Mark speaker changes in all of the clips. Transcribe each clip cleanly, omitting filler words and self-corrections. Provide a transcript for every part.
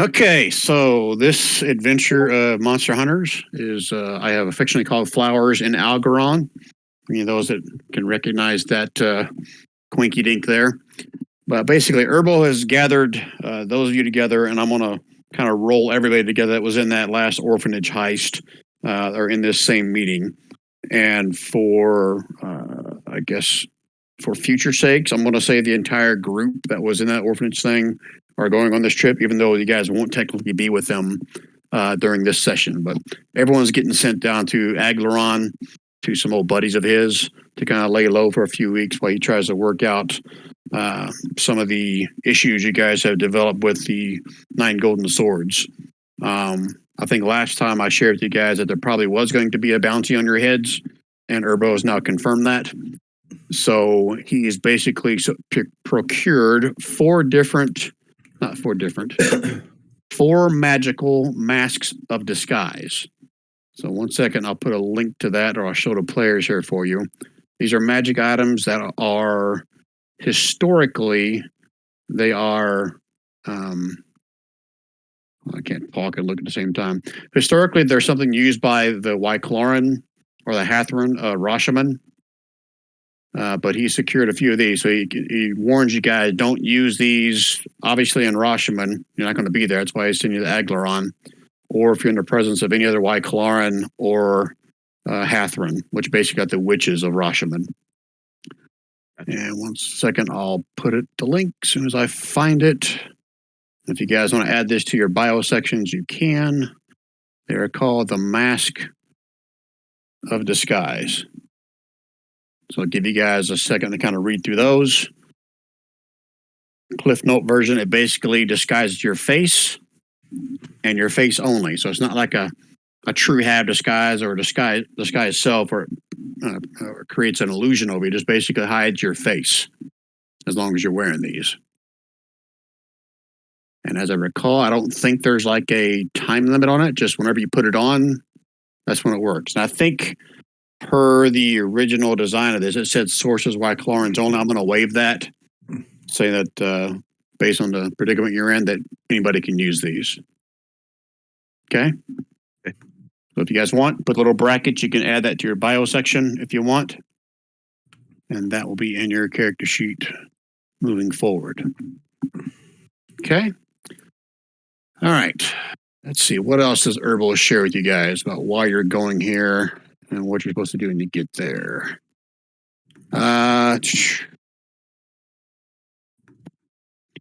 Speaker 1: Okay, so this adventure of Monster Hunters is I have affectionately called Flowers in Algeron. Any of those that can recognize that quinky dink there. But basically, Herbal has gathered those of you together, and I'm going to kind of roll everybody together that was in that last orphanage heist or in this same meeting. And for, I guess, for future sakes, I'm going to say the entire group that was in that orphanage thing are going on this trip, even though you guys won't technically be with them during this session. But everyone's getting sent down to Aglaron to some old buddies of his to kind of lay low for a few weeks while he tries to work out some of the issues you guys have developed with the 9 golden swords. I think last time I shared with you guys that there probably was going to be a bounty on your heads, and Urbo has now confirmed that. So he is basically procured four magical masks of disguise. So 1 second, I'll put a link to that, or I'll show the players here for you. These are magic items that are historically, they are, I can't talk and look at the same time. Historically, they're something used by the Wycloran or the Hathran, Rashomon. But he secured a few of these, so he warns you guys, don't use these, obviously in Rashomon. You're not going to be there, that's why I send you the Aglaron. Or if you're in the presence of any other Wycloran or Hathran, which basically got the witches of Rashomon. And 1 second, I'll put the link as soon as I find it. If you guys want to add this to your bio sections, you can. They're called the Mask of Disguise. So I'll give you guys a second to kind of read through those. Cliff Note version, it basically disguises your face and your face only. So it's not like a true have disguise or disguise itself, or creates an illusion over you. It just basically hides your face as long as you're wearing these. And as I recall, I don't think there's like a time limit on it. Just whenever you put it on, that's when it works. And I think per the original design of this, it said sources Wyclorans only. I'm going to waive that, say that based on the predicament you're in, that anybody can use these. Okay? So if you guys want, put little brackets, you can add that to your bio section if you want. And that will be in your character sheet moving forward. Okay? All right. Let's see. What else does Herbal share with you guys about why you're going here and what you're supposed to do when you get there?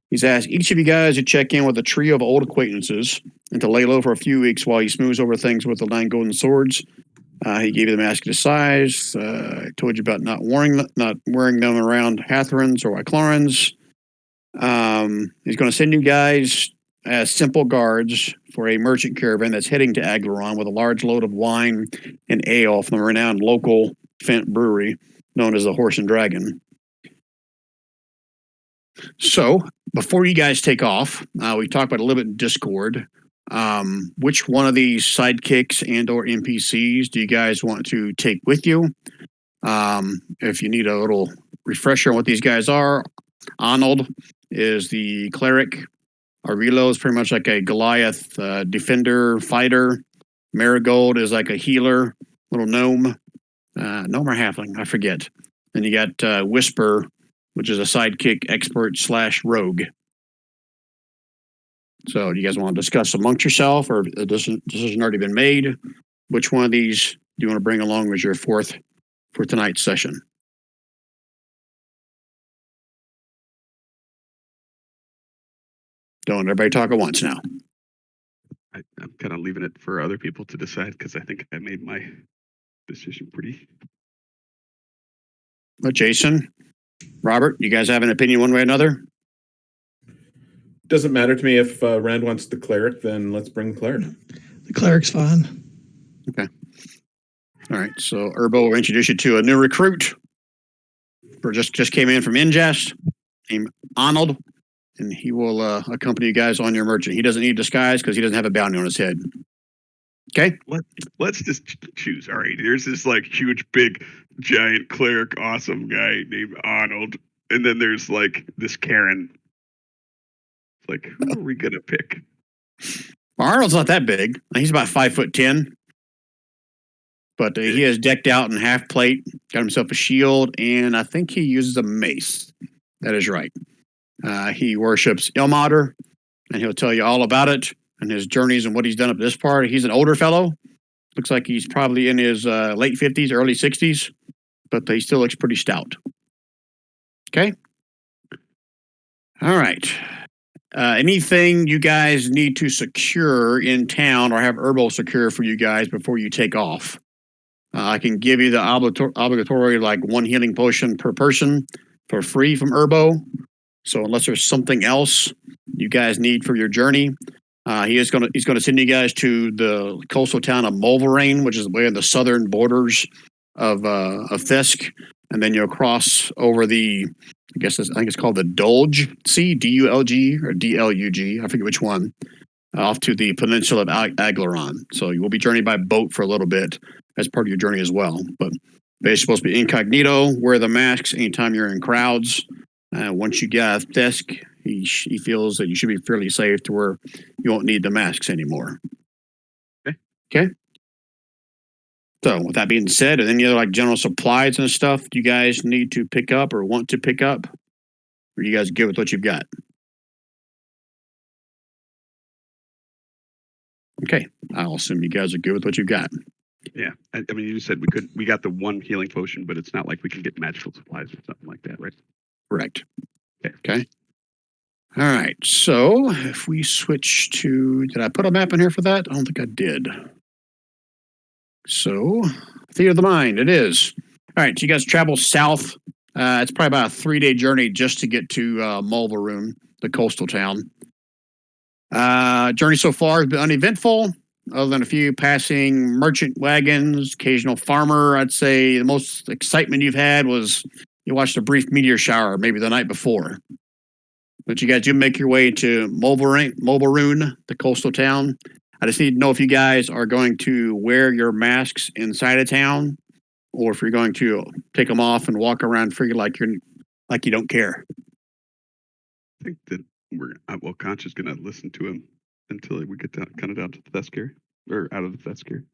Speaker 1: He's asked each of you guys to check in with a trio of old acquaintances and to lay low for a few weeks while he smooths over things with the 9 golden swords. He gave you the mask of disguise. I told you about not wearing them around Hathrans or Wyclorans. He's going to send you guys as simple guards for a merchant caravan that's heading to Aglaron with a large load of wine and ale from the renowned local Fent brewery known as the Horse and Dragon. So, before you guys take off, we talked about a little bit in Discord. Which one of these sidekicks and or NPCs do you guys want to take with you? If you need a little refresher on what these guys are, Arnold is the cleric. Aurelo is pretty much like a Goliath defender, fighter. Marigold is like a healer, little gnome. Gnome or halfling, I forget. Then you got Whisper, which is a sidekick expert / rogue. So do you guys want to discuss amongst yourself, or a decision already been made? Which one of these do you want to bring along as your fourth for tonight's session? Don't everybody talk at once now.
Speaker 2: I'm kind of leaving it for other people to decide because I think I made my decision pretty.
Speaker 1: But Jason, Robert, you guys have an opinion one way or another?
Speaker 3: Doesn't matter to me. If Rand wants the cleric, then let's bring the cleric.
Speaker 4: The cleric's fine.
Speaker 1: Okay. All right. So Herbo will introduce you to a new recruit. Just came in from Ingest, named Arnold, and he will accompany you guys on your merchant. He doesn't need disguise because he doesn't have a bounty on his head. Okay.
Speaker 2: Let's just choose. All right. Here's this like huge, big, giant cleric, awesome guy named Arnold, and then there's like this Karen. Like, who are we gonna pick?
Speaker 1: Arnold's not that big. He's about 5'10", but he is decked out in half plate. Got himself a shield, and I think he uses a mace. That is right. He worships Ilmater, and he'll tell you all about it and his journeys and what he's done up this part. He's an older fellow. Looks like he's probably in his late 50s, early 60s, but he still looks pretty stout. Okay. All right. Anything you guys need to secure in town or have Herbal secure for you guys before you take off? I can give you the obligatory like 1 healing potion per person for free from Herbo. So unless there's something else you guys need for your journey, he's going to send you guys to the coastal town of Mulverain, which is way on the southern borders of Fisk, and then you'll cross over the I think it's called the Dulge Sea, D-U-L-G or D-L-U-G. I forget which one. Off to the peninsula of Aglaron. So you will be journeying by boat for a little bit as part of your journey as well. But basically supposed to be incognito, wear the masks anytime you're in crowds. Once you get out of Fisk, he feels that you should be fairly safe to where you won't need the masks anymore. Okay. So with that being said, and any other like general supplies and stuff you guys need to pick up or want to pick up? Or you guys good with what you've got? Okay. I'll assume you guys are good with what you've got.
Speaker 2: Yeah. I mean, you said we got the 1 healing potion, but it's not like we can get magical supplies or something like that, right?
Speaker 1: Correct.
Speaker 2: Okay.
Speaker 1: All right. So if we switch to, did I put a map in here for that? I don't think I did. So, Theater of the Mind, it is. All right, so you guys travel south. It's probably about a 3-day journey just to get to Mulveroon, the coastal town. Journey so far has been uneventful, other than a few passing merchant wagons, occasional farmer. I'd say the most excitement you've had was you watched a brief meteor shower maybe the night before. But you guys do make your way to Mulveroon, the coastal town. I just need to know if you guys are going to wear your masks inside of town, or if you're going to take them off and walk around freaking like you don't care.
Speaker 2: I think that Conch is going to listen to him until we get down to the Theskir, or out of the Theskir.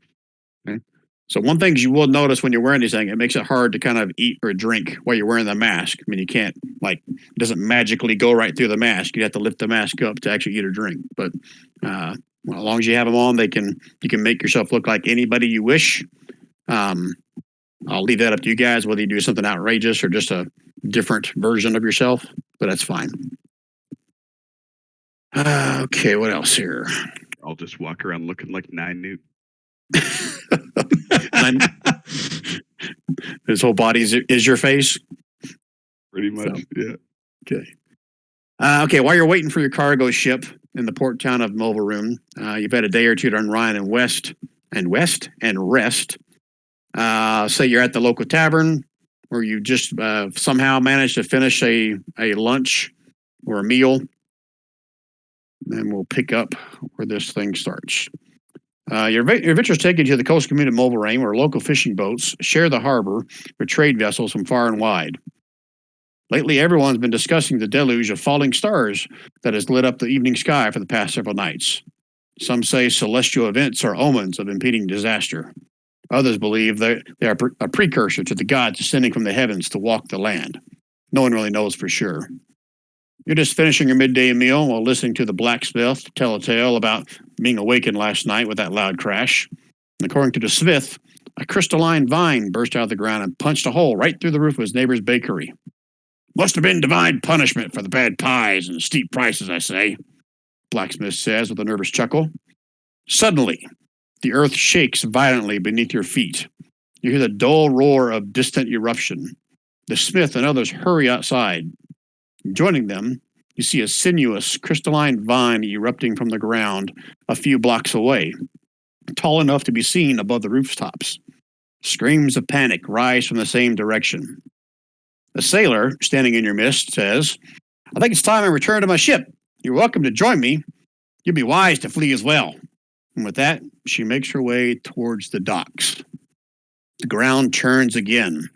Speaker 1: Okay. So one thing you will notice when you're wearing these things, it makes it hard to kind of eat or drink while you're wearing the mask. I mean, you can't, it doesn't magically go right through the mask. You have to lift the mask up to actually eat or drink. But as long as you have them on, you can make yourself look like anybody you wish. I'll leave that up to you guys, whether you do something outrageous or just a different version of yourself, but that's fine. Okay, what else here?
Speaker 2: I'll just walk around looking like 9 Newt.
Speaker 1: His whole body is your face?
Speaker 2: Pretty much, yeah.
Speaker 1: Okay. Okay, while you're waiting for your cargo ship in the port town of Mulveroon, you've had a day or two to unwind and rest. Say you're at the local tavern, where you just somehow managed to finish a lunch or a meal. Then we'll pick up where this thing starts. Your adventures take you to the coastal community of Mulverain, where local fishing boats share the harbor with trade vessels from far and wide. Lately, everyone's been discussing the deluge of falling stars that has lit up the evening sky for the past several nights. Some say celestial events are omens of impending disaster. Others believe they are a precursor to the gods descending from the heavens to walk the land. No one really knows for sure. You're just finishing your midday meal while listening to the blacksmith tell a tale about being awakened last night with that loud crash. And according to the smith, a crystalline vine burst out of the ground and punched a hole right through the roof of his neighbor's bakery. Must have been divine punishment for the bad pies and steep prices, I say, blacksmith says with a nervous chuckle. Suddenly, the earth shakes violently beneath your feet. You hear the dull roar of distant eruption. The smith and others hurry outside. Joining them, you see a sinuous, crystalline vine erupting from the ground a few blocks away, tall enough to be seen above the rooftops. Screams of panic rise from the same direction. A sailor, standing in your midst, says, I think it's time I return to my ship. You're welcome to join me. You'd be wise to flee as well. And with that, she makes her way towards the docks. The ground churns again.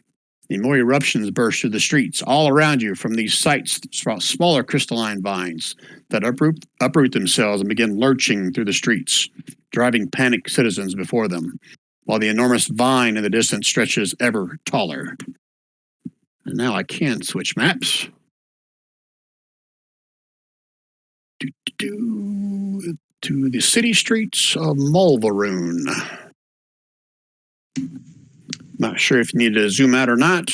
Speaker 1: And more eruptions burst through the streets all around you. From these sites sprout smaller crystalline vines that uproot themselves and begin lurching through the streets, driving panicked citizens before them, while the enormous vine in the distance stretches ever taller. And now I can switch maps. To the city streets of Mulvaroon. Not sure if you need to zoom out or not.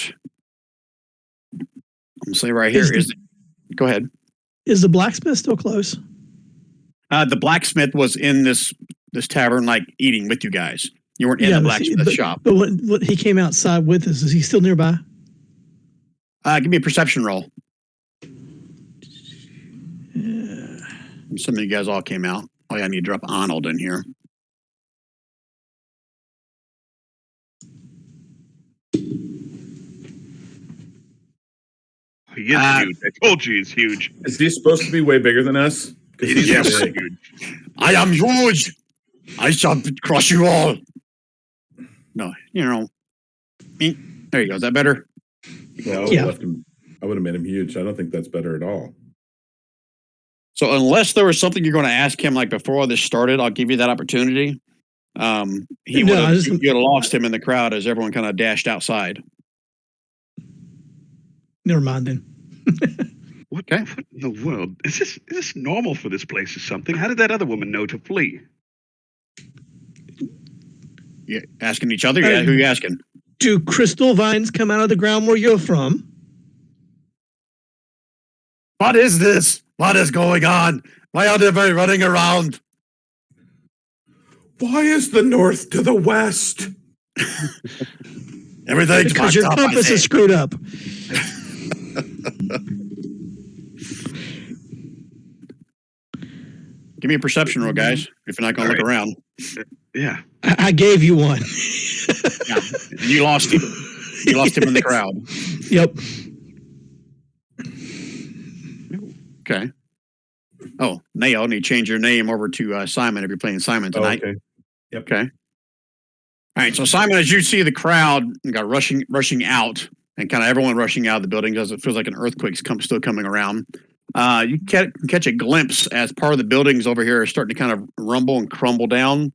Speaker 1: I'm gonna say right here go ahead.
Speaker 4: Is the blacksmith still close?
Speaker 1: The blacksmith was in this tavern, like eating with you guys. You weren't in the blacksmith shop.
Speaker 4: But when he came outside with us, is he still nearby?
Speaker 1: Give me a perception roll. Some of you guys all came out. Oh, yeah, I need to drop Arnold in here.
Speaker 2: He is huge. I told you he's huge.
Speaker 3: Is he supposed to be way bigger than us?
Speaker 2: He's huge.
Speaker 1: I am huge. I shall crush you all. No, there you go. Is that better?
Speaker 3: Well,
Speaker 4: Yeah.
Speaker 3: I would have made him huge. I don't think that's better at all.
Speaker 1: So unless there was something you're going to ask him like before all this started, I'll give you that opportunity. You would have lost him in the crowd as everyone kind of dashed outside.
Speaker 4: Never mind then.
Speaker 2: What in the world? Is this normal for this place or something? How did that other woman know to flee?
Speaker 1: You asking each other? Yeah, who are you asking?
Speaker 4: Do crystal vines come out of the ground where you're from?
Speaker 1: What is this? What is going on? Why are they running around?
Speaker 3: Why is the north to the west?
Speaker 1: Everything's
Speaker 4: because your compass is screwed up.
Speaker 1: Give me a perception roll, guys, if you're not going to look around.
Speaker 2: Yeah.
Speaker 4: I gave you one.
Speaker 1: Yeah. You lost him. You lost him in the crowd.
Speaker 4: Yep.
Speaker 1: Okay. Oh, Nao, I need to change your name over to Simon if you're playing Simon tonight.
Speaker 3: Oh, okay. Yep.
Speaker 1: Okay. All right. So Simon, as you see the crowd got rushing out, and kind of everyone rushing out of the building, it feels like an earthquake's still coming around. You catch a glimpse as part of the buildings over here are starting to kind of rumble and crumble down.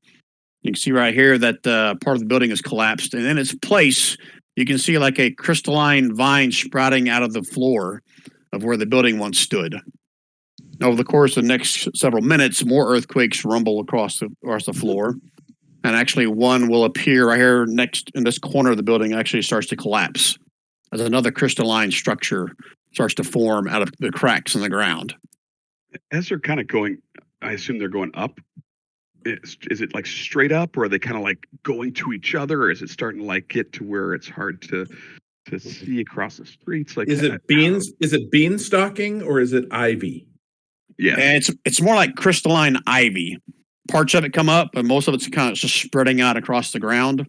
Speaker 1: You can see right here that part of the building is collapsed, and in its place, you can see like a crystalline vine sprouting out of the floor of where the building once stood. Over the course of the next several minutes, more earthquakes rumble across the floor. And actually one will appear right here next in this corner of the building, actually starts to collapse as another crystalline structure starts to form out of the cracks in the ground.
Speaker 2: As they're kind of going, I assume they're going up. Is it like straight up, or are they kind of like going to each other, or is it starting to like get to where it's hard to see across the streets? Like,
Speaker 3: is it beans? Is it beanstalking or is it ivy?
Speaker 2: Yeah,
Speaker 1: it's more like crystalline ivy. Parts of it come up, but most of it's kind of just spreading out across the ground.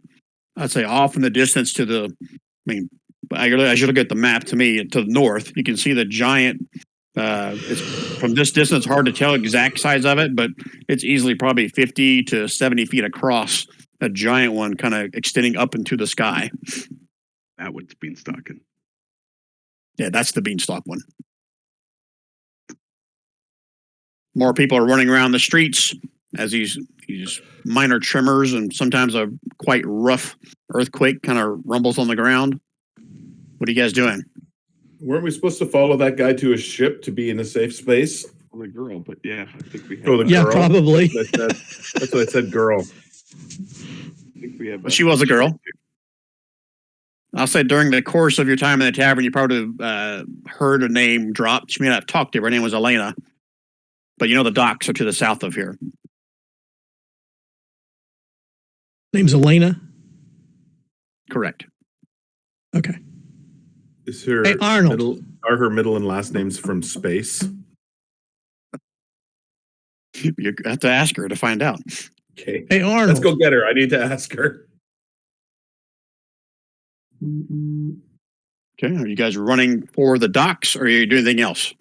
Speaker 1: I'd say off in the distance as you look at the map to me, to the north, you can see the giant, from this distance, hard to tell exact size of it, but it's easily probably 50 to 70 feet across, a giant one kind of extending up into the sky.
Speaker 2: that one's beanstalking.
Speaker 1: Yeah, that's the beanstalk one. More people are running around the streets as these minor tremors and sometimes a quite rough earthquake kind of rumbles on the ground. What are you guys doing?
Speaker 3: Weren't we supposed to follow that guy to his ship to be in a safe space?
Speaker 2: Well, the girl, but yeah, I think we have.
Speaker 3: Oh, the
Speaker 4: Yeah,
Speaker 3: girl?
Speaker 4: probably.
Speaker 3: That's what I said, girl.
Speaker 2: I think we have.
Speaker 1: She was a girl. I'll say during the course of your time in the tavern, you probably heard a name dropped. You may not have talked to her. Her name was Elena. But the docks are to the south of here.
Speaker 4: Name's Elena.
Speaker 1: Correct.
Speaker 4: Okay.
Speaker 3: Is her
Speaker 4: Hey, Arnold.
Speaker 3: Are her middle and last names from space?
Speaker 1: You have to ask her to find out.
Speaker 3: Okay.
Speaker 4: Hey, Arnold.
Speaker 3: Let's go get her. I need to ask her.
Speaker 1: Okay. Are you guys running for the docks, or are you doing anything else?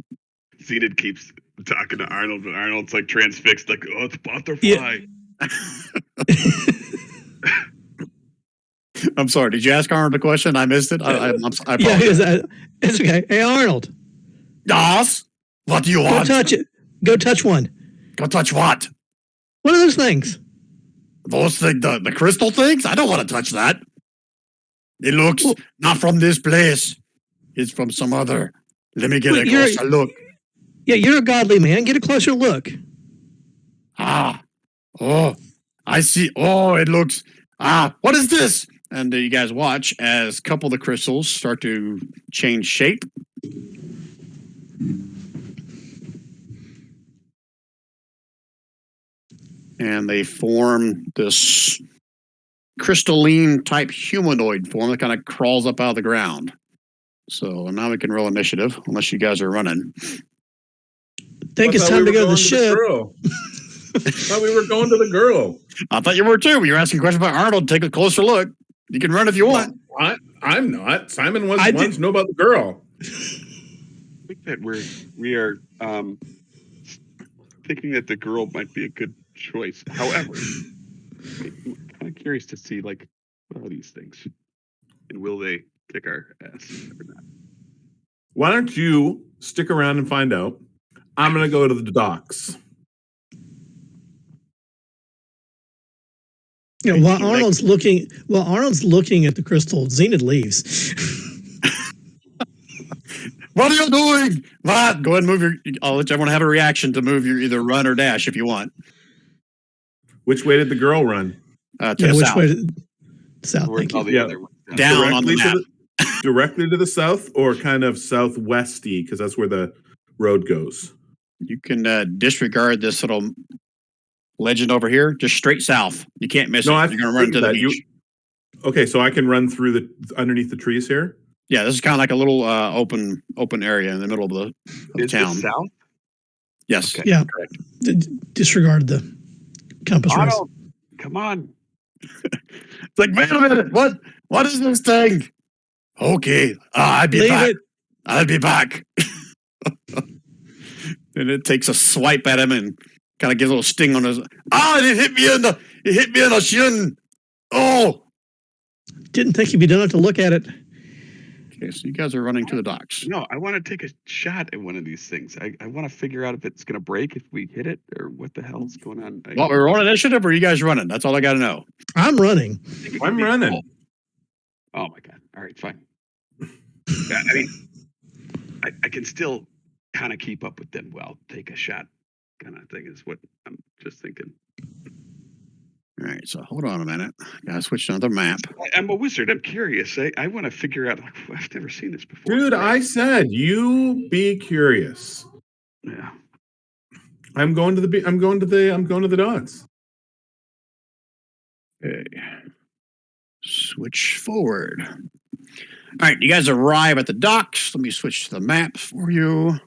Speaker 2: Zenith keeps talking to Arnold, but Arnold's like transfixed, like, oh, it's butterfly.
Speaker 1: Yeah. I'm sorry. Did you ask Arnold a question? I missed it. I apologize.
Speaker 4: It's okay. Hey, Arnold.
Speaker 1: Yes? What do you
Speaker 4: want? Go touch it. Go touch one.
Speaker 1: Go touch what?
Speaker 4: What are those things?
Speaker 1: Those things, the crystal things? I don't want to touch that. It looks not from this place. It's from some other. Let me get a closer look.
Speaker 4: Yeah, you're a godly man. Get a closer look.
Speaker 1: Oh, I see. Oh, it looks. What is this? And you guys watch as a couple of the crystals start to change shape. And they form this crystalline type humanoid form that kind of crawls up out of the ground. So now we can roll initiative, unless you guys are running.
Speaker 4: I think it's time to go to the ship.
Speaker 3: I thought we were going to the girl.
Speaker 1: I thought you were too. You were asking questions about Arnold. Take a closer look. You can run if you want.
Speaker 3: I'm not. Simon wants to know about the girl.
Speaker 2: I think that we are thinking that the girl might be a good choice. However, I'm kind of curious to see, like, what are these things? And will they kick our ass or not?
Speaker 3: Why don't you stick around and find out? I'm going to go to the docks.
Speaker 4: You know, while Arnold's looking at the crystal, Zenith leaves.
Speaker 1: What are you doing? What? Go ahead and move your. I'll let everyone have a reaction to move your either run or dash if you want.
Speaker 3: Which way did the girl run?
Speaker 1: To the south.
Speaker 4: Way? South. Thank you.
Speaker 1: Down on the map.
Speaker 3: Directly to the south, or kind of southwesty, because that's where the road goes.
Speaker 1: You can disregard this little legend over here. Just straight south. You can't miss it. You're going to run into the beach.
Speaker 3: Okay, so I can run through underneath the trees here.
Speaker 1: Yeah, this is kind of like a little open area in the middle of the town.
Speaker 2: Is south?
Speaker 1: Yes.
Speaker 4: Okay. Yeah. Correct. Disregard the compass race.
Speaker 2: Come on.
Speaker 1: It's like, wait a minute. What is this thing? Okay. I'll be back. I'll be back. And it takes a swipe at him and kind of gives a little sting on his. It hit me in the shin. Oh.
Speaker 4: Didn't think you'd be done enough to look at it.
Speaker 1: Okay, so you guys are running to the docks.
Speaker 2: No, I want to take a shot at one of these things. I want to figure out if it's going to break if we hit it or what the hell's going on.
Speaker 1: We're rolling initiative, or are you guys running? That's all I got to know.
Speaker 4: I'm running.
Speaker 3: I'm running.
Speaker 2: Cool. Oh my god! All right, fine. I mean, I can still kind of keep up with them. Well, take a shot, kind of thing is what I'm just thinking.
Speaker 1: All right, so hold on a minute. Gotta switch to another map.
Speaker 2: I'm a wizard. I'm curious. I want to figure out. Like, I've never seen this before.
Speaker 3: Dude, I said you be curious.
Speaker 2: Yeah.
Speaker 3: I'm going to the docks.
Speaker 1: Okay. Switch forward. All right, you guys arrive at the docks. Let me switch to the map for you.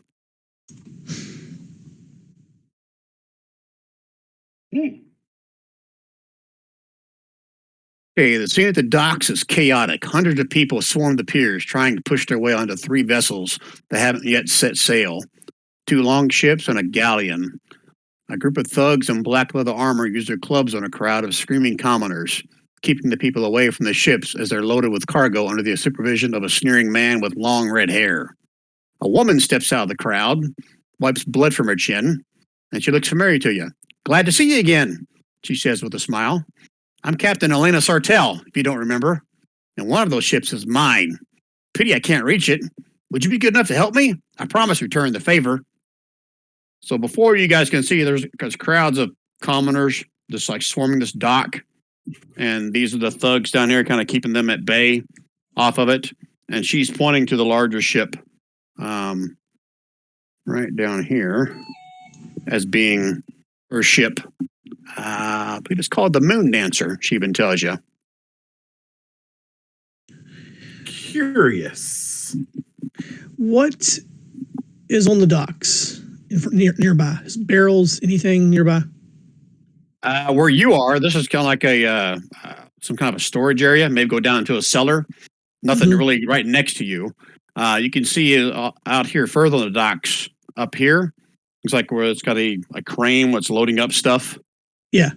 Speaker 1: Okay, the scene at the docks is chaotic. Hundreds of people swarm the piers, trying to push their way onto 3 vessels that haven't yet set sail. 2 longships and a galleon. A group of thugs in black leather armor use their clubs on a crowd of screaming commoners, keeping the people away from the ships as they're loaded with cargo under the supervision of a sneering man with long red hair. A woman steps out of the crowd, wipes blood from her chin, and she looks familiar to you. Glad to see you again, she says with a smile. I'm Captain Elena Sartell, if you don't remember. And one of those ships is mine. Pity I can't reach it. Would you be good enough to help me? I promise to return the favor. So before you guys can see, there's crowds of commoners just like swarming this dock. And these are the thugs down here kind of keeping them at bay off of it. And she's pointing to the larger ship right down here as being her ship. I believe it's called the Moon Dancer, she even tells you.
Speaker 3: Curious.
Speaker 4: What is on the docks nearby? Barrels, anything nearby?
Speaker 1: Where you are, this is kind of like a some kind of a storage area. Maybe go down into a cellar. Nothing really right next to you. You can see out here further on the docks up here. Looks like where it's got a crane what's loading up stuff.
Speaker 4: Yeah.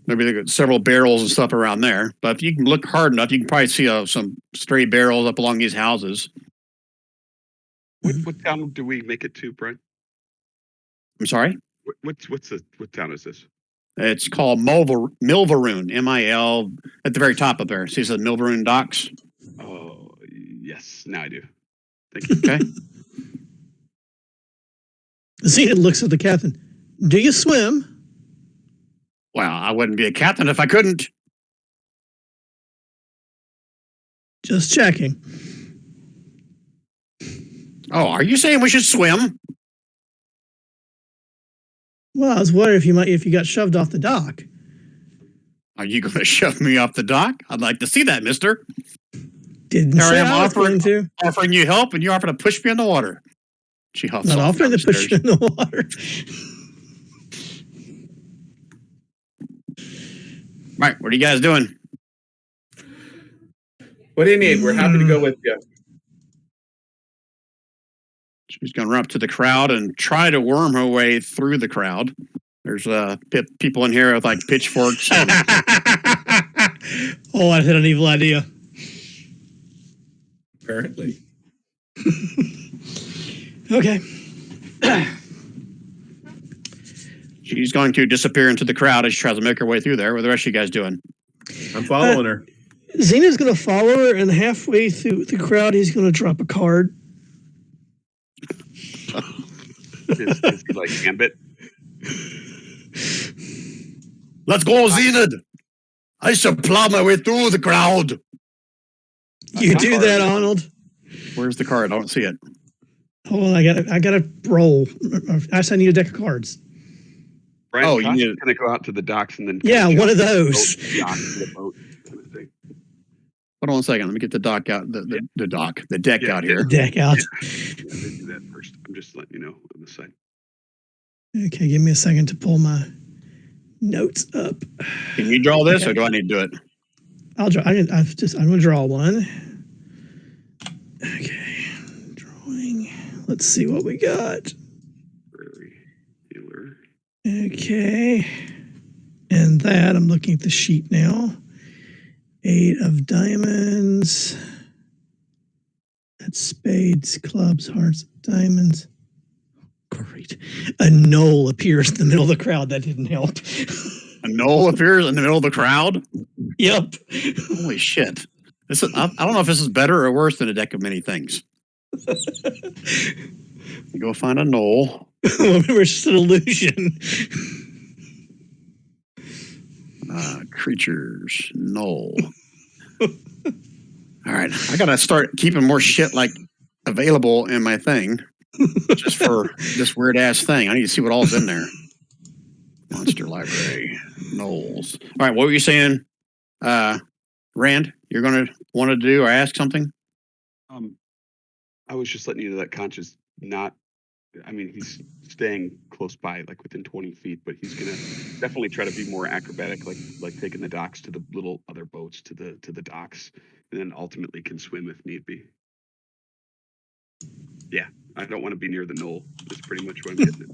Speaker 1: Maybe they got several barrels and stuff around there. But if you can look hard enough, you can probably see some stray barrels up along these houses.
Speaker 2: What town do we make it to, Brian?
Speaker 1: I'm sorry?
Speaker 2: What town is this?
Speaker 1: It's called Milvaroon, M-I-L, at the very top of there. See the Milvaroon docks?
Speaker 2: Oh, yes. Now I do. Thank you.
Speaker 1: Okay.
Speaker 4: Zenith looks at the captain. Do you swim?
Speaker 1: Well, I wouldn't be a captain if I couldn't.
Speaker 4: Just checking.
Speaker 1: Oh, are you saying we should swim?
Speaker 4: Well, I was wondering if you got shoved off the dock.
Speaker 1: Are you going to shove me off the dock? I'd like to see that, mister.
Speaker 4: Didn't
Speaker 1: Here I
Speaker 4: say
Speaker 1: am
Speaker 4: I was going to.
Speaker 1: offering you help, and you offer to push me in the water. She hops
Speaker 4: Not
Speaker 1: off
Speaker 4: offering to push you in the water.
Speaker 1: Right, what are you guys doing?
Speaker 3: What do you need? We're happy to go with you.
Speaker 1: She's going to run up to the crowd and try to worm her way through the crowd. There's people in here with like pitchforks.
Speaker 4: Oh, I had an evil idea.
Speaker 3: Apparently.
Speaker 4: Okay.
Speaker 1: She's going to disappear into the crowd as she tries to make her way through there. What are the rest of you guys doing?
Speaker 3: I'm following her.
Speaker 4: Xena's going to follow her, and halfway through the crowd, he's going to drop a card.
Speaker 2: Is he like Gambit?
Speaker 1: Let's go, Zenith! I shall plow my way through the crowd.
Speaker 4: You do that, Arnold.
Speaker 1: Where's the card? I don't see it.
Speaker 4: Hold on, I gotta roll. I need a deck of cards.
Speaker 2: Brian,
Speaker 1: Oh, you need
Speaker 2: going to go out to the docks and then
Speaker 4: Yeah, one of those.
Speaker 2: Dock to the boat kind of thing.
Speaker 1: Hold on a second. Let me get the dock out. The deck
Speaker 2: Yeah,
Speaker 1: out here.
Speaker 4: Deck out.
Speaker 2: Yeah, they do that first. I'm just letting you know on the side.
Speaker 4: Okay, give me a second to pull my notes up.
Speaker 1: Can you draw this, or do I need to do it?
Speaker 4: I'll draw. I'm gonna draw one. Okay, drawing. Let's see what we got.
Speaker 2: Healer.
Speaker 4: Okay, and that I'm looking at the sheet now. 8 of diamonds. That's spades, clubs, hearts, diamonds. Great. A knoll appears in the middle of the crowd. That didn't help.
Speaker 1: A knoll appears in the middle of the crowd.
Speaker 4: Yep.
Speaker 1: Holy shit! I don't know if this is better or worse than a deck of many things. You go find a knoll.
Speaker 4: Remember, it's just an illusion.
Speaker 1: Creatures, knoll. All right, I gotta start keeping more shit like available in my thing, just for this weird ass thing. I need to see what all's in there. Monster library, knolls. All right, what were you saying, Rand? You're gonna want to do or ask something?
Speaker 2: I was just letting you know that Conch is not. I mean, he's staying close by, like within 20 feet, but he's gonna definitely try to be more acrobatic, like taking the docks to the little other boats to the docks, and then ultimately can swim if need be. Yeah, I don't want to be near the knoll. That's pretty much what I'm getting at.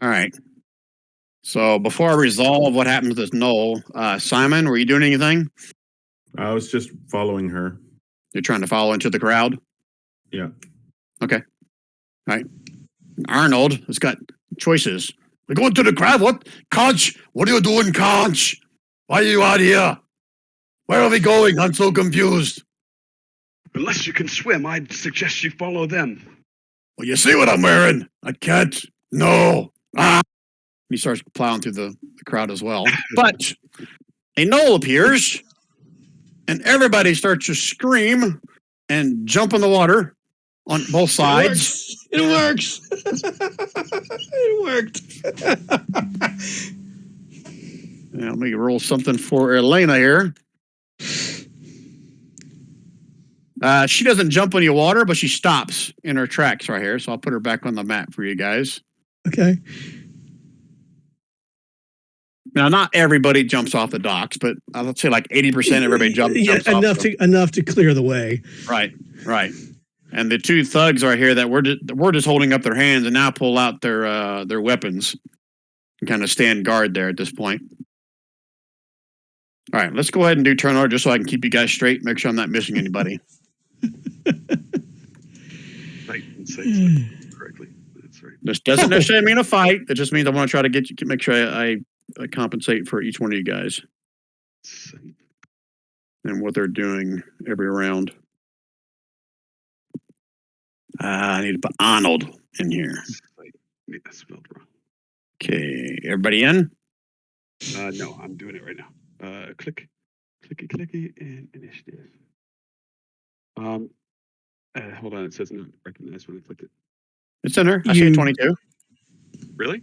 Speaker 1: All right. So before I resolve what happens to this knoll, Simon, were you doing anything?
Speaker 3: I was just following her.
Speaker 1: You're trying to follow into the crowd?
Speaker 3: Yeah.
Speaker 1: Okay. All right. Arnold has got choices. We're going to the crowd. What? Conch, what are you doing, Conch? Why are you out here? Where are we going? I'm so confused.
Speaker 2: Unless you can swim, I'd suggest you follow them.
Speaker 1: Well, you see what I'm wearing? I can't. No. Ah. He starts plowing through the crowd as well. But a knoll appears, and everybody starts to scream and jump in the water on both sides.
Speaker 4: It works. It worked.
Speaker 1: Yeah, let me roll something for Elena here. She doesn't jump any water, but she stops in her tracks right here. So I'll put her back on the map for you guys.
Speaker 4: Okay.
Speaker 1: Now, not everybody jumps off the docks, but I'll say like 80% of everybody jumps off.
Speaker 4: Enough to clear the way.
Speaker 1: Right. And the two thugs right here that we're just holding up their hands and now pull out their weapons and kind of stand guard there at this point. All right, let's go ahead and do turn order just so I can keep you guys straight. Make sure I'm not missing anybody.
Speaker 2: Right, and say it correctly. That's right.
Speaker 1: This doesn't necessarily mean a fight. It just means I want to try to get you, make sure I compensate for each one of you guys and what they're doing every round. I need to put Arnold in here.
Speaker 2: Yeah, that's spelled wrong.
Speaker 1: Okay, everybody in?
Speaker 2: No, I'm doing it right now. Clicky, and initiative. Hold on, it says not recognized when I clicked it.
Speaker 1: It's in there. I see 22.
Speaker 2: Really?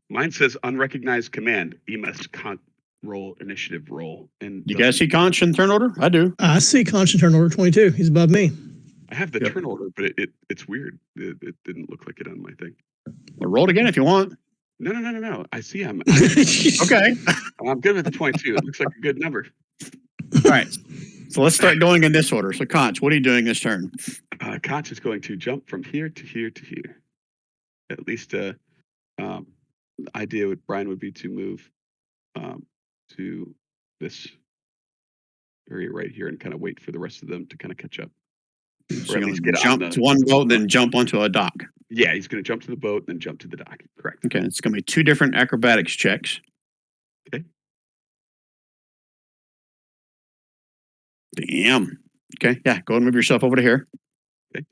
Speaker 2: Mine says unrecognized command. You must roll initiative roll. And
Speaker 1: You guys see Conch in turn order? I do.
Speaker 4: I see Conch in turn order 22. He's above me.
Speaker 2: I have the turn order, but it's weird. It didn't look like it on my thing.
Speaker 1: Well, roll it again if you want.
Speaker 2: No. I see him.
Speaker 1: Okay.
Speaker 2: I'm good with the 22. It looks like a good number.
Speaker 1: All right. So let's start going in this order. So Conch, what are you doing this turn?
Speaker 2: Conch is going to jump from here to here to here. At least the idea with Brian would be to move to this area right here and kind of wait for the rest of them to kind of catch up.
Speaker 1: So you're going to jump to one boat, then jump onto a dock.
Speaker 2: Yeah, he's going to jump to the boat, then jump to the dock. Correct.
Speaker 1: Okay, it's going to be 2 different acrobatics checks.
Speaker 2: Okay.
Speaker 1: Damn. Okay, yeah, go and move yourself over to here.
Speaker 2: Okay.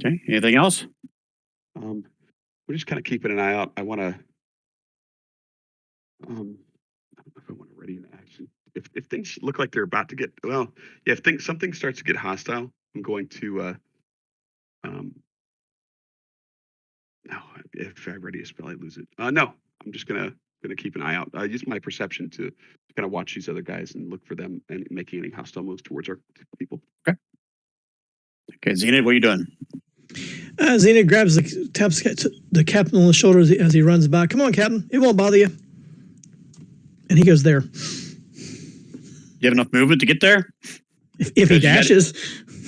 Speaker 1: Okay, anything else?
Speaker 2: We're just kind of keeping an eye out. I want to. I don't know if I want to ready an action. If things look like they're about to get if something starts to get hostile, I'm going to. No, if I ready a spell, I lose it. No, I'm just gonna keep an eye out. I use my perception to kind of watch these other guys and look for them and making any hostile moves towards our people.
Speaker 1: Okay, Zenith, what are you doing?
Speaker 4: Zenith taps the captain on the shoulder as he runs by. Come on, Captain. It won't bother you. And he goes there.
Speaker 1: You have enough movement to get there?
Speaker 4: If he dashes.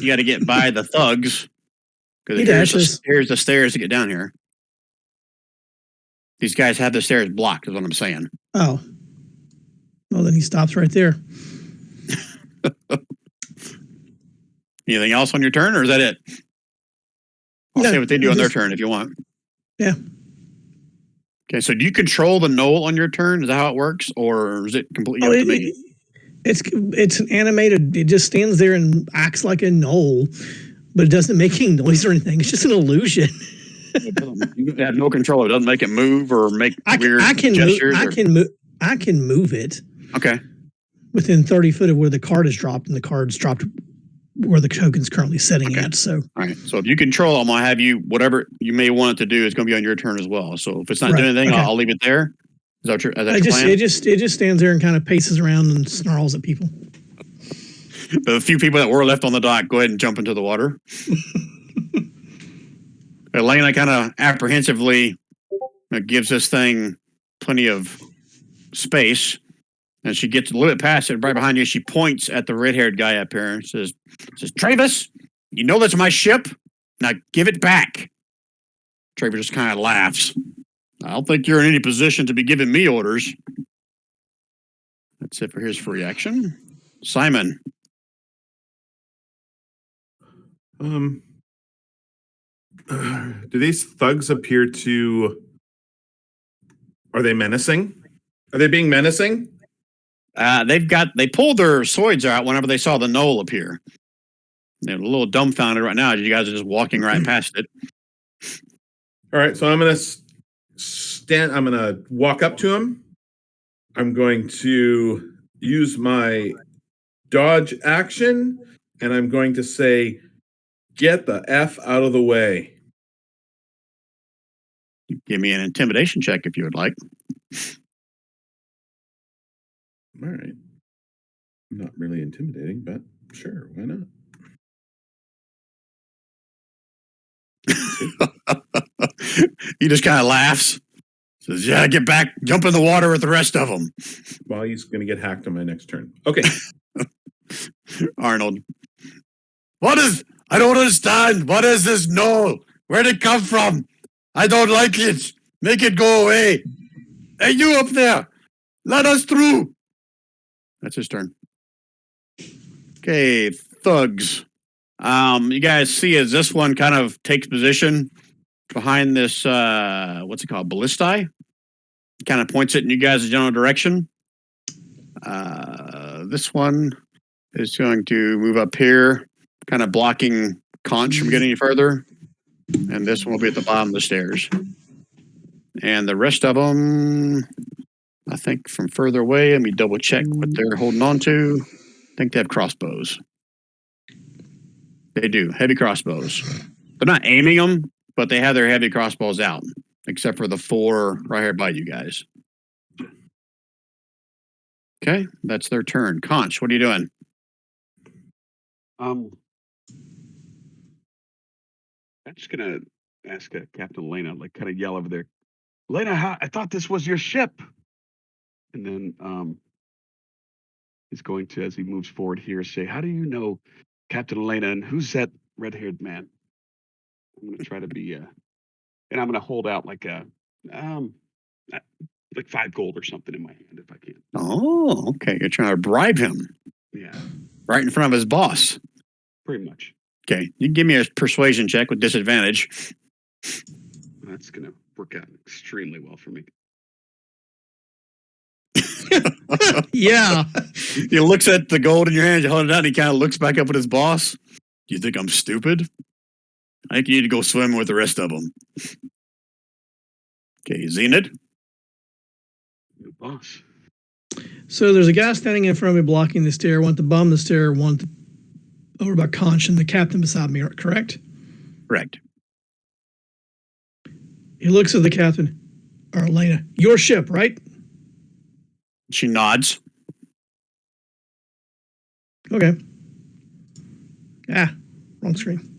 Speaker 1: You got to get by the thugs.
Speaker 4: He dashes.
Speaker 1: Here's the stairs to get down here. These guys have the stairs blocked, is what I'm saying.
Speaker 4: Oh. Well, then he stops right there.
Speaker 1: Anything else on your turn, or is that it? I'll say what they do on their turn if you want.
Speaker 4: Yeah.
Speaker 1: Okay, so do you control the knoll on your turn? Is that how it works, or is it completely up to me?
Speaker 4: It's an animated. It just stands there and acts like a knoll, but it doesn't make any noise or anything. It's just an illusion.
Speaker 1: You have no control. It doesn't make it move or make weird gestures.
Speaker 4: I can move it.
Speaker 1: Okay.
Speaker 4: Within 30 foot of where the card is dropped, and the card's dropped where the token's currently sitting at. So,
Speaker 1: all right. So if you control them, I'll have you, whatever you may want it to do is going to be on your turn as well. So if it's not doing anything, I'll leave it there. Is that your plan?
Speaker 4: It just stands there and kind of paces around and snarls at people.
Speaker 1: The few people that were left on the dock, go ahead and jump into the water. Elena kind of apprehensively gives this thing plenty of space. And she gets a little bit past it, right behind you. She points at the red-haired guy up here and says, Travis, you know that's my ship? Now give it back. Travis just kind of laughs. I don't think you're in any position to be giving me orders. That's it for his free action. Simon.
Speaker 3: Do these thugs appear to... Are they menacing? Are they being menacing?
Speaker 1: They pulled their swords out whenever they saw the knoll appear. They're a little dumbfounded right now. You guys are just walking right past it.
Speaker 3: All right, so I'm going to I'm going to walk up to him. I'm going to use my dodge action, and I'm going to say, "Get the F out of the way."
Speaker 1: Give me an intimidation check if you would like.
Speaker 3: All right. Not really intimidating, but sure, why not?
Speaker 1: He just kind of laughs. Says, "Yeah, get back, jump in the water with the rest of them."
Speaker 3: Well, he's going to get hacked on my next turn. Okay.
Speaker 1: Arnold. I don't understand. What is this knoll? Where'd it come from? I don't like it. Make it go away. Hey, you up there. Let us through. That's his turn. Okay, thugs. You guys see as this one kind of takes position behind this, what's it called, ballistae? Kind of points it in you guys' general direction. This one is going to move up here, kind of blocking Conch from getting any further. And this one will be at the bottom of the stairs. And the rest of them, I think from further away, let me double check what they're holding on to. I think they have crossbows. They do, heavy crossbows. They're not aiming them, but they have their heavy crossbows out, except for the 4 right here by you guys. Okay, that's their turn. Conch, what are you doing?
Speaker 2: I'm just gonna ask Captain Lena, like, kind of yell over there, Lena, I thought this was your ship. And then he's going to, as he moves forward here, say, "How do you know Captain Lena, and who's that red-haired man?" I'm gonna try to be, and I'm gonna hold out like like 5 gold or something in my hand if I can.
Speaker 1: Oh, okay. You're trying to bribe him
Speaker 2: Yeah,
Speaker 1: right in front of his boss.
Speaker 2: pretty much.
Speaker 1: Okay, you can give me a persuasion check with disadvantage.
Speaker 2: That's gonna work out extremely well for me.
Speaker 4: Yeah.
Speaker 1: He looks at the gold in your hand, you hold it out, and he kind of looks back up at his boss. Do you think I'm stupid? I think you need to go swim with the rest of them. Okay, Zenith.
Speaker 2: New boss.
Speaker 4: So there's a guy standing in front of me blocking the stair. One at the bottom of the stair, one over by Conch, and the captain beside me, correct?
Speaker 1: Correct.
Speaker 4: He looks at the captain. Elena, your ship, right?
Speaker 1: She nods.
Speaker 4: Okay. Wrong screen.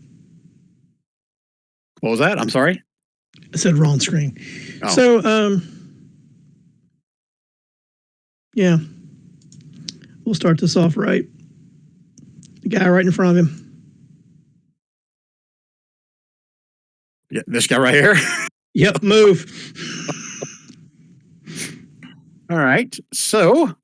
Speaker 1: What was that? I'm sorry.
Speaker 4: I said wrong screen.
Speaker 1: Oh.
Speaker 4: So, yeah. We'll start this off right. The guy right in front of him.
Speaker 1: Yeah, this guy right here.
Speaker 4: Yep, move.
Speaker 1: All right. So,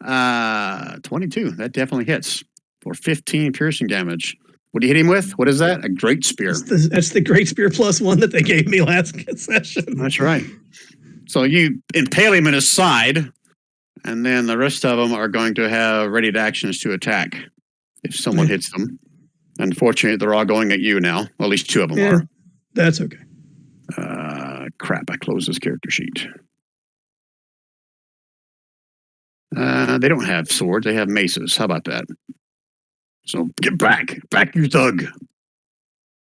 Speaker 1: 22. That definitely hits for 15 piercing damage. What do you hit him with? What is that? A great spear.
Speaker 4: That's the Great Spear +1 that they gave me last session.
Speaker 1: That's right. So you impale him in his side, and then the rest of them are going to have ready actions to attack if someone hits them. Unfortunately, they're all going at you now. Well, at least 2 of them are.
Speaker 4: That's okay.
Speaker 1: Crap, I closed this character sheet. They don't have swords. They have maces. How about that? So get back. Back, you thug.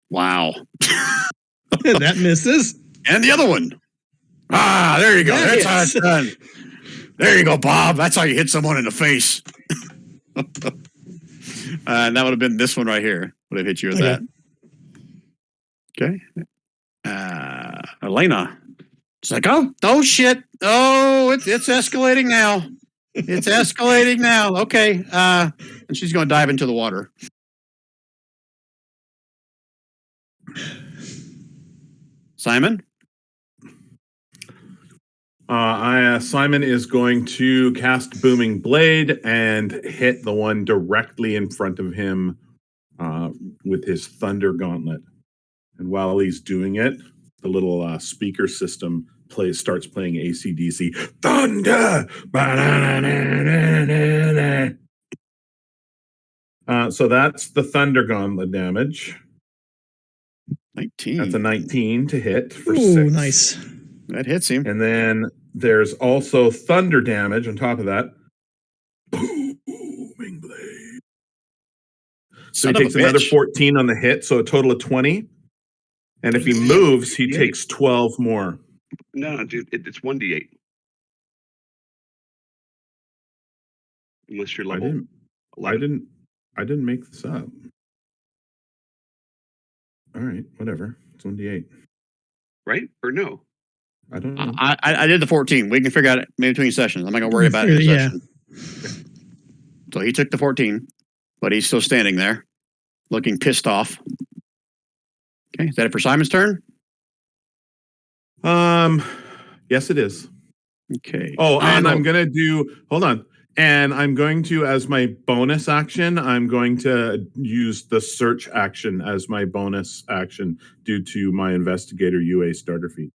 Speaker 1: Wow.
Speaker 4: That misses.
Speaker 1: And the other one. There you go.
Speaker 4: That
Speaker 1: That's how it's done. There you go, Bob. That's how you hit someone in the face. And that would have been this one right here. Would have hit you with that. Okay. Elena. It's like, oh shit. Oh, it's escalating now. It's escalating now. Okay. And she's going to dive into the water. Simon?
Speaker 3: Simon is going to cast Booming Blade and hit the one directly in front of him with his Thunder Gauntlet. And while he's doing it, the little speaker system starts playing AC/DC. Thunder! So that's the Thunder Gauntlet damage.
Speaker 1: 19.
Speaker 3: That's a 19 to hit for
Speaker 4: Ooh,
Speaker 3: 6.
Speaker 4: nice.
Speaker 1: That hits him.
Speaker 3: And then there's also thunder damage on top of that. Booming Blade. So he takes another 14 on the hit, so a total of 20. And if he moves, he takes 12 more.
Speaker 2: No, dude, it's 1d8. Unless you're level.
Speaker 3: I didn't make this up. All right, whatever. It's 1d8.
Speaker 2: Right? Or no?
Speaker 3: I don't know.
Speaker 1: I did the 14. We can figure out it maybe between sessions. I'm not going to worry about it in session. So he took the 14, but he's still standing there, looking pissed off. Okay, is that it for Simon's turn?
Speaker 3: Yes, it is.
Speaker 1: Okay.
Speaker 3: Oh, and I'm
Speaker 1: Arnold.
Speaker 3: gonna do. Hold on. And I'm going to, as my bonus action, I'm going to use the search action as my bonus action due to my investigator UA starter feat.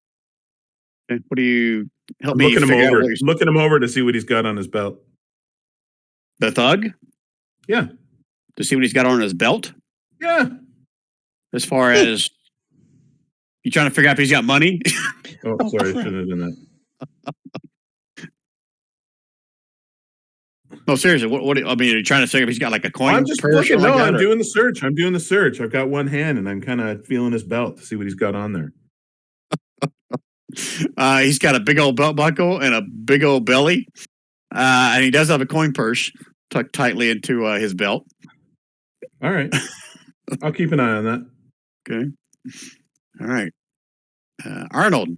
Speaker 1: Okay, what do you help
Speaker 3: I'm
Speaker 1: me
Speaker 3: looking him
Speaker 1: figure out
Speaker 3: over,
Speaker 1: what you're,
Speaker 3: looking him over to see what he's got on his belt.
Speaker 1: the thug?
Speaker 3: Yeah,
Speaker 1: To see what he's got on his belt?
Speaker 3: yeah.
Speaker 1: As far as you trying to figure out if he's got money?
Speaker 3: Oh,
Speaker 4: Oh,
Speaker 3: sorry, I
Speaker 4: crap.
Speaker 3: shouldn't have done that.
Speaker 1: No, seriously. I mean, are you trying to figure if he's got like a coin
Speaker 3: I'm just
Speaker 1: purse or
Speaker 3: looking.
Speaker 1: like
Speaker 3: No,
Speaker 1: that?
Speaker 3: I'm
Speaker 1: Or-
Speaker 3: doing the search. I'm doing the search. I've got one hand, and I'm kind of feeling his belt to see what he's got on there.
Speaker 1: He's got a big old belt buckle and a big old belly. And he does have a coin purse tucked tightly into his belt.
Speaker 3: All right, I'll keep an eye on that.
Speaker 1: Okay. All right. Arnold,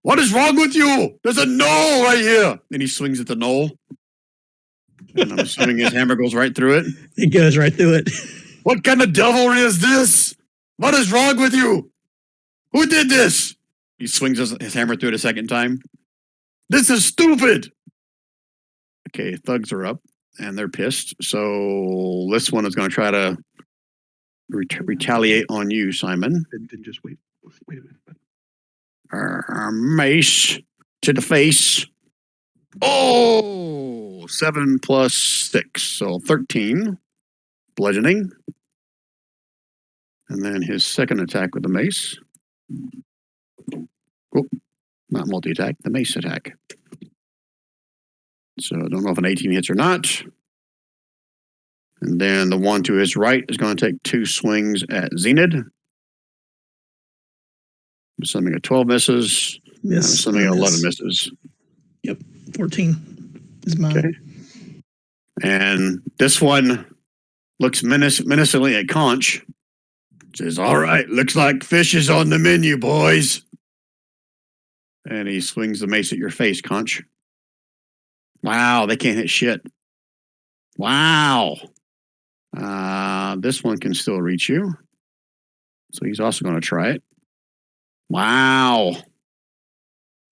Speaker 1: what is wrong with you? There's a knoll right here. And he swings at the knoll. And I'm assuming his hammer goes right through it.
Speaker 4: It goes right through it.
Speaker 1: What kind of devilry is this? What is wrong with you? Who did this? He swings his hammer through it a second time. This is stupid. Okay, thugs are up and they're pissed. So this one is going to try to retaliate on you, Simon.
Speaker 2: Then just wait. Wait a minute.
Speaker 1: Mace to the face. Oh, 7 plus 6. So 13. Bludgeoning. And then his second attack with the mace. Oh, not multi-attack, the mace attack. So I don't know if an 18 hits or not. And then the one to his right is going to take 2 swings at Zenith. I'm assuming a 12 misses. I'm
Speaker 4: Miss.
Speaker 1: assuming an 11
Speaker 4: miss.
Speaker 1: misses.
Speaker 4: 14 is mine.
Speaker 1: Okay. And this one looks menacingly at Conch. Says, all right, looks like fish is on the menu, boys. And he swings the mace at your face, Conch. Wow, they can't hit shit. Wow. This one can still reach you. So he's also going to try it. Wow.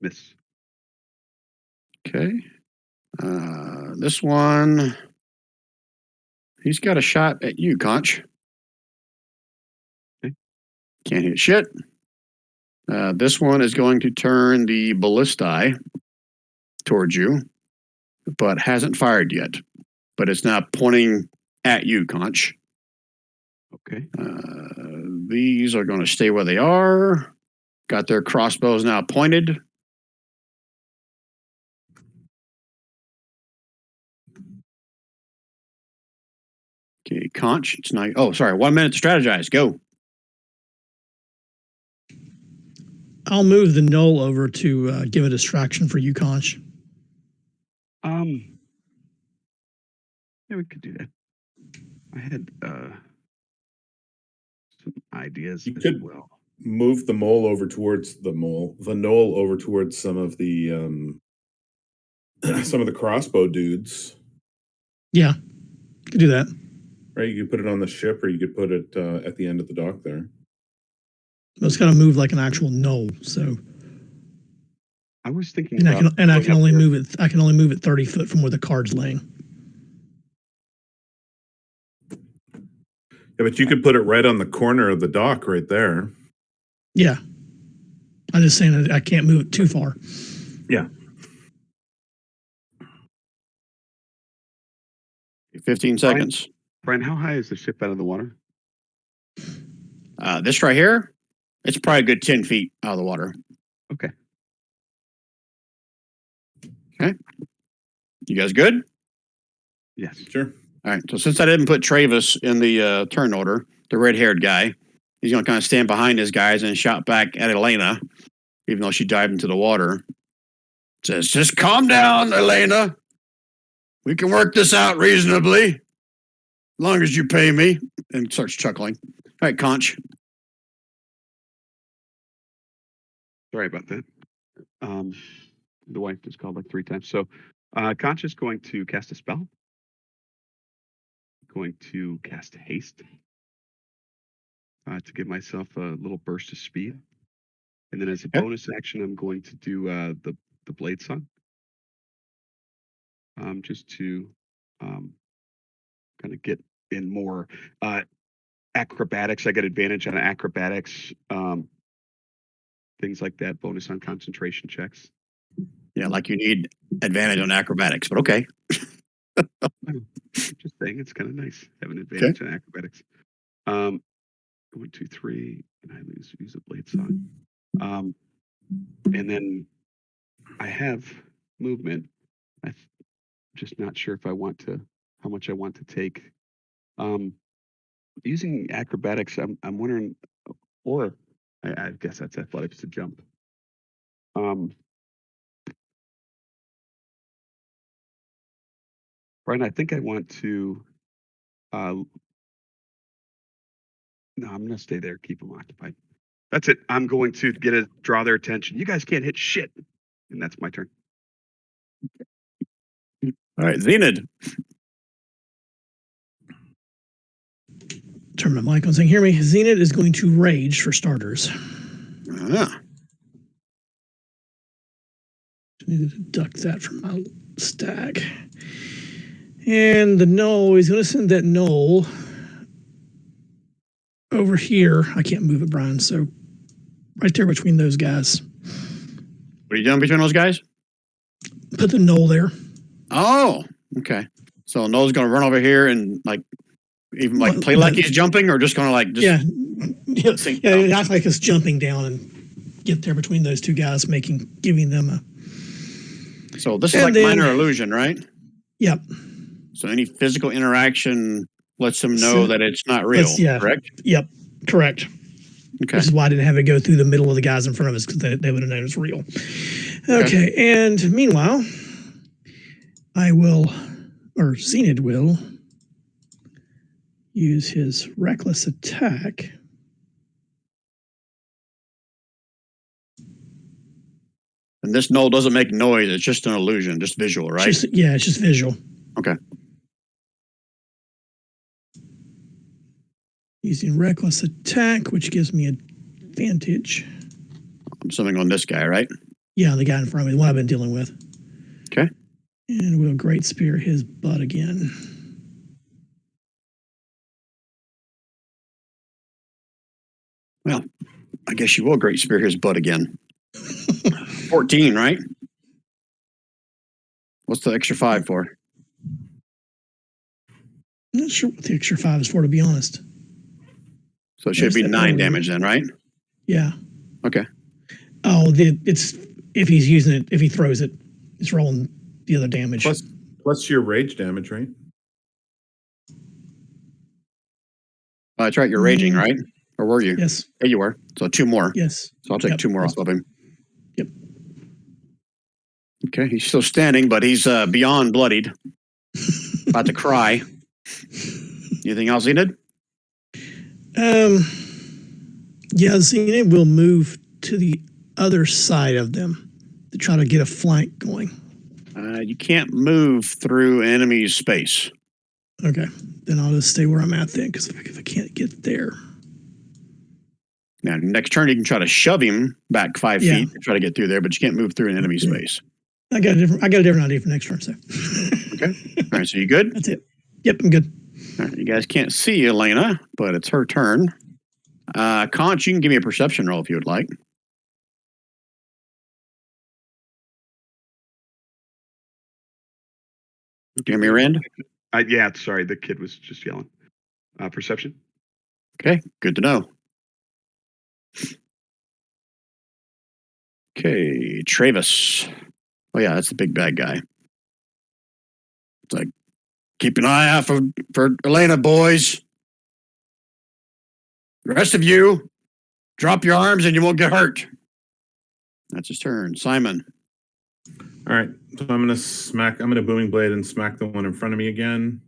Speaker 2: Miss.
Speaker 1: Okay. This one, he's got a shot at you, Conch.
Speaker 2: Okay.
Speaker 1: Can't hit shit. This one is going to turn the ballistae towards you, but hasn't fired yet. But it's now pointing at you, Conch.
Speaker 2: Okay.
Speaker 1: These are going to stay where they are. Got their crossbows now pointed. Okay, Conch. It's now. Oh, sorry. 1 minute to strategize. Go.
Speaker 4: I'll move the knoll over to give a distraction for you, Conch.
Speaker 2: Yeah, we could do that. I had some ideas
Speaker 3: You
Speaker 2: as
Speaker 3: could-
Speaker 2: well.
Speaker 3: Move the knoll over towards the knoll over towards some of the crossbow dudes.
Speaker 4: Yeah, could do that.
Speaker 3: Right, you could put it on the ship, or you could put it at the end of the dock there.
Speaker 4: It's got to move like an actual knoll. So,
Speaker 2: I was thinking,
Speaker 4: and I
Speaker 2: about
Speaker 4: can
Speaker 2: going up
Speaker 4: only
Speaker 2: there.
Speaker 4: move it. I can only move it 30 foot from where the card's laying.
Speaker 3: Yeah, but you could put it right on the corner of the dock, right there.
Speaker 4: Yeah, I'm just saying that I can't move it too far.
Speaker 3: Yeah.
Speaker 1: 15 seconds.
Speaker 2: Brian, how high is the ship out of the water?
Speaker 1: This right here, it's probably a good 10 feet out of the water.
Speaker 2: Okay.
Speaker 1: Okay. You guys good?
Speaker 2: Yes.
Speaker 3: Sure.
Speaker 1: All right. So since I didn't put Travis in the turn order, the red-haired guy, he's going to kind of stand behind his guys and shout back at Elena, even though she dived into the water. Says, just calm down, Elena. We can work this out reasonably, as long as you pay me. And starts chuckling. All right, Conch.
Speaker 2: Sorry about that. The wife just called like 3 times. So, Conch is going to cast a spell. Going to cast haste to give myself a little burst of speed. And then as a
Speaker 1: Okay.
Speaker 2: bonus action, I'm going to do the blade song. Just to kind of get in more acrobatics. I get advantage on acrobatics, things like that. Bonus on concentration checks.
Speaker 1: Yeah, like you need advantage on acrobatics, but okay.
Speaker 2: Just saying, it's kind of nice having advantage on acrobatics. 1, 2, 3, and I use a blade song. And then I have movement. I'm just not sure if I want to, how much I want to take. Using acrobatics, I'm wondering, or I guess that's athletics to jump. Brian, I think I want to. No, I'm going to stay there. Keep them occupied. That's it. I'm going to draw their attention. You guys can't hit shit, and that's my turn.
Speaker 1: All right, Zenith.
Speaker 4: Turn my mic on so you can hear me. Zenith is going to rage for starters.
Speaker 1: Ah,
Speaker 4: Need to deduct that from my stack. And the knoll, he's going to send that knoll over here. I can't move it, Brian. So right there between those guys.
Speaker 1: what are you doing between those guys?
Speaker 4: Put the knoll there.
Speaker 1: Oh, okay. So Noel's going to run over here and even play like he's jumping, or just going to
Speaker 4: yeah,
Speaker 1: sink
Speaker 4: yeah,
Speaker 1: down?
Speaker 4: act like it's jumping down and get there between those two guys, giving them a.
Speaker 1: So this is minor illusion, right?
Speaker 4: Yep.
Speaker 1: So any physical interaction lets them know that it's not real, correct?
Speaker 4: Yep, correct.
Speaker 1: Okay.
Speaker 4: Which is why I didn't have it go through the middle of the guys in front of us, because they would have known it's real. Okay, and meanwhile, Zenith will use his reckless attack.
Speaker 1: And this knoll doesn't make noise. It's just an illusion, just visual, right?
Speaker 4: It's just visual.
Speaker 1: Okay.
Speaker 4: Using reckless attack, which gives me advantage.
Speaker 1: I'm assuming on this guy, right?
Speaker 4: Yeah, the guy in front of me, the one I've been dealing with.
Speaker 1: Okay.
Speaker 4: And we'll Great Spear his butt again.
Speaker 1: Well, I guess you will Great Spear his butt again. 14, right? What's the extra 5 for?
Speaker 4: I'm not sure what the extra 5 is for, to be honest.
Speaker 1: So it should be 9 damage then, right?
Speaker 4: Yeah.
Speaker 1: Okay.
Speaker 4: Oh, it's if he's using it, if he throws it, it's rolling the other damage.
Speaker 3: Plus your rage damage, right?
Speaker 1: That's right. You're raging, right? Or were you?
Speaker 4: Yes.
Speaker 1: Yeah, you were. So 2 more.
Speaker 4: Yes.
Speaker 1: So I'll take 2 more off of him.
Speaker 4: Yep.
Speaker 1: Okay. He's still standing, but he's beyond bloodied. About to cry. Anything else he did?
Speaker 4: Yeah, Zenith will move to the other side of them to try to get a flank going.
Speaker 1: You can't move through enemy's space.
Speaker 4: Okay, then I'll just stay where I'm at then, because if I can't get there.
Speaker 1: Now, next turn you can try to shove him back 5 feet to try to get through there, but you can't move through an enemy space.
Speaker 4: I got a different idea for next turn. So.
Speaker 1: Okay. All right. So you good?
Speaker 4: That's it. Yep, I'm good.
Speaker 1: All right, you guys can't see Elena, but it's her turn. Conch, you can give me a perception roll if you would like. Give me a rend.
Speaker 2: Yeah, sorry, the kid was just yelling. Perception.
Speaker 1: Okay, good to know. Okay, Travis. Oh yeah, that's the big bad guy. It's like, keep an eye out for Elena, boys. The rest of you, drop your arms and you won't get hurt. That's his turn. Simon.
Speaker 3: All right, so I'm gonna booming blade and smack the one in front of me again.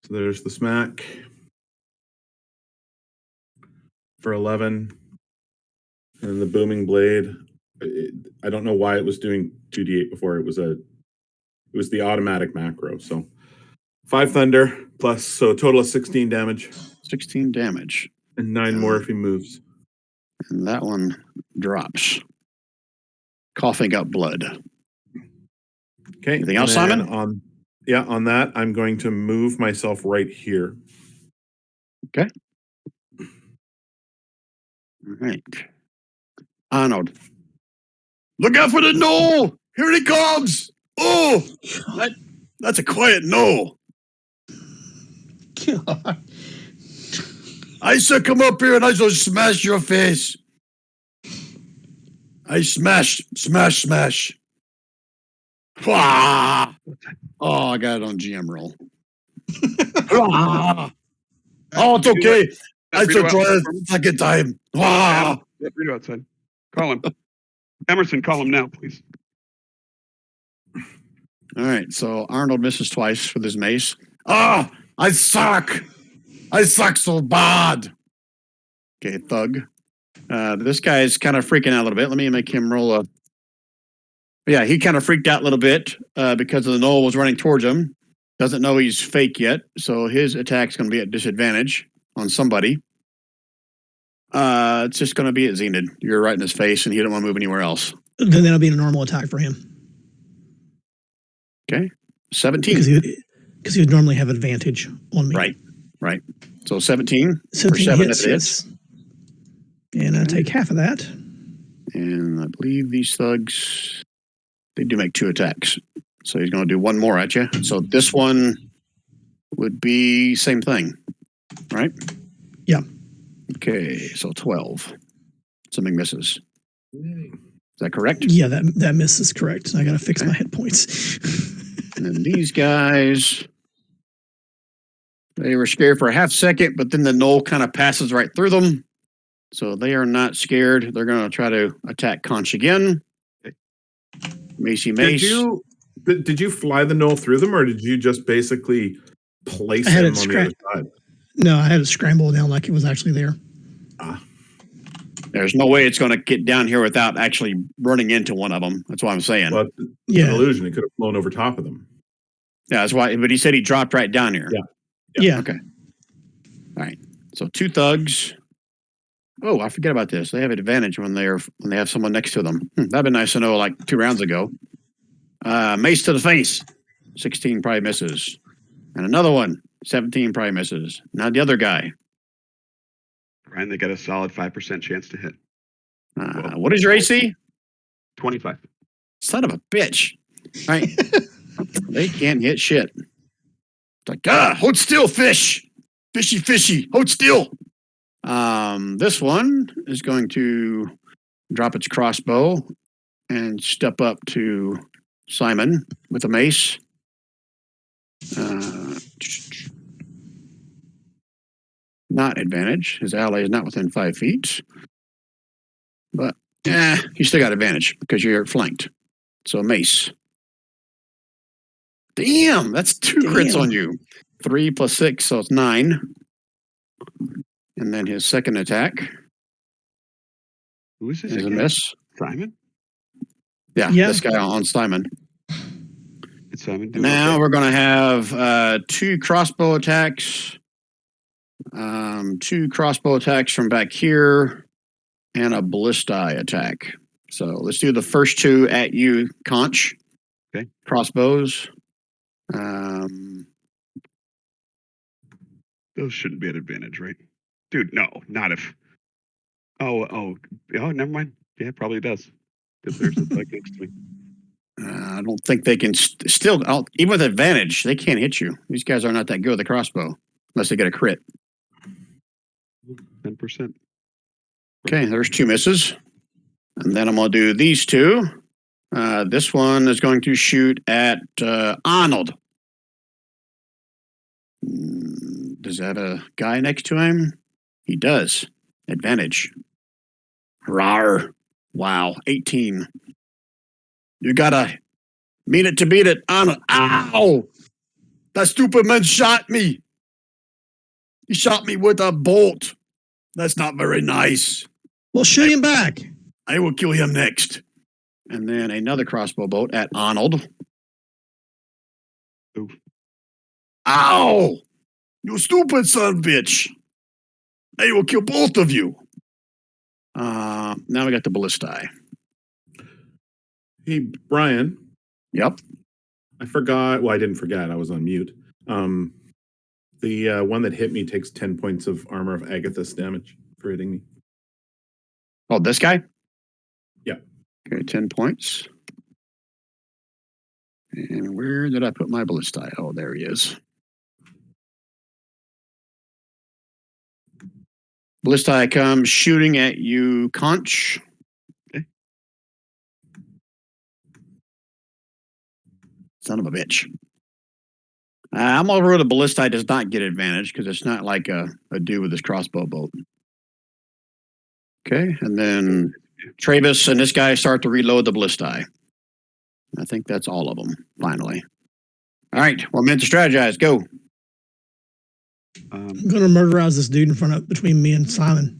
Speaker 3: So there's the smack for 11, and the booming blade. I don't know why it was doing 2d8 before. It was the automatic macro. So 5 thunder plus, so a total of 16 damage.
Speaker 1: 16 damage.
Speaker 3: And 9 more if he moves.
Speaker 1: And that one drops, coughing up blood.
Speaker 3: Okay.
Speaker 1: Anything else,
Speaker 3: and then
Speaker 1: Simon?
Speaker 3: On that, I'm going to move myself right here.
Speaker 1: Okay. All right. Arnold. Look out for the gnoll! Here he comes! Oh! That's a quiet gnoll.
Speaker 4: God.
Speaker 1: I shall come up here and I shall smash your face. I smash. Wah! Oh, I got it on GM roll. Wah! Oh, it's okay. I shall try it a second time. Wah!
Speaker 2: Read outside. Call him. Emerson, call him now, please.
Speaker 1: All right, so Arnold misses twice with his mace. Ah, I suck. I suck so bad. Okay, thug. This guy's kind of freaking out a little bit. Let me make him roll a. Yeah, he kind of freaked out a little bit because the gnoll was running towards him. Doesn't know he's fake yet, so his attack's going to be at disadvantage on somebody. It's just going to be at Zenid. You're right in his face, and he don't want to move anywhere else.
Speaker 4: Then that'll be a normal attack for him.
Speaker 1: Okay, 17.
Speaker 4: Because he would normally have advantage on me.
Speaker 1: Right. So 17 for
Speaker 4: 17
Speaker 1: 7
Speaker 4: hits,
Speaker 1: it is.
Speaker 4: yes. And I take half of that.
Speaker 1: And I believe these thugs, they do make 2 attacks. So he's going to do 1 more at you. So this one would be same thing, right?
Speaker 4: Yeah.
Speaker 1: Okay, so 12. Something misses. Is that correct?
Speaker 4: Yeah, that miss is correct. I got to fix my hit points.
Speaker 1: And then these guys, they were scared for a half second, but then the gnoll kind of passes right through them. So they are not scared. They're going to try to attack Conch again. Mace.
Speaker 3: Did you fly the gnoll through them, or did you just basically place him on the other side?
Speaker 4: No, I had to scramble down like it was actually there.
Speaker 1: There's no way it's going to get down here without actually running into one of them. That's what I'm saying.
Speaker 3: Well, it's an illusion. It could have flown over top of them.
Speaker 1: Yeah, that's why. But he said he dropped right down here.
Speaker 4: Yeah.
Speaker 1: Okay. All right. So 2 thugs. Oh, I forget about this. They have advantage when they have someone next to them. That'd be nice to know. Like 2 rounds ago. Mace to the face. 16 probably misses. And another one. 17 probably misses. Now the other guy.
Speaker 2: Brian, they got a solid 5% chance to hit.
Speaker 1: What is your AC?
Speaker 2: 25.
Speaker 1: Son of a bitch. Right? They can't hit shit. It's like, hold still, fish. Fishy. Hold still. This one is going to drop its crossbow and step up to Simon with a mace. Not advantage. His ally is not within 5 feet. But you still got advantage because you're flanked. So mace. Damn, that's 2 crits on you. 3 plus 6, so it's 9. And then his second attack.
Speaker 2: Who is this?
Speaker 1: Is a miss.
Speaker 2: Simon?
Speaker 1: Yeah, this guy on Simon.
Speaker 2: It's Simon.
Speaker 1: Now we're going to have 2 crossbow attacks. 2 crossbow attacks from back here. And a ballista attack. So let's do the first 2 at you, Conch.
Speaker 2: Okay.
Speaker 1: Crossbows.
Speaker 2: Those shouldn't be at advantage, right? Dude, no, not if. Oh, never mind. Yeah, it probably does. If there's a thug next to me.
Speaker 1: I don't think they can still, even with advantage, they can't hit you. These guys are not that good with a crossbow unless they get a crit.
Speaker 2: 10%.
Speaker 1: Okay, there's 2 misses. And then I'm going to do these 2. This one is going to shoot at Arnold. Does that have a guy next to him? He does. Advantage. Rawr. Wow, 18. You gotta mean it to beat it. Arnold. Ow! That stupid man shot me. He shot me with a bolt. That's not very nice.
Speaker 4: Well, shoot him back.
Speaker 1: I will kill him next. And then another crossbow bolt at Arnold.
Speaker 2: Oof.
Speaker 1: Ow! You stupid son of a bitch. I will kill both of you. Now we got the ballistae.
Speaker 3: Hey, Brian,
Speaker 1: Yep.
Speaker 3: I forgot. Well, I didn't forget. I was on mute. The one that hit me takes 10 points of armor of Agathis damage for hitting me.
Speaker 1: Oh, this guy?
Speaker 3: Yeah.
Speaker 1: Okay, 10 points. And where did I put my ballistae? Oh, there he is. Ballistae comes shooting at you, Conch.
Speaker 2: Okay.
Speaker 1: Son of a bitch. I'm over the ballistae does not get advantage because it's not like a dude with his crossbow bolt. Okay, and then Travis and this guy start to reload the ballistae. I think that's all of them, finally. All right, we're meant to strategize. Go.
Speaker 4: I'm going to murderize this dude between me and Simon.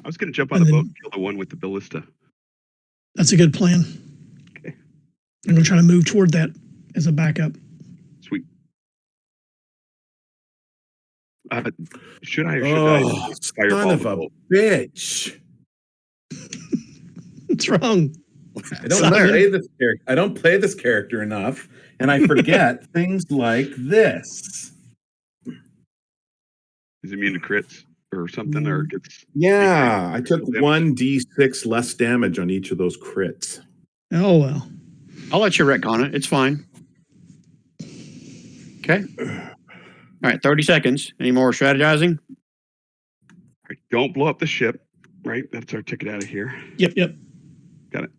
Speaker 2: I was going to jump on the boat and kill the one with the ballista.
Speaker 4: That's a good plan.
Speaker 2: Okay.
Speaker 4: I'm going to try to move toward that as a backup.
Speaker 2: Sweet. Should I
Speaker 3: son of a bitch.
Speaker 4: What's wrong?
Speaker 3: I don't play this character enough, and I forget things like this.
Speaker 2: Is immune to crits or something, or gets?
Speaker 3: Yeah, I took 1d6 less damage on each of those crits.
Speaker 4: Oh well.
Speaker 1: I'll let you retcon it. It's fine. Okay. All right, 30 seconds. Any more strategizing?
Speaker 2: Right, don't blow up the ship. Right, that's our ticket out of here.
Speaker 4: Yep.
Speaker 2: Got it.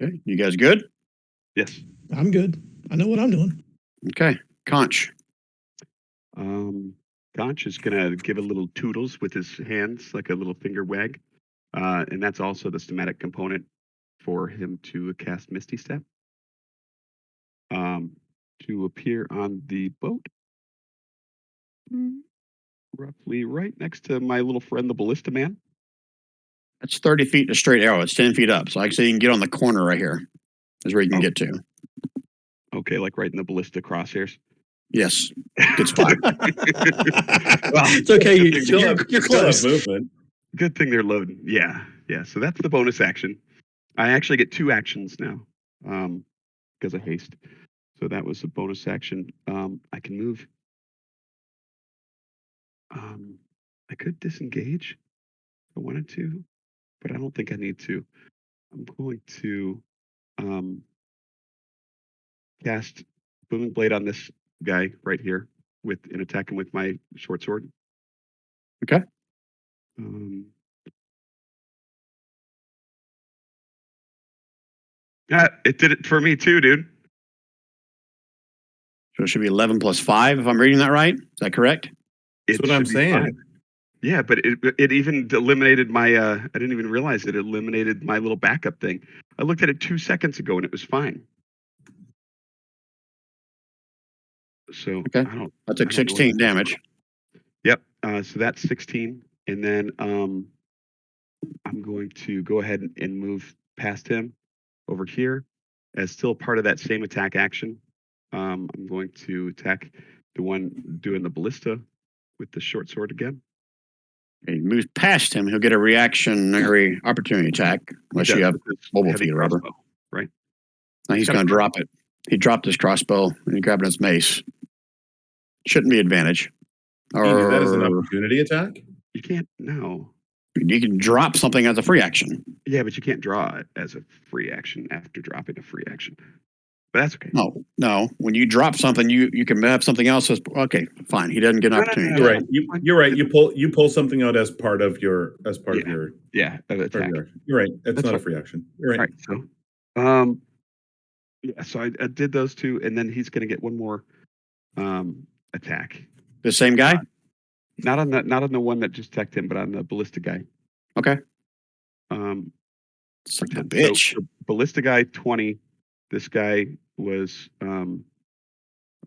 Speaker 1: Okay, you guys good?
Speaker 2: Yes.
Speaker 4: I'm good. I know what I'm doing.
Speaker 1: Okay, Conch.
Speaker 2: Conch is gonna give a little toodles with his hands, like a little finger wag, and that's also the schematic component for him to cast Misty Step. To appear on the boat, roughly right next to my little friend, the Ballista Man.
Speaker 1: That's 30 feet to straight arrow. It's 10 feet up. So I can say you can get on the corner right here. Is where you can get to.
Speaker 2: Okay, like right in the ballista crosshairs.
Speaker 1: Yes. Good spot.
Speaker 2: Well,
Speaker 4: It's okay. You're close.
Speaker 3: Movement.
Speaker 2: good thing they're loading. Yeah. So that's the bonus action. I actually get 2 actions now because of haste. So that was a bonus action. I can move. I could disengage if I wanted to, but I don't think I need to. I'm going to cast Booming Blade on this guy right here and attack him with my short sword.
Speaker 1: Okay.
Speaker 2: It did it for me too, dude.
Speaker 1: So it should be 11 plus 5 if I'm reading that right. Is that correct?
Speaker 3: That's what I'm
Speaker 2: should be
Speaker 3: saying.
Speaker 2: 5. Yeah, but it even eliminated my, I didn't even realize it eliminated my little backup thing. I looked at it 2 seconds ago and it was fine. So
Speaker 1: Okay. I took 16 damage.
Speaker 2: Yep. So that's 16. And then I'm going to go ahead and move past him over here as still part of that same attack action. I'm going to attack the one doing the ballista with the short sword again.
Speaker 1: He moves past him. He'll get a reactionary opportunity attack unless you have mobile feet or rubber.
Speaker 2: Right.
Speaker 1: Now he's going to drop it. He dropped his crossbow and he grabbed his mace. Shouldn't be advantage.
Speaker 3: Can you do that as an opportunity attack?
Speaker 2: You can't. No.
Speaker 1: You can drop something as a free action.
Speaker 2: Yeah, but you can't draw it as a free action after dropping a free action. But that's okay.
Speaker 1: No. When you drop something, you can have something else. Okay, fine. He doesn't get an opportunity.
Speaker 3: You're right. You're right. You pull something out as part of your
Speaker 2: of attack.
Speaker 3: You're right. It's not a free action. You're right.
Speaker 2: All right. So so I did those 2, and then he's going to get one more attack.
Speaker 1: The same guy?
Speaker 2: Not on the one that just attacked him, but on the ballista guy.
Speaker 1: Okay.
Speaker 2: Son
Speaker 1: of a bitch.
Speaker 2: So ballista guy 20. This guy was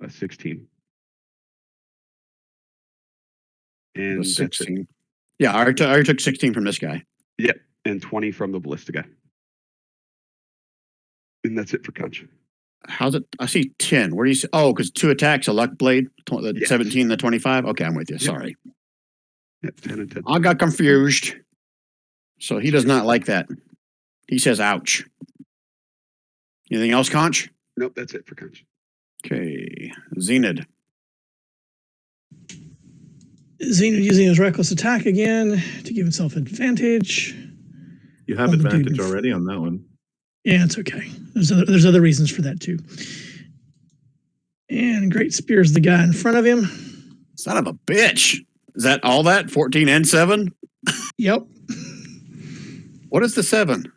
Speaker 2: 16. And
Speaker 1: 16. Yeah, I already took 16 from this guy.
Speaker 2: Yep, and 20 from the ballista guy. And that's it for Conch.
Speaker 1: How's it? I see 10. Where do you see? Oh, because 2 attacks, a luck blade, the 17, the 25. Okay, I'm with you. Sorry.
Speaker 2: Yeah, 10 and 10.
Speaker 1: I got confused. So he does not like that. He says, ouch. Anything else, Conch?
Speaker 2: Nope, that's it for Conch.
Speaker 1: Okay. Zenid.
Speaker 4: Zenith using his reckless attack again to give himself advantage.
Speaker 3: You have
Speaker 4: On the dude
Speaker 3: advantage
Speaker 4: in fr-
Speaker 3: already on that one.
Speaker 4: Yeah, it's okay. There's other reasons for that too. And Great Spear's the guy in front of him.
Speaker 1: Son of a bitch. Is that all that? 14 and 7?
Speaker 4: Yep.
Speaker 1: What is the 7?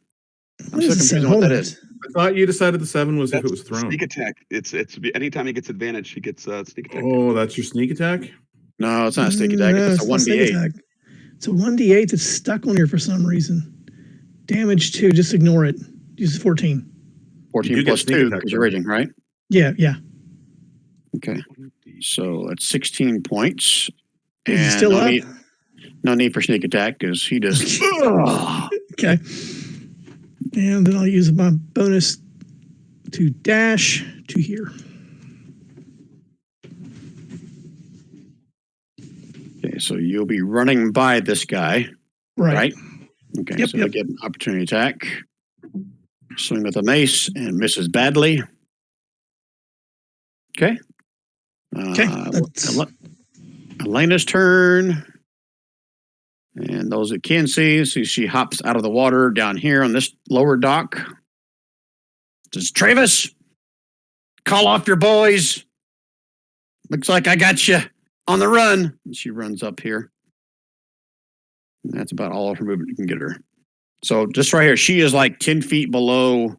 Speaker 4: What is
Speaker 1: confused
Speaker 4: this?
Speaker 1: on
Speaker 4: Hold
Speaker 1: what
Speaker 4: on.
Speaker 1: that is.
Speaker 3: I thought you decided the 7 was if it was thrown.
Speaker 2: Sneak attack. It's anytime he gets advantage, he gets sneak attack.
Speaker 3: Oh, that's your sneak attack?
Speaker 1: No, it's not a sneak attack.
Speaker 4: No,
Speaker 1: It's a
Speaker 4: not sneak
Speaker 1: 1d8.
Speaker 4: attack. It's a 1d8 that's stuck on here for some reason. Damage 2, just ignore it. Use 14.
Speaker 1: 14
Speaker 3: You
Speaker 1: plus
Speaker 3: get sneak
Speaker 1: 2
Speaker 3: attack,
Speaker 1: because you're
Speaker 3: though.
Speaker 1: raging, right?
Speaker 4: Yeah.
Speaker 1: Okay. So that's 16 points.
Speaker 4: Is he
Speaker 1: And
Speaker 4: still up?
Speaker 1: No need for sneak attack because he just.
Speaker 4: Okay. And then I'll use my bonus to dash to here.
Speaker 1: Okay, so you'll be running by this guy, right? Okay,
Speaker 4: Yep,
Speaker 1: so
Speaker 4: yep.
Speaker 1: I get an opportunity attack. Swing with a mace and misses badly. Okay.
Speaker 4: Okay. That's,
Speaker 1: Elena's turn. And those that can see she hops out of the water down here on this lower dock. Says, Travis, call off your boys. Looks like I got you on the run. And she runs up here. And that's about all of her movement you can get her. So just right here, she is like 10 feet below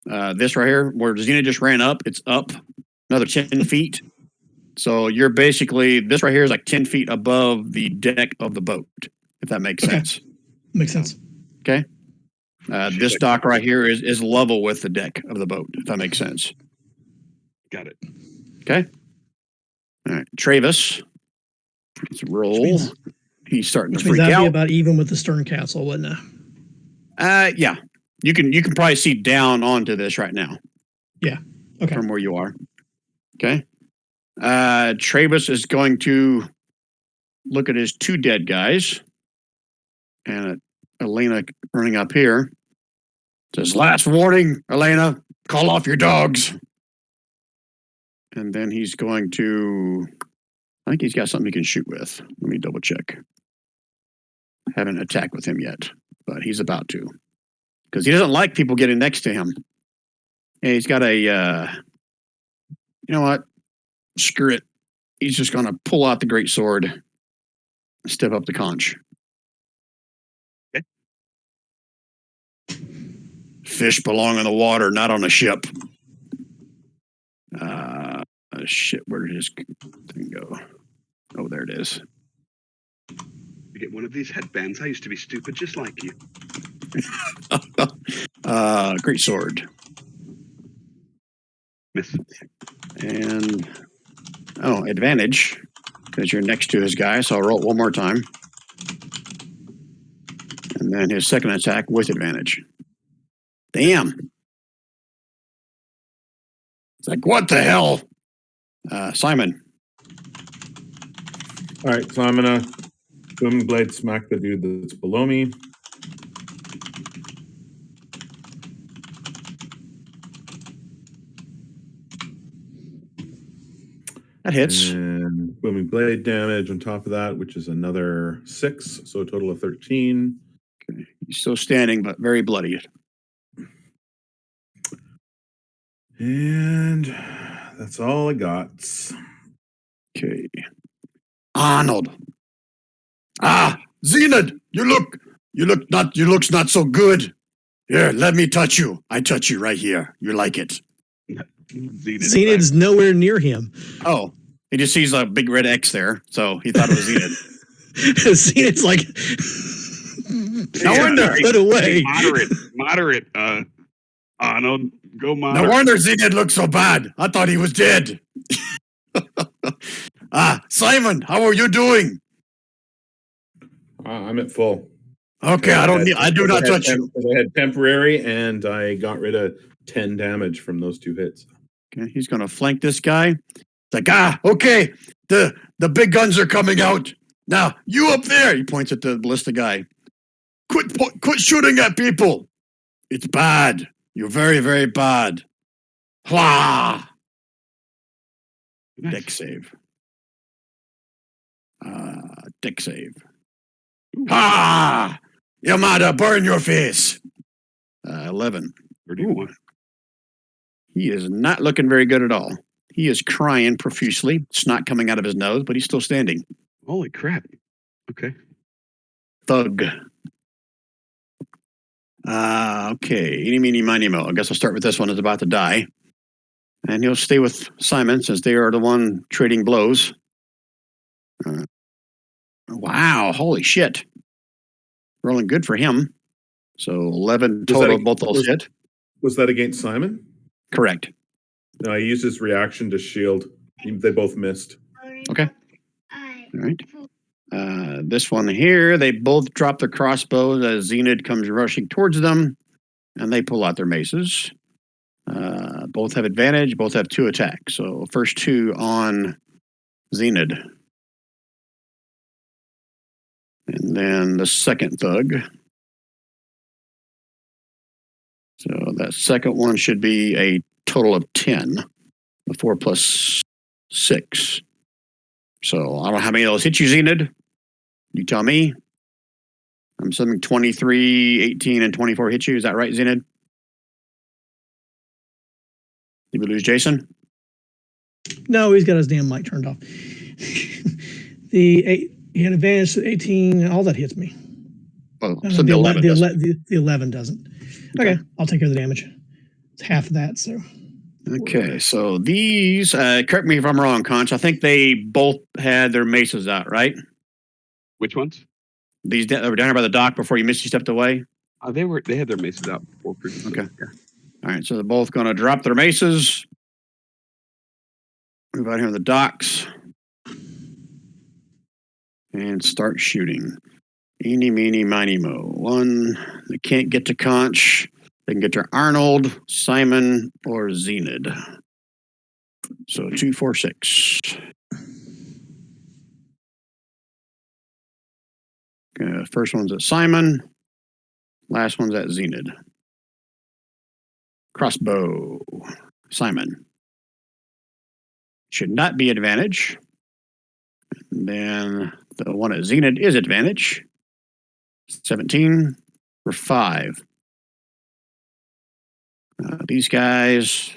Speaker 1: this right here, where Xena just ran up. It's up another 10 feet. So you're basically, this right here is like 10 feet above the deck of the boat, if that makes sense.
Speaker 4: makes sense.
Speaker 1: Okay. This dock right here is level with the deck of the boat, if that makes sense.
Speaker 2: Got it.
Speaker 1: Okay. All right. Travis. Let's roll. He's starting to
Speaker 4: Which means
Speaker 1: freak
Speaker 4: that'd be
Speaker 1: out.
Speaker 4: about even with the stern castle, wouldn't it?
Speaker 1: Yeah. You can probably see down onto this right now.
Speaker 4: Yeah. Okay.
Speaker 1: From where you are. Okay. Travis is going to look at his 2 dead guys. And Elena running up here says, last warning, Elena, call off your dogs. And then he's going to, I think he's got something he can shoot with. Let me double check. Haven't attacked with him yet, but he's about to. Because he doesn't like people getting next to him. And he's got a, you know what? Screw it. He's just going to pull out the great sword and step up to Conch.
Speaker 2: Okay.
Speaker 1: Fish belong in the water, not on a ship. Shit, where did his thing go? Oh, there it is.
Speaker 2: You get one of these headbands. I used to be stupid just like you.
Speaker 1: Great sword.
Speaker 2: Miss.
Speaker 1: And, advantage, because you're next to his guy, so I'll roll it one more time. And then his second attack with advantage. Damn. It's like, what the hell? Simon.
Speaker 3: All right, so I'm going to booming blade smack the dude that's below me.
Speaker 1: That hits.
Speaker 3: And booming blade damage on top of that, which is another 6, so a total of 13.
Speaker 1: Okay. He's still standing, but very bloody.
Speaker 3: And that's all I got.
Speaker 1: Okay. Arnold. Zenith, you looks not so good. Here, let me touch you. I touch you right here. You like it.
Speaker 4: Zenith's nowhere near him.
Speaker 1: Oh, he just sees a big red X there, so he thought it was Zenith.
Speaker 4: Zenith's like,
Speaker 1: No wonder.
Speaker 4: put away.
Speaker 2: Moderate. Arnold, go moderate.
Speaker 1: No wonder Zenith looked so bad. I thought he was dead. Simon, how are you doing?
Speaker 3: I'm at full.
Speaker 1: Okay, I do not touch you.
Speaker 3: I had temporary, and I got rid of 10 damage from those 2 hits.
Speaker 1: Okay, he's going to flank this guy. It's like, okay, the big guns are coming out. Now, you up there, he points at the ballista guy. Quit shooting at people. It's bad. You're very, very bad. Hlah!
Speaker 2: Nice.
Speaker 1: Deck save. Deck save. Ha! Yamada, burn your face. 11.
Speaker 2: Or do you
Speaker 1: Ooh.
Speaker 2: want?
Speaker 1: He is not looking very good at all. He is crying profusely, snot coming out of his nose, but he's still standing.
Speaker 2: Holy crap. Okay.
Speaker 1: Thug. Okay. Eeny, meeny, miny, mo. I guess I'll start with this one that's about to die. And he'll stay with Simon since they are the one trading blows. Wow. Holy shit. Rolling good for him. So 11 total, both those hit.
Speaker 3: Was that against Simon?
Speaker 1: Correct.
Speaker 3: No, I used his reaction to shield. They both missed.
Speaker 1: Okay. All right. This one here, they both drop their crossbows as Zenith comes rushing towards them, and they pull out their maces. Both have advantage, both have 2 attacks. So first 2 on Zenith. And then the second thug. So that second one should be a total of 10. The 4 plus 6. So I don't know how many of those hit you, Zenith. You tell me. I'm assuming 23, 18, and 24 hit you. Is that right, Zenith? Did we lose Jason?
Speaker 4: No, he's got his damn mic turned off. He had advantage to 18. All that hits me.
Speaker 1: Oh, so the 11 doesn't.
Speaker 4: The 11 doesn't. Okay, I'll take care of the damage. It's half of that, so.
Speaker 1: Okay, so these, correct me if I'm wrong, Conch, I think they both had their maces out, right?
Speaker 2: Which ones?
Speaker 1: These that were down here by the dock before you Misty stepped away?
Speaker 2: They had their maces out before previously.
Speaker 1: Okay. All right, so they're both going to drop their maces. Move out here on the docks. And start shooting. Eeny, meeny, miny, mo. 1, they can't get to Conch. They can get to Arnold, Simon, or Zenith. So 2, 4, 6. First one's at Simon. Last one's at Zenith. Crossbow. Simon. Should not be advantage. And then the one at Zenith is advantage. 17 for 5. These guys,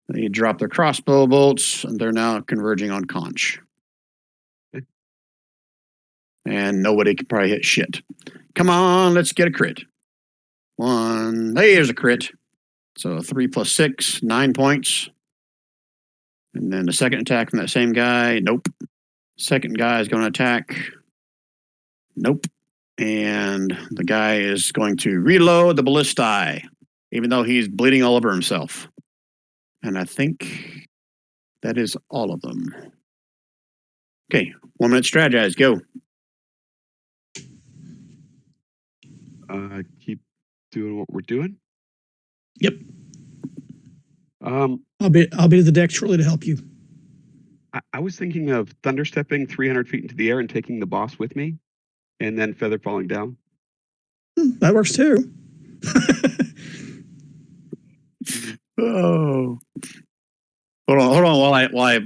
Speaker 1: they drop their crossbow bolts, and they're now converging on Conch.
Speaker 2: Okay.
Speaker 1: And nobody can probably hit shit. Come on, let's get a crit. 1, there's a crit. So 3 plus 6, 9 points. And then the second attack from that same guy, nope. Second guy is going to attack. Nope. And the guy is going to reload the ballistae, even though he's bleeding all over himself. And I think that is all of them. Okay, 1 minute strategize, go.
Speaker 2: Keep doing what we're doing.
Speaker 4: Yep.
Speaker 2: Um,
Speaker 4: I'll be to the deck shortly to help you.
Speaker 2: I was thinking of thunderstepping 300 feet into the air and taking the boss with me, and then feather falling down.
Speaker 4: That works too.
Speaker 1: Oh. Hold on while I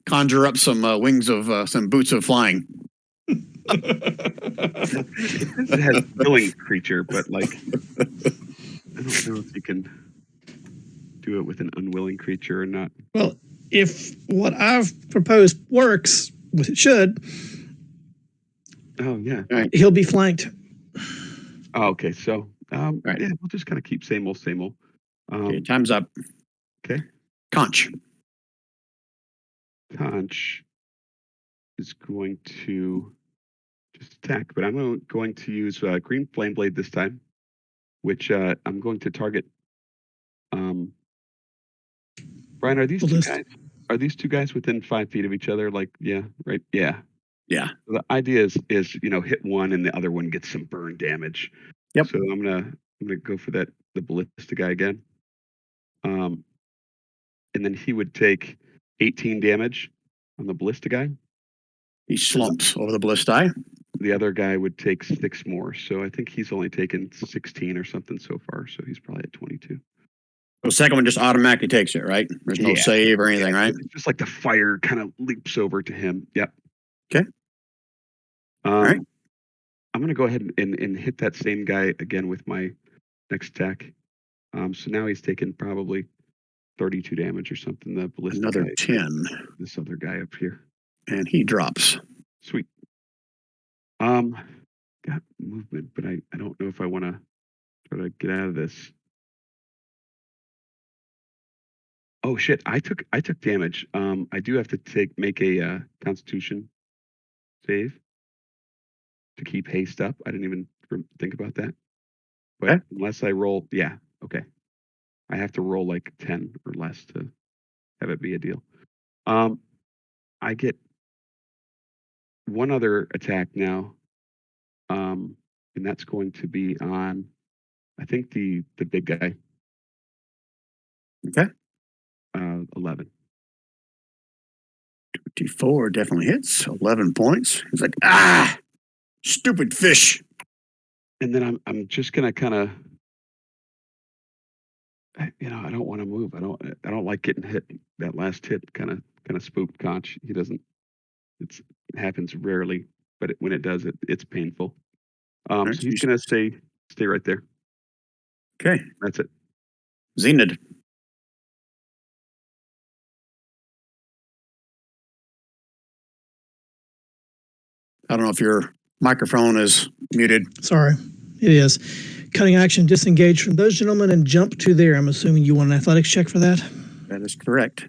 Speaker 1: conjure up some wings of some boots of flying.
Speaker 2: It has willing creature, but like I don't know if you can do it with an unwilling creature or not.
Speaker 4: Well, if what I've proposed works, which it should,
Speaker 2: Oh yeah.
Speaker 4: he'll be flanked.
Speaker 2: Oh, okay. So
Speaker 1: Right.
Speaker 2: yeah, we'll just kind of keep same old, same old.
Speaker 1: Okay, time's up.
Speaker 2: Okay.
Speaker 1: Conch.
Speaker 2: Conch is going to just attack, but I'm going to use Green Flame Blade this time, which I'm going to target. Brian, are these two guys within 5 feet of each other? Like, yeah, right, yeah.
Speaker 1: Yeah.
Speaker 2: So the idea is hit one and the other one gets some burn damage.
Speaker 1: Yep.
Speaker 2: So I'm gonna go for the ballista guy again. And then he would take 18 damage on the ballista guy.
Speaker 1: He slumps over the ballista.
Speaker 2: The other guy would take 6 more, so I think he's only taken 16 or something so far. So he's probably at 22.
Speaker 1: The second one just automatically takes it, right? There's no
Speaker 2: Yeah.
Speaker 1: save or anything, right?
Speaker 2: It's just like the fire kind of leaps over to him. Yep.
Speaker 1: Okay. Right.
Speaker 2: I'm going to go ahead and hit that same guy again with my next attack. So now he's taken probably 32 damage or something. The ballistic
Speaker 1: Another
Speaker 2: guy,
Speaker 1: 10.
Speaker 2: this other guy up here.
Speaker 1: And he drops.
Speaker 2: Sweet. Got movement, but I don't know if I want to try to get out of this. Oh shit! I took damage. I do have to make a Constitution save to keep haste up. I didn't even think about that. But
Speaker 1: Okay.
Speaker 2: unless I roll, yeah, okay. I have to roll like 10 or less to have it be a deal. I get one other attack now, and that's going to be on, I think the big guy.
Speaker 1: Okay.
Speaker 2: 11.
Speaker 1: 24 definitely hits. 11 points. He's like, stupid fish.
Speaker 2: And then I'm just gonna kind of, I don't want to move. I don't like getting hit. That last hit kind of spooked Conch. It happens rarely, but when it does, it's painful. So he's gonna stay right there.
Speaker 1: Okay.
Speaker 2: That's it.
Speaker 1: Zenid. I don't know if your microphone is muted.
Speaker 4: Sorry, it is. Cutting action, disengage from those gentlemen and jump to there. I'm assuming you want an athletics check for that?
Speaker 1: That is correct.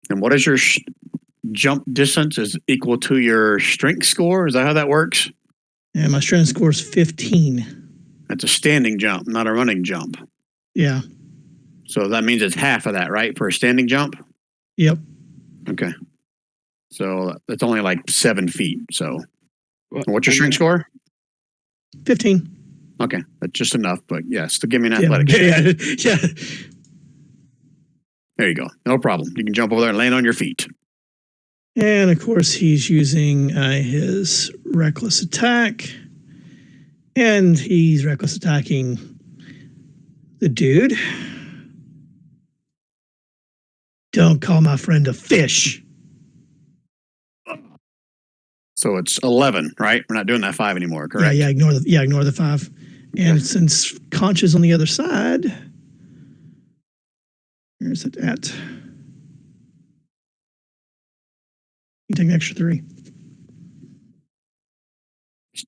Speaker 1: And what is your jump distance is equal to your strength score? Is that how that works?
Speaker 4: And my strength score is 15.
Speaker 1: That's a standing jump, not a running jump.
Speaker 4: Yeah.
Speaker 1: So that means it's half of that, right? For a standing jump?
Speaker 4: Yep.
Speaker 1: Okay. So that's only like 7 feet. So
Speaker 2: Well,
Speaker 1: what's your strength score?
Speaker 4: 15.
Speaker 1: Okay. That's just enough. But yeah, still give me an athletic check.
Speaker 4: Yeah.
Speaker 1: There you go. No problem. You can jump over there and land on your feet.
Speaker 4: And of course, he's using his reckless attack. And he's reckless attacking the dude. Don't call my friend a fish.
Speaker 1: So it's 11, right? We're not doing that 5 anymore, correct?
Speaker 4: Yeah, ignore the 5. And since Conch is on the other side, where's it at? You take an extra 3.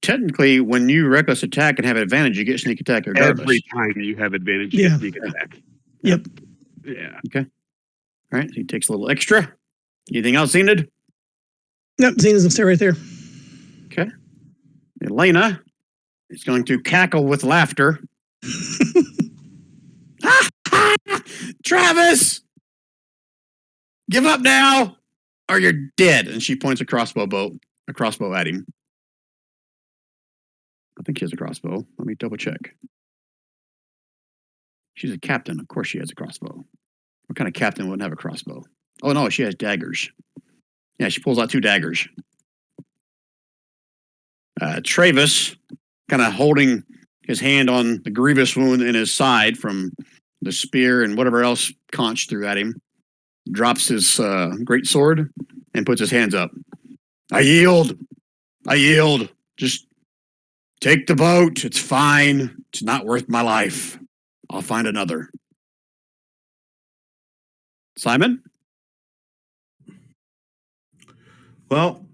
Speaker 1: Technically, when you reckless attack and have advantage, you get sneak attack regardless.
Speaker 2: Every time you have advantage, you get sneak attack.
Speaker 4: Yep.
Speaker 2: Yeah.
Speaker 1: Okay. All right. He takes a little extra. Anything else, Enid?
Speaker 4: Nope, Xena's gonna stay right there.
Speaker 1: Okay. Elena is going to cackle with laughter. Travis! Give up now, or you're dead. And she points a crossbow at him. I think she has a crossbow. Let me double check. She's a captain. Of course she has a crossbow. What kind of captain wouldn't have a crossbow? Oh, no, she has daggers. Yeah, she pulls out 2 daggers. Travis, kind of holding his hand on the grievous wound in his side from the spear and whatever else Conch threw at him, drops his great sword and puts his hands up. I yield. Just take the boat. It's fine. It's not worth my life. I'll find another. Simon?
Speaker 3: Well,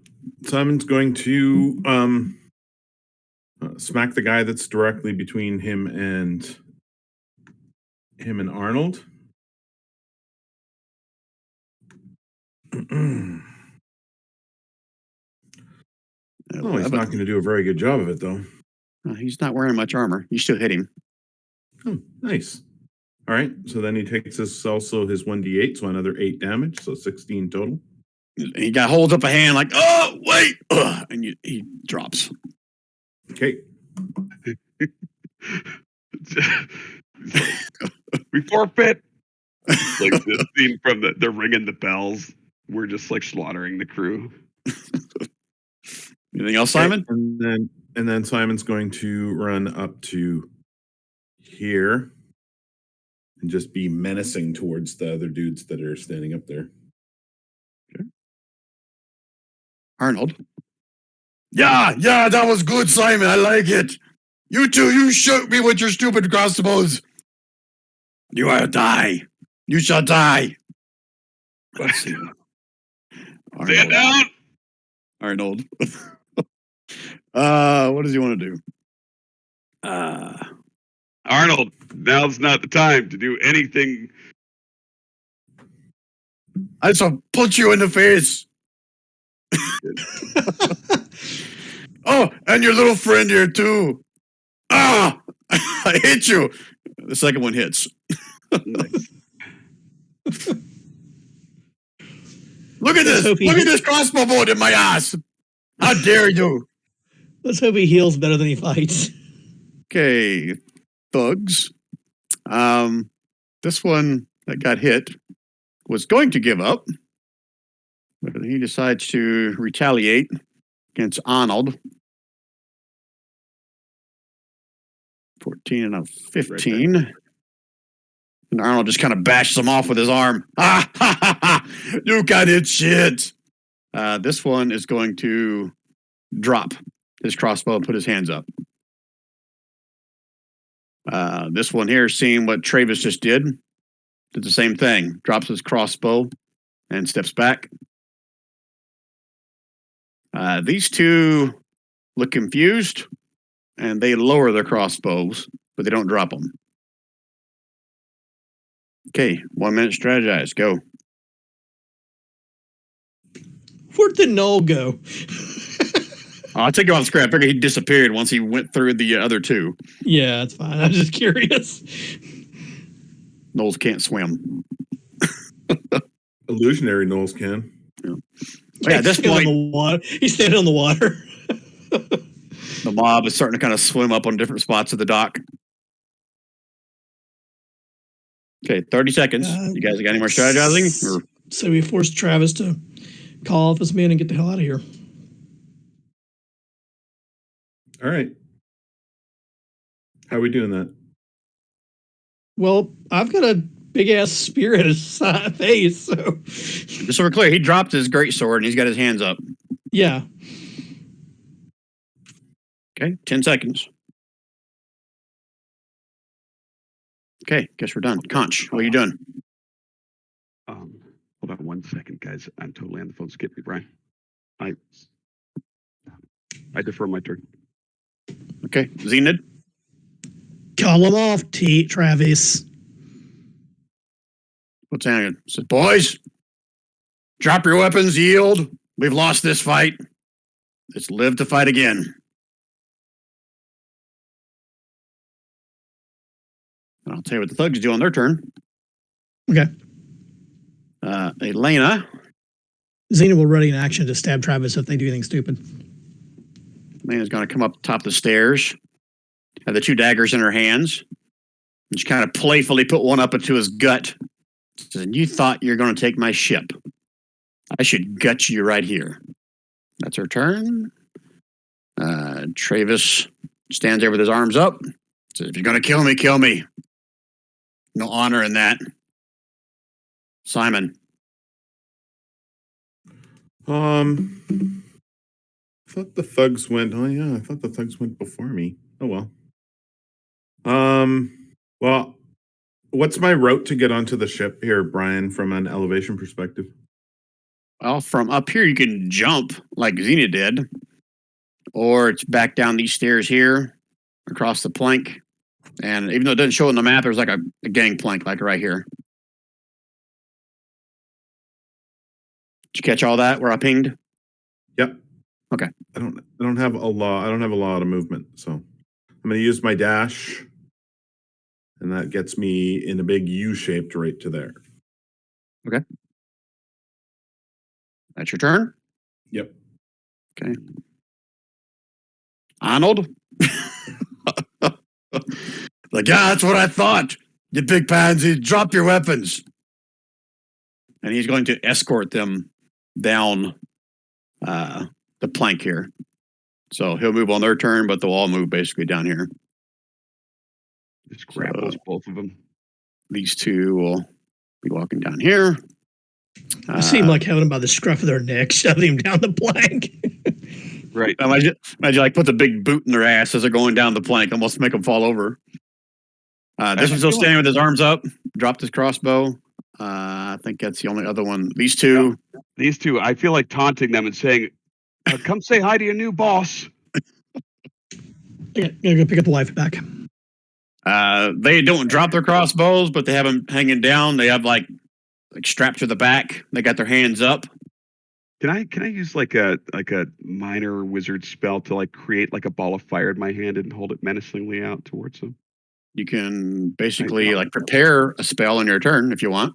Speaker 3: Simon's going to smack the guy that's directly between him and Arnold. Oh, he's not going to do a very good job of it, though.
Speaker 1: He's not wearing much armor. You still hit him.
Speaker 3: Oh, nice. All right, so then he takes also his 1d8, so another 8 damage, so 16 total.
Speaker 1: He holds up a hand like, oh, wait, and he drops.
Speaker 3: Okay.
Speaker 2: We forfeit. Like the scene from they're ringing the bells. We're just like slaughtering the crew.
Speaker 1: Anything else, Simon?
Speaker 3: And then Simon's going to run up to here and just be menacing towards the other dudes that are standing up there.
Speaker 1: Arnold. Yeah, that was good, Simon. I like it. You two, you shoot me with your stupid crossbows. You will die. You shall die. Let's see.
Speaker 2: Stand down.
Speaker 1: Arnold. What does he want to do?
Speaker 2: Arnold, now's not the time to do anything.
Speaker 1: I shall punch you in the face. Oh, and your little friend here too. Ah, I hit you. The second one hits. Look at this. Look at this crossbow bolt in my ass. How dare you?
Speaker 4: Let's hope he heals better than he fights.
Speaker 1: Okay, thugs. This one that got hit was going to give up, but he decides to retaliate against Arnold. 14 and a 15. Right, and Arnold just kind of bashes him off with his arm. Ah, ha, ha, ha. You got it, shit. This one is going to drop his crossbow and put his hands up. This one here, seeing what Travis just did the same thing. Drops his crossbow and steps back. These two look confused, and they lower their crossbows, but they don't drop them. Okay, 1 minute strategize. Go.
Speaker 4: Where'd the Knoll go?
Speaker 1: I'll take you off the screen. I figured he disappeared once he went through the other two.
Speaker 4: Yeah, that's fine. I'm just curious.
Speaker 1: Knowles can't swim.
Speaker 3: Illusionary Knowles can.
Speaker 1: Yeah, at this point,
Speaker 4: he's standing on the water.
Speaker 1: The mob is starting to kind of swim up on different spots of the dock. Okay, 30 seconds. You guys got any more strategizing? Or?
Speaker 4: So we forced Travis to call off his men and get the hell out of here.
Speaker 3: All right. How are we doing that?
Speaker 4: Well, I've got a big ass spear at his face. So,
Speaker 1: just so we're clear, he dropped his greatsword and he's got his hands up.
Speaker 4: Yeah.
Speaker 1: Okay, 10 seconds. Okay, guess we're done. Conch, what are you doing?
Speaker 2: Hold on 1 second, guys. I'm totally on the phone. Skip me, Brian. I defer my turn.
Speaker 1: Okay, Zenid.
Speaker 4: Call him off, Travis.
Speaker 1: What's happening? So, boys, drop your weapons, yield. We've lost this fight. Let's live to fight again. And I'll tell you what the thugs do on their turn.
Speaker 4: Okay.
Speaker 1: Elena.
Speaker 4: Xena will ready in action to stab Travis if they do anything stupid.
Speaker 1: Elena's going to come up top the stairs, have the two daggers in her hands, and she kind of playfully put one up into his gut. Says, you thought you're going to take my ship. I should gut you right here. That's her turn. Travis stands there with his arms up. Says, if you're going to kill me, kill me. No honor in that. Simon.
Speaker 3: I thought the thugs went. Oh yeah, I thought the thugs went before me. Oh well. Well, what's my route to get onto the ship here, Brian, from an elevation perspective?
Speaker 1: Well, from up here you can jump like Xena did, or it's back down these stairs here, across the plank. And even though it doesn't show on the map, there's like a gangplank like right here. Did you catch all that where I pinged?
Speaker 3: Yep.
Speaker 1: Okay.
Speaker 3: I don't have a lot. I don't have a lot of movement, so I'm going to use my dash, and that gets me in a big U-shaped right to there.
Speaker 1: Okay. That's your turn.
Speaker 3: Yep.
Speaker 1: Okay. Arnold. Like, yeah, that's what I thought. You big pansy, drop your weapons. And he's going to escort them down the plank here. So he'll move on their turn, but they'll all move basically down here.
Speaker 2: Just grapples both of them.
Speaker 1: These two will be walking down here.
Speaker 4: It seemed like having them by the scruff of their neck, shoving him down the plank.
Speaker 2: Right.
Speaker 1: Imagine like put the big boot in their ass as they're going down the plank, almost make them fall over. This one's still standing with his arms up, dropped his crossbow. I think that's the only other one. These two.
Speaker 2: Yep. These two, I feel like taunting them and saying, come say hi to your new boss.
Speaker 4: Yeah, gotta go pick up the life back.
Speaker 1: They don't drop their crossbows, but they have them hanging down. They have like strapped to the back. They got their hands up.
Speaker 2: Can I use like a minor wizard spell to like create like a ball of fire in my hand and hold it menacingly out towards them?
Speaker 1: You can basically like prepare a spell on your turn if you want.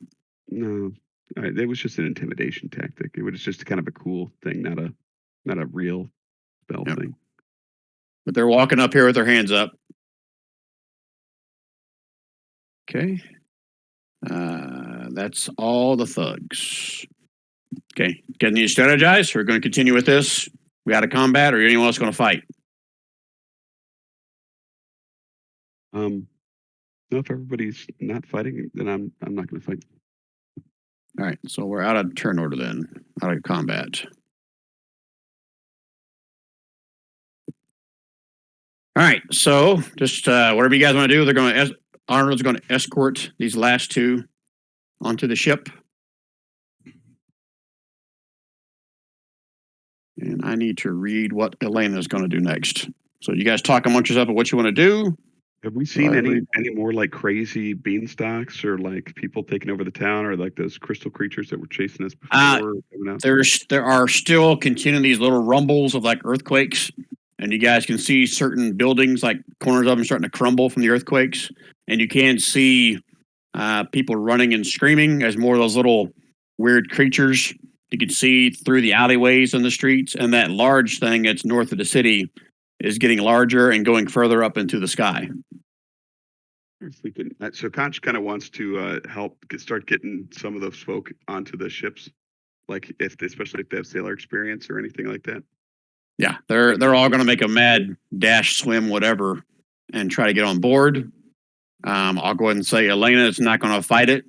Speaker 2: No, it was just an intimidation tactic. It was just kind of a cool thing, not a real spell thing.
Speaker 1: But they're walking up here with their hands up. Okay. That's all the thugs. Okay. Getting you to strategize? We're going to continue with this. We out of combat, or anyone else going to fight?
Speaker 2: No, if everybody's not fighting, then I'm not going to fight.
Speaker 1: All right. So we're out of turn order then. Out of combat. All right. So just whatever you guys want to do, they're going to Arnold's going to escort these last two onto the ship. And I need to read what Elena's going to do next. So you guys talk amongst yourself of what you want to do.
Speaker 2: Have we seen any more like crazy beanstalks or like people taking over the town or like those crystal creatures that were chasing us before?
Speaker 1: There are still continuing these little rumbles of like earthquakes, and you guys can see certain buildings, like corners of them, starting to crumble from the earthquakes, and you can see people running and screaming as more of those little weird creatures. You can see through the alleyways and the streets, and that large thing that's north of the city is getting larger and going further up into the sky.
Speaker 2: So Conch kind of wants to help start getting some of those folk onto the ships, like especially if they have sailor experience or anything like that.
Speaker 1: Yeah, they're all going to make a mad dash, swim, whatever, and try to get on board. I'll go ahead and say Elena is not going to fight it.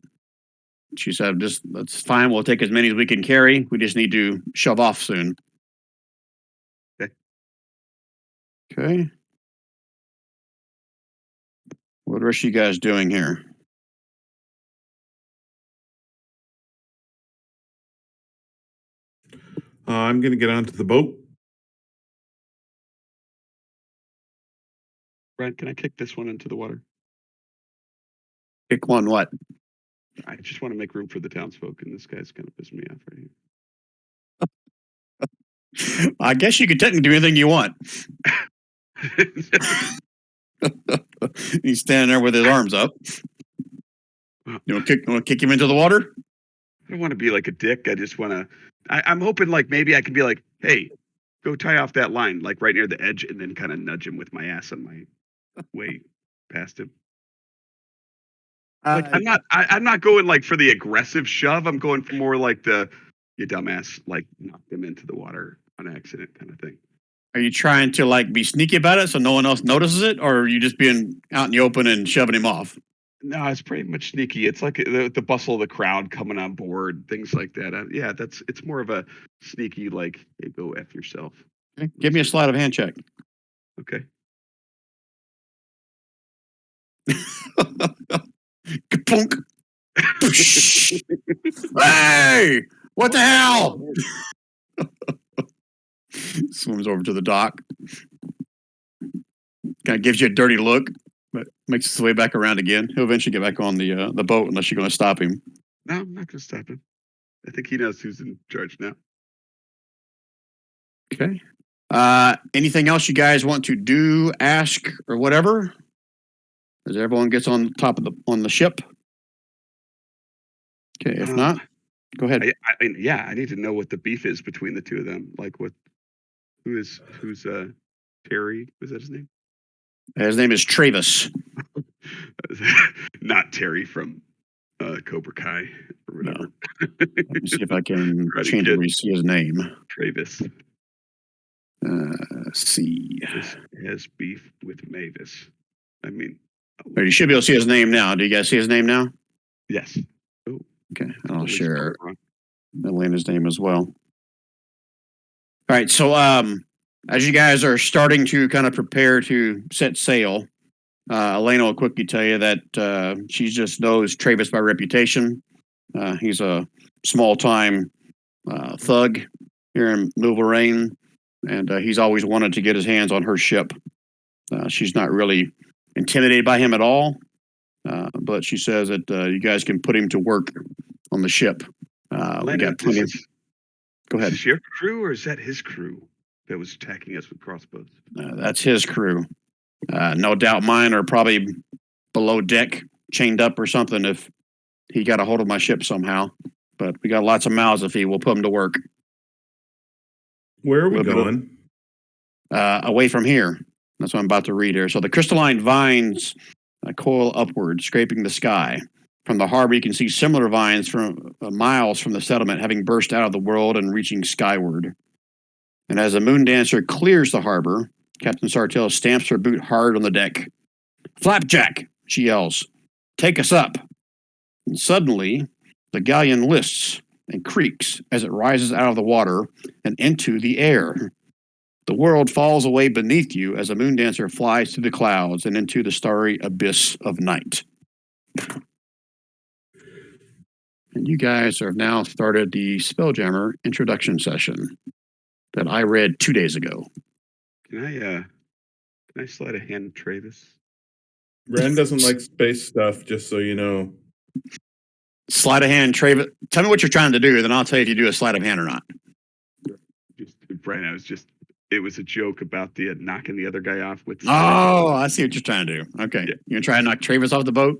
Speaker 1: She said, "Just that's fine. We'll take as many as we can carry. We just need to shove off soon." Okay. What are you guys doing here?
Speaker 3: I'm going to get onto the boat.
Speaker 2: Brent, can I kick this one into the water?
Speaker 1: Pick one. What?
Speaker 2: I just want to make room for the townsfolk, and this guy's kind of pissing me off right here.
Speaker 1: I guess you could technically do anything you want. He's standing there with his arms up. You want to kick him into the water?
Speaker 2: I don't want to be like a dick. I just want to. I'm hoping like maybe I can be like, hey, go tie off that line, like right near the edge, and then kind of nudge him with my ass on my way past him. Like I'm not going like for the aggressive shove. I'm going for more like the you dumbass, like knock them into the water on accident kind of thing.
Speaker 1: Are you trying to like be sneaky about it so no one else notices it, or are you just being out in the open and shoving him off?
Speaker 2: No, it's pretty much sneaky. It's like the bustle of the crowd coming on board, things like that. Yeah, it's more of a sneaky like, hey, go F yourself.
Speaker 1: Okay. Give me a sleight of hand check.
Speaker 2: Okay.
Speaker 1: Kapunk. Hey, what the hell? Swims over to the dock. Kind of gives you a dirty look, but makes his way back around again. He'll eventually get back on the boat unless you're going to stop him.
Speaker 2: No, I'm not going to stop him. I think he knows who's in charge now.
Speaker 1: Okay. Anything else you guys want to do, ask, or whatever? As everyone gets on top of on the ship. Okay. If not, go ahead.
Speaker 2: I need to know what the beef is between the two of them. Like who's Terry? Was that his name?
Speaker 1: His name is Travis.
Speaker 2: Not Terry from Cobra Kai or whatever.
Speaker 1: Let me see if I can
Speaker 2: Karate
Speaker 1: change it
Speaker 2: Kid.
Speaker 1: where you see his name.
Speaker 2: Travis.
Speaker 1: Let's see.
Speaker 2: This has beef with Mavis. I mean,
Speaker 1: You should be able to see his name now. Do you guys see his name now?
Speaker 2: yes. Oh,
Speaker 1: Okay, I'll
Speaker 2: totally
Speaker 1: share
Speaker 2: spelled it wrong.
Speaker 1: Elena's name as well. All right, so as you guys are starting to kind of prepare to set sail, Elena will quickly tell you that she just knows Travis by reputation. He's a small-time thug here in Louisville, Rain, and he's always wanted to get his hands on her ship. She's not really intimidated by him at all, but she says that you guys can put him to work on the ship. We
Speaker 2: Elena,
Speaker 1: got plenty. Go ahead.
Speaker 2: Is this your crew or is that his crew that was attacking us with crossbows?
Speaker 1: That's his crew. No doubt mine are probably below deck, chained up or something if he got a hold of my ship somehow. But we got lots of mouths to feed. We'll put them to work.
Speaker 3: Where are we
Speaker 1: We'll go-
Speaker 3: going?
Speaker 1: Away from here. That's what I'm about to read here. So the crystalline vines coil upward, scraping the sky. From the harbor, you can see similar vines from miles from the settlement, having burst out of the world and reaching skyward. And as the moon dancer clears the harbor, Captain Sartell stamps her boot hard on the deck. "Flapjack!" she yells. "Take us up!" And suddenly, the galleon lists and creaks as it rises out of the water and into the air. The world falls away beneath you as the moon dancer flies through the clouds and into the starry abyss of night. And you guys have now started the Spelljammer introduction session that I read 2 days ago.
Speaker 2: Can I slide a hand to Travis?
Speaker 3: Ren doesn't like space stuff, just so you know.
Speaker 1: Sleight of hand, Travis. Tell me what you're trying to do, then I'll tell you if you do a sleight of hand or not.
Speaker 2: Brian, it was a joke about the knocking the other guy off with.
Speaker 1: Oh, I see what you're trying to do. Okay.
Speaker 2: Yeah.
Speaker 1: You're going to try and knock Travis off the boat?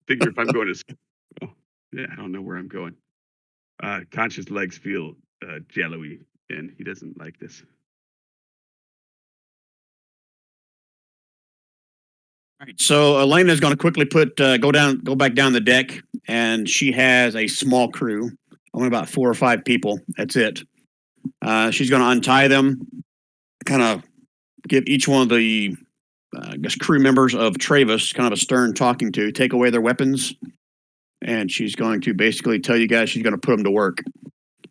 Speaker 2: Figure if I'm going to. Oh, yeah, I don't know where I'm going. Conch's legs feel jello-y, and he doesn't like this.
Speaker 1: All right, so Elena's going to quickly go back down the deck, and she has a small crew, only about 4 or 5 people. That's it. She's going to untie them, kind of give each one of the, crew members of Travis kind of a stern talking to, take away their weapons, and she's going to basically tell you guys she's going to put them to work,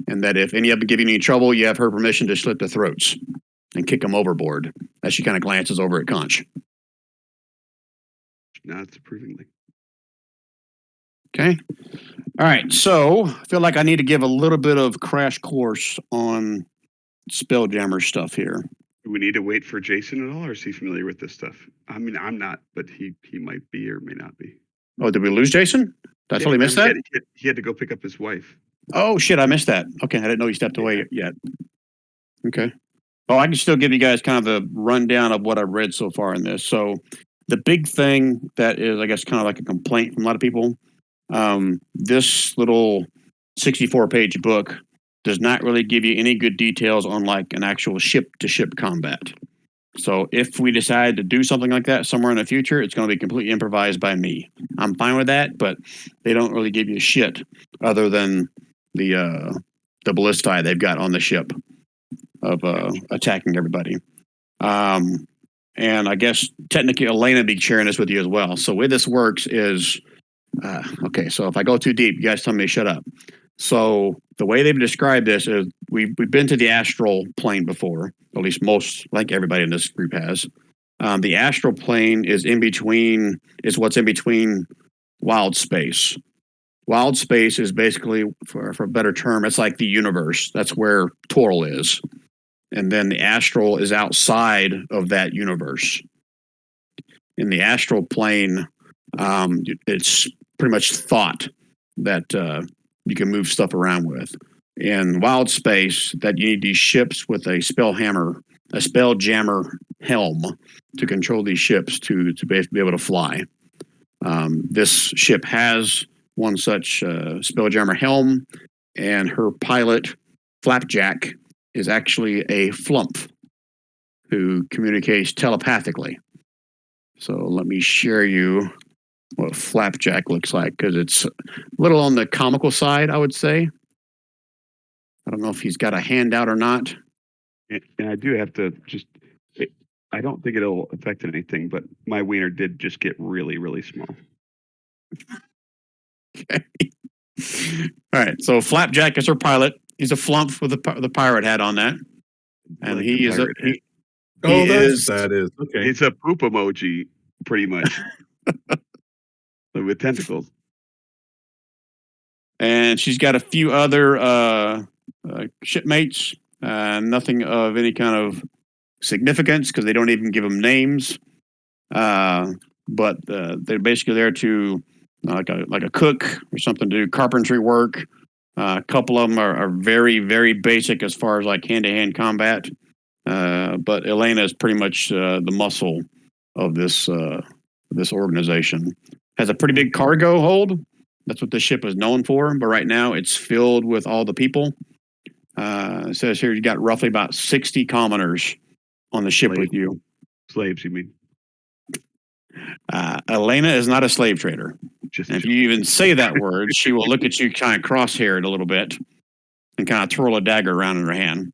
Speaker 1: and that if any of them give you any trouble, you have her permission to slit their throats and kick them overboard. As she kind of glances over at Conch.
Speaker 2: Nods approvingly.
Speaker 1: Okay. All right. So I feel like I need to give a little bit of crash course on Spelljammer stuff here.
Speaker 2: Do we need to wait for Jason at all, or is he familiar with this stuff? I mean, I'm not, but he might be or may not be.
Speaker 1: Oh, did we lose Jason? Did I totally miss that?
Speaker 2: He had to go pick up his wife.
Speaker 1: Oh, shit. I missed that. Okay. I didn't know he stepped away yet. Okay. Well, I can still give you guys kind of the rundown of what I've read so far in this. So the big thing that is, I guess, kind of like a complaint from a lot of people, this little 64-page book does not really give you any good details on like an actual ship-to-ship combat. So if we decide to do something like that somewhere in the future, it's going to be completely improvised by me. I'm fine with that, but they don't really give you shit other than the ballistae they've got on the ship of attacking everybody. And I guess technically Elena be sharing this with you as well. So the way this works is, okay, so if I go too deep, you guys tell me to shut up. So the way they've described this is we've been to the astral plane before, at least most, like everybody in this group has. The astral plane is what's in between wild space. Wild space is basically, for a better term, it's like the universe. That's where Toral is. And then the astral is outside of that universe. In the astral plane, it's pretty much thought that you can move stuff around with. In wild space, that you need these ships with a Spelljammer helm to control these ships to be able to fly. This ship has one such Spelljammer helm, and her pilot, Flapjack, is actually a flump who communicates telepathically. So let me share you what Flapjack looks like, because it's a little on the comical side, I would say. I don't know if he's got a handout or not.
Speaker 2: And I do have to just. I don't think it'll affect anything, but my wiener did just get really, really small.
Speaker 1: Okay. All right. So Flapjack is our pilot. He's a flump with the pirate hat on that, and
Speaker 2: Like
Speaker 1: he
Speaker 2: the
Speaker 1: is a
Speaker 2: pirate hat.
Speaker 3: Oh, that's
Speaker 1: is
Speaker 3: what that is. Okay.
Speaker 2: It's a poop emoji, pretty much, with tentacles.
Speaker 1: and she's got a few other shipmates. Nothing of any kind of significance because they don't even give them names. But they're basically there to like a cook or something to do carpentry work. A couple of them are very, very basic as far as like hand-to-hand combat. But Elena is pretty much the muscle of this organization. Has a pretty big cargo hold. That's what this ship is known for. But right now, it's filled with all the people. It says here you got roughly about 60 commoners on the ship
Speaker 2: Slave.
Speaker 1: with you.
Speaker 2: Slaves, you mean?
Speaker 1: Elena is not a slave trader.
Speaker 2: Just
Speaker 1: And if you even say that word, she will look at you kind of cross-haired a little bit and kind of twirl a dagger around in her hand.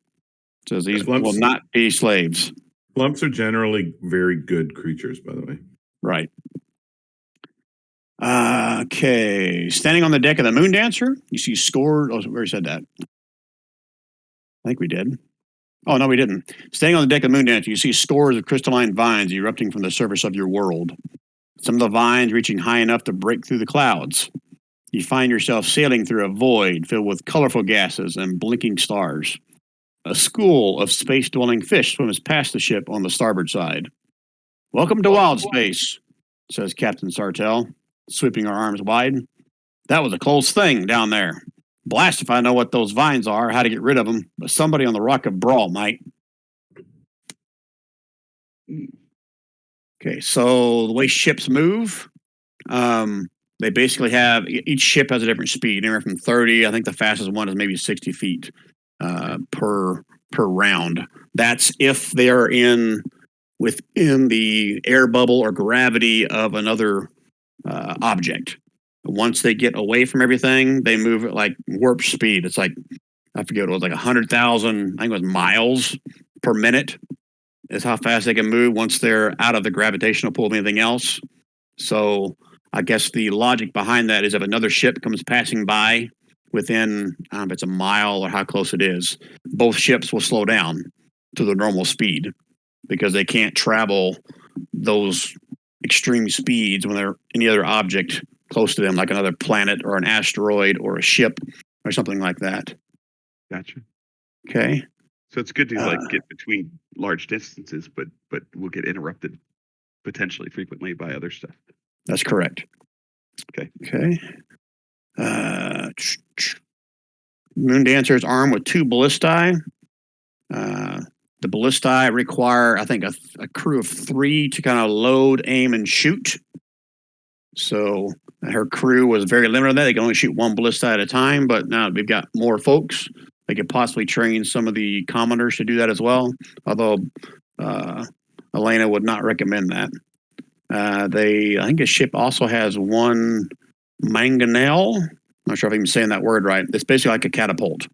Speaker 1: Says these will not be slaves.
Speaker 3: Flumps are generally very good creatures, by the way.
Speaker 1: Right. Okay. Standing on the deck of the Moon Dancer, you see scores. Oh, we already said that. I think we did. Oh, no, we didn't. Standing on the deck of the Moon Dancer, you see scores of crystalline vines erupting from the surface of your world. Some of the vines reaching high enough to break through the clouds. You find yourself sailing through a void filled with colorful gases and blinking stars. A school of space-dwelling fish swims past the ship on the starboard side. Welcome to Wild Space, says Captain Sartell, sweeping her arms wide. That was a close thing down there. Blast if I know what those vines are, how to get rid of them, but somebody on the Rock of Brawl might. Okay, so the way ships move, they basically have each ship has a different speed, anywhere from 30. I think the fastest one is maybe 60 feet per round. That's if they are within the air bubble or gravity of another object. Once they get away from everything, they move at like warp speed. It's like I forget what it was, like 100,000. I think it was miles per minute. Is how fast they can move once they're out of the gravitational pull of anything else. So I guess the logic behind that is if another ship comes passing by within, I don't know if it's a mile or how close it is, both ships will slow down to the normal speed because they can't travel those extreme speeds when they're any other object close to them, like another planet or an asteroid or a ship or something like that.
Speaker 2: Gotcha.
Speaker 1: Okay.
Speaker 2: So it's good to like get between large distances, but we'll get interrupted potentially frequently by other stuff.
Speaker 1: That's correct.
Speaker 2: Okay.
Speaker 1: Okay. Moon Dancer is armed with 2 ballistae. The ballistae require, I think, a crew of 3 to kind of load, aim, and shoot. So her crew was very limited on that. They can only shoot 1 ballista at a time, but now we've got more folks. They could possibly train some of the commoners to do that as well, although Elena would not recommend that. I think a ship also has 1 mangonel. I'm not sure if I'm even saying that word right. It's basically like a catapult.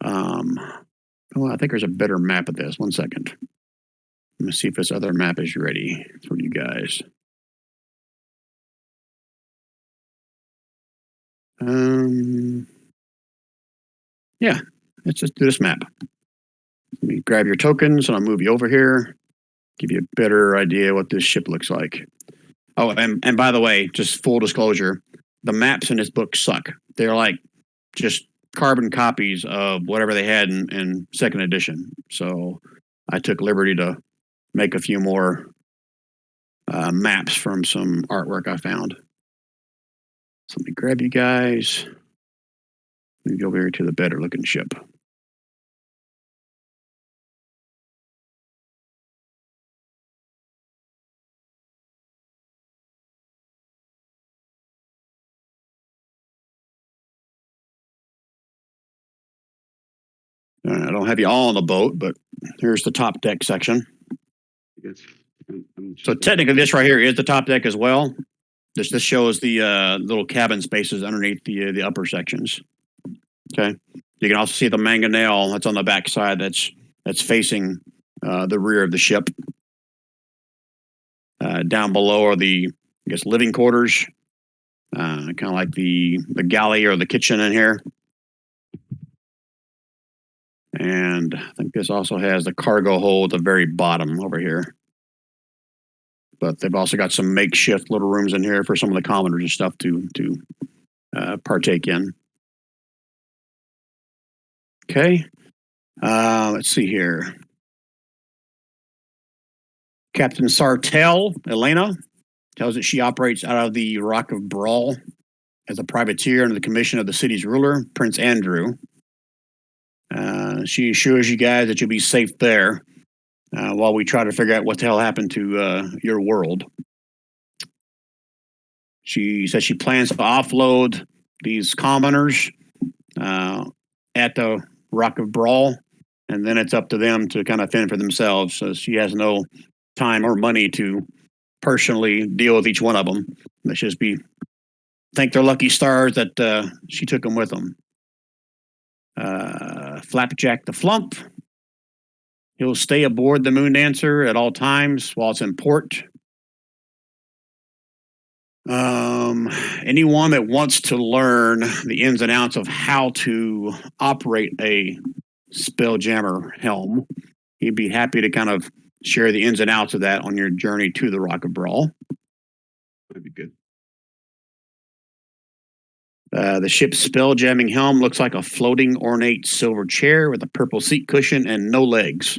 Speaker 1: Well, I think there's a better map of this. 1 second. Let me see if this other map is ready for you guys. Yeah, let's just do this map. Let me grab your tokens and I'll move you over here. Give you a better idea what this ship looks like. Oh, and by the way, just full disclosure, the maps in this book suck. They're like just carbon copies of whatever they had in 2nd edition. So I took liberty to make a few more maps from some artwork I found. So let me grab you guys. Let me go over here to the better looking ship. I don't have you all on the boat, but here's the top deck section.
Speaker 2: Yes.
Speaker 1: So technically, this right here is the top deck as well. This shows the little cabin spaces underneath the upper sections. Okay, you can also see the mangonel that's on the back side. That's facing the rear of the ship. Down below are the living quarters, kind of like the galley or the kitchen in here. And I think this also has the cargo hold at the very bottom over here. But they've also got some makeshift little rooms in here for some of the commoners and stuff to partake in. Okay. Let's see here. Captain Sartell, Elena, tells that she operates out of the Rock of Brawl as a privateer under the commission of the city's ruler, Prince Andrew. She assures you guys that you'll be safe there while we try to figure out what the hell happened to your world. She says she plans to offload these commoners at the Rock of Brawl, and then it's up to them to kind of fend for themselves. So she has no time or money to personally deal with each one of them. Let's just thank their lucky stars that she took them with them. Flapjack the Flump. He'll stay aboard the Moon Dancer at all times while it's in port. Anyone that wants to learn the ins and outs of how to operate a Spelljammer helm, he'd be happy to kind of share the ins and outs of that on your journey to the Rock of Brawl.
Speaker 2: That'd be good.
Speaker 1: The ship's spell-jamming helm looks like a floating ornate silver chair with a purple seat cushion and no legs.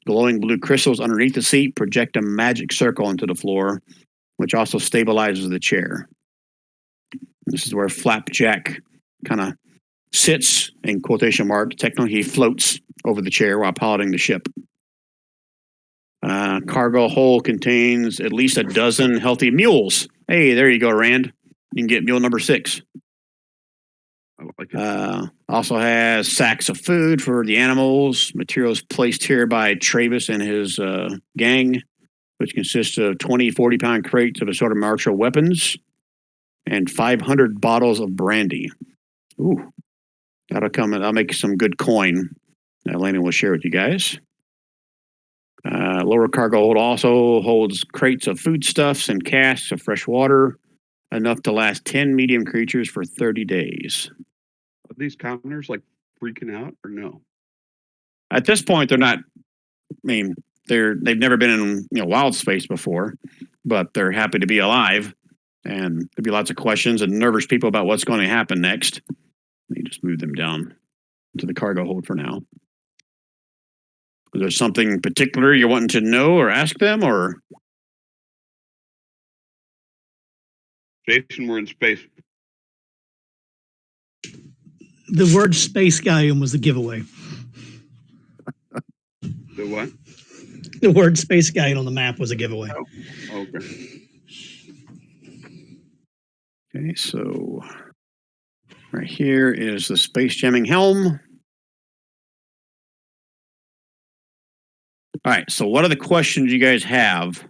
Speaker 1: Glowing blue crystals underneath the seat project a magic circle into the floor, which also stabilizes the chair. This is where Flapjack kind of sits, in quotation marks. Technically, he floats over the chair while piloting the ship. Cargo hold contains at least a dozen healthy mules. Hey, there you go, Rand. You can get mule number 6.
Speaker 2: I like it.
Speaker 1: Also has sacks of food for the animals. Materials placed here by Travis and his gang, which consists of 20 40-pound crates of assorted martial weapons and 500 bottles of brandy. Ooh, that'll come and I'll make some good coin that Elena will share with you guys. Lower cargo hold also holds crates of foodstuffs and casks of fresh water, enough to last 10 medium creatures for 30 days.
Speaker 2: Are these commoners like freaking out or no?
Speaker 1: At this point, they're not. I mean, they've never been in wild space before, but they're happy to be alive. And there'll be lots of questions and nervous people about what's going to happen next. Let me just move them down to the cargo hold for now. Is there something particular you're wanting to know or ask them, or?
Speaker 2: Jason, we're in space.
Speaker 4: The word space galleon was the giveaway.
Speaker 2: The what?
Speaker 4: The word space galleon on the map was a giveaway.
Speaker 2: Oh, okay.
Speaker 1: Okay, so right here is the space jamming helm. All right, so what are the questions you guys have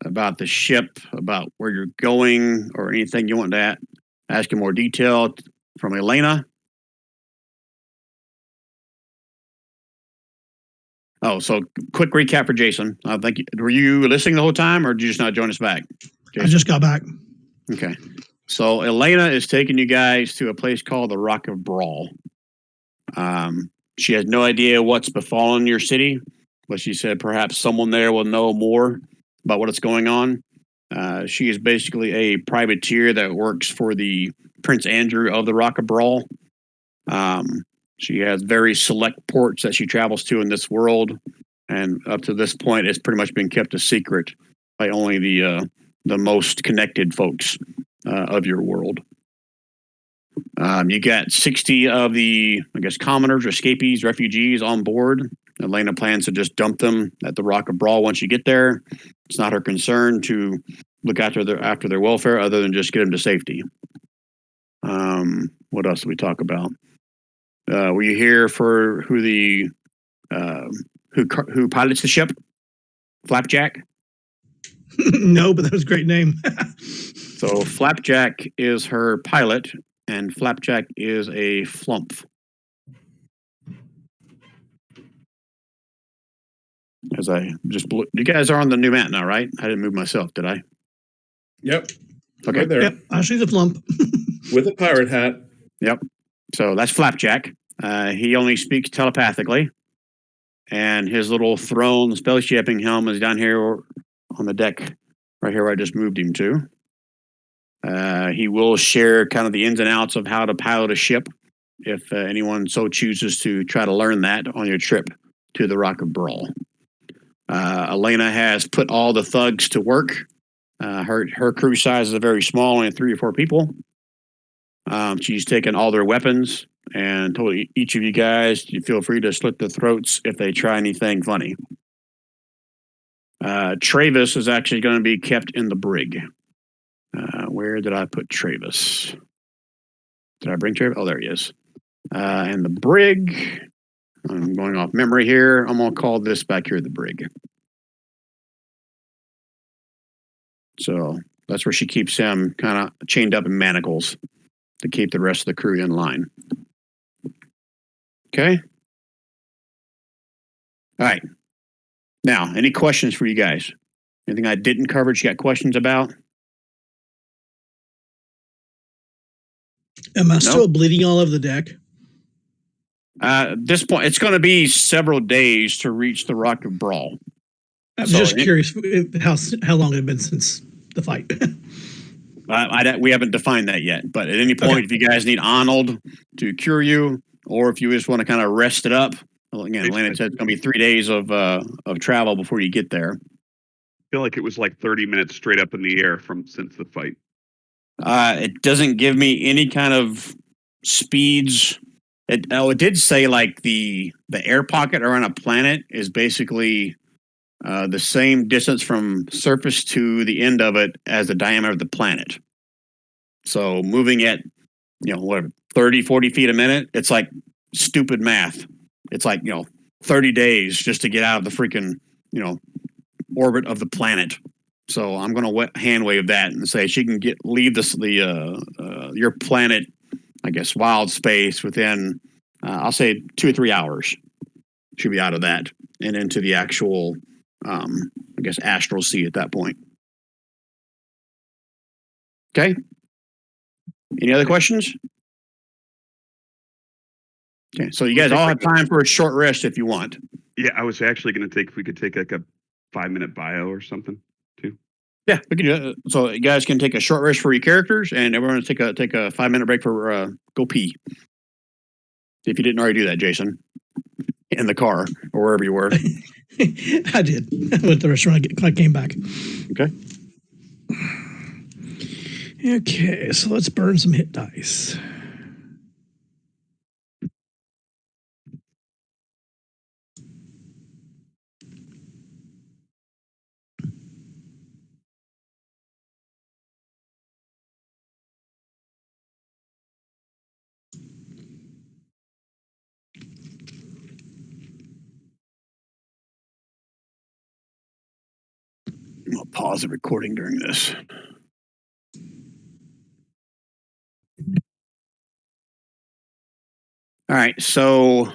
Speaker 1: about the ship, about where you're going, or anything you want to ask in more detail from Elena? Oh, so quick recap for Jason. Were you listening the whole time, or did you just not join us back?
Speaker 4: Jason? I just got back.
Speaker 1: Okay. So Elena is taking you guys to a place called the Rock of Brawl. She has no idea what's befallen your city, but she said perhaps someone there will know more about what is going on. She is basically a privateer that works for the Prince Andrew of the Rock of Brawl. She has very select ports that she travels to in this world, and up to this point, it's pretty much been kept a secret by only the most connected folks of your world. You got 60 of the, commoners, escapees, refugees on board. Elena plans to just dump them at the Rock of Brawl once you get there. It's not her concern to look after their welfare, other than just get them to safety. What else did we talk about? Were you here for who pilots the ship? Flapjack.
Speaker 4: No, but that was a great name.
Speaker 1: So Flapjack is her pilot, and Flapjack is a flump. As I just blew, you guys are on the new map now, right? I didn't move myself, did I?
Speaker 3: Yep.
Speaker 1: Okay.
Speaker 3: Right there.
Speaker 4: Yep, Ashley's a flump.
Speaker 3: With a pirate hat.
Speaker 1: Yep. So that's Flapjack. He only speaks telepathically, and his little throne spell shaping helm is down here on the deck, right here where I just moved him to. He will share kind of the ins and outs of how to pilot a ship if anyone so chooses to try to learn that on your trip to the Rock of Brawl. Elena has put all the thugs to work. Her crew size is very small, only 3 or 4 people. She's taken all their weapons and told each of you guys you feel free to slit their throats if they try anything funny. Travis is actually going to be kept in the brig. Where did I put Travis? Did I bring Travis? Oh, there he is. And the brig, I'm going off memory here. I'm going to call this back here the brig. So that's where she keeps him kind of chained up in manacles to keep the rest of the crew in line. Okay. All right. Now, any questions for you guys? Anything I didn't cover that you got questions about?
Speaker 4: Am I still bleeding all over the deck?
Speaker 1: At this point, it's going to be several days to reach the Rock of Brawl.
Speaker 4: I was just curious how long it had been since the fight.
Speaker 1: We haven't defined that yet, but at any point, if you guys need Arnold to cure you, or if you just want to kind of rest it up, well, again, Landon said it's going to be 3 days of travel before you get there.
Speaker 2: I feel like it was like 30 minutes straight up in the air since the fight.
Speaker 1: It doesn't give me any kind of speeds. It did say like the air pocket around a planet is basically the same distance from surface to the end of it as the diameter of the planet. So moving at, 30, 40 feet a minute, it's like stupid math. It's like, 30 days just to get out of the freaking, orbit of the planet. So I'm going to hand wave that and say she can leave your planet, I guess, wild space within, I'll say 2 or 3 hours. Should be out of that and into the actual, I guess, astral sea at that point. Okay. Any other questions? Okay, so you guys all have time for a short rest if you want.
Speaker 2: Yeah, I was actually going to if we could take like a 5-minute bio or something too.
Speaker 1: Yeah, we can do that. So you guys can take a short rest for your characters, and everyone take a 5-minute break for go pee. If you didn't already do that, Jason, in the car or wherever you were.
Speaker 4: I did. I went to the restaurant. I came back.
Speaker 1: Okay.
Speaker 4: Okay, so let's burn some hit dice.
Speaker 1: I'll pause the recording during this. All right, so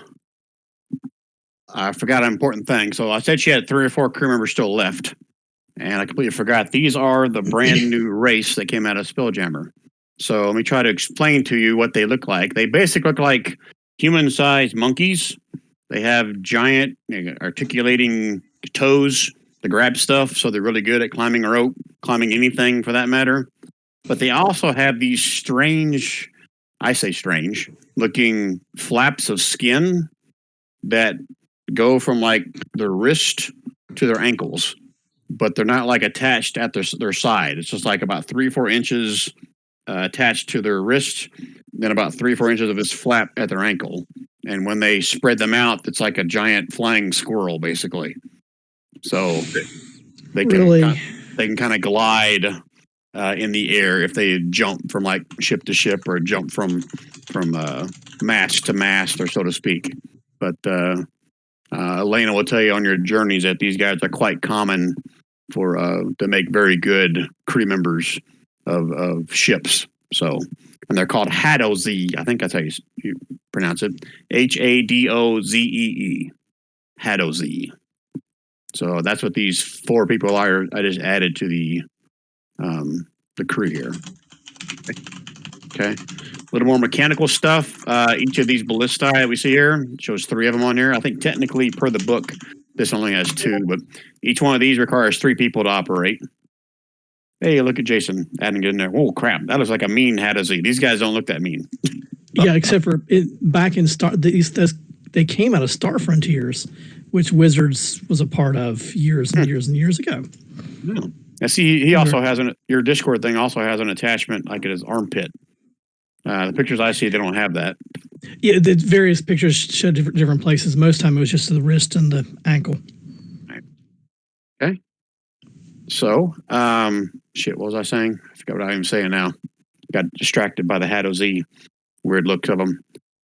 Speaker 1: I forgot an important thing. So I said she had 3 or 4 crew members still left, and I completely forgot. These are the brand new race that came out of Spelljammer. So let me try to explain to you what they look like. They basically look like human-sized monkeys. They have giant articulating toes to grab stuff, so they're really good at climbing a rope, climbing anything for that matter. But they also have these strange, I say strange, looking flaps of skin that go from like their wrist to their ankles, but they're not like attached at their side. It's just like about 3 or 4 inches attached to their wrist, then about 3 or 4 inches of this flap at their ankle. And when they spread them out, it's like a giant flying squirrel, basically. So they can kind of glide in the air if they jump from like ship to ship or jump from mast to mast, or so to speak. But Elena will tell you on your journeys that these guys are quite common for to make very good crew members of ships. So, and they're called HADOZ. I think that's how you pronounce it. HADOZEE. HADOZ. So that's what these 4 people are. I just added to the crew here. Okay. A little more mechanical stuff. Each of these ballistae we see here shows 3 of them on here. I think technically per the book, this only has 2, but each one of these requires 3 people to operate. Hey, look at Jason adding it in there. Oh crap, that looks like a mean HADOZ. These guys don't look that mean.
Speaker 4: Yeah, except for back in they came out of Star Frontiers, which Wizards was a part of years and years and years ago.
Speaker 1: Yeah. I see. He also has your Discord thing also has an attachment like at his armpit. The pictures I see, they don't have that.
Speaker 4: Yeah, the various pictures showed different places. Most time it was just the wrist and the ankle.
Speaker 1: Right. Okay. So, shit, what was I saying? I forgot what I was saying now. Got distracted by the HADOZ weird looks of them.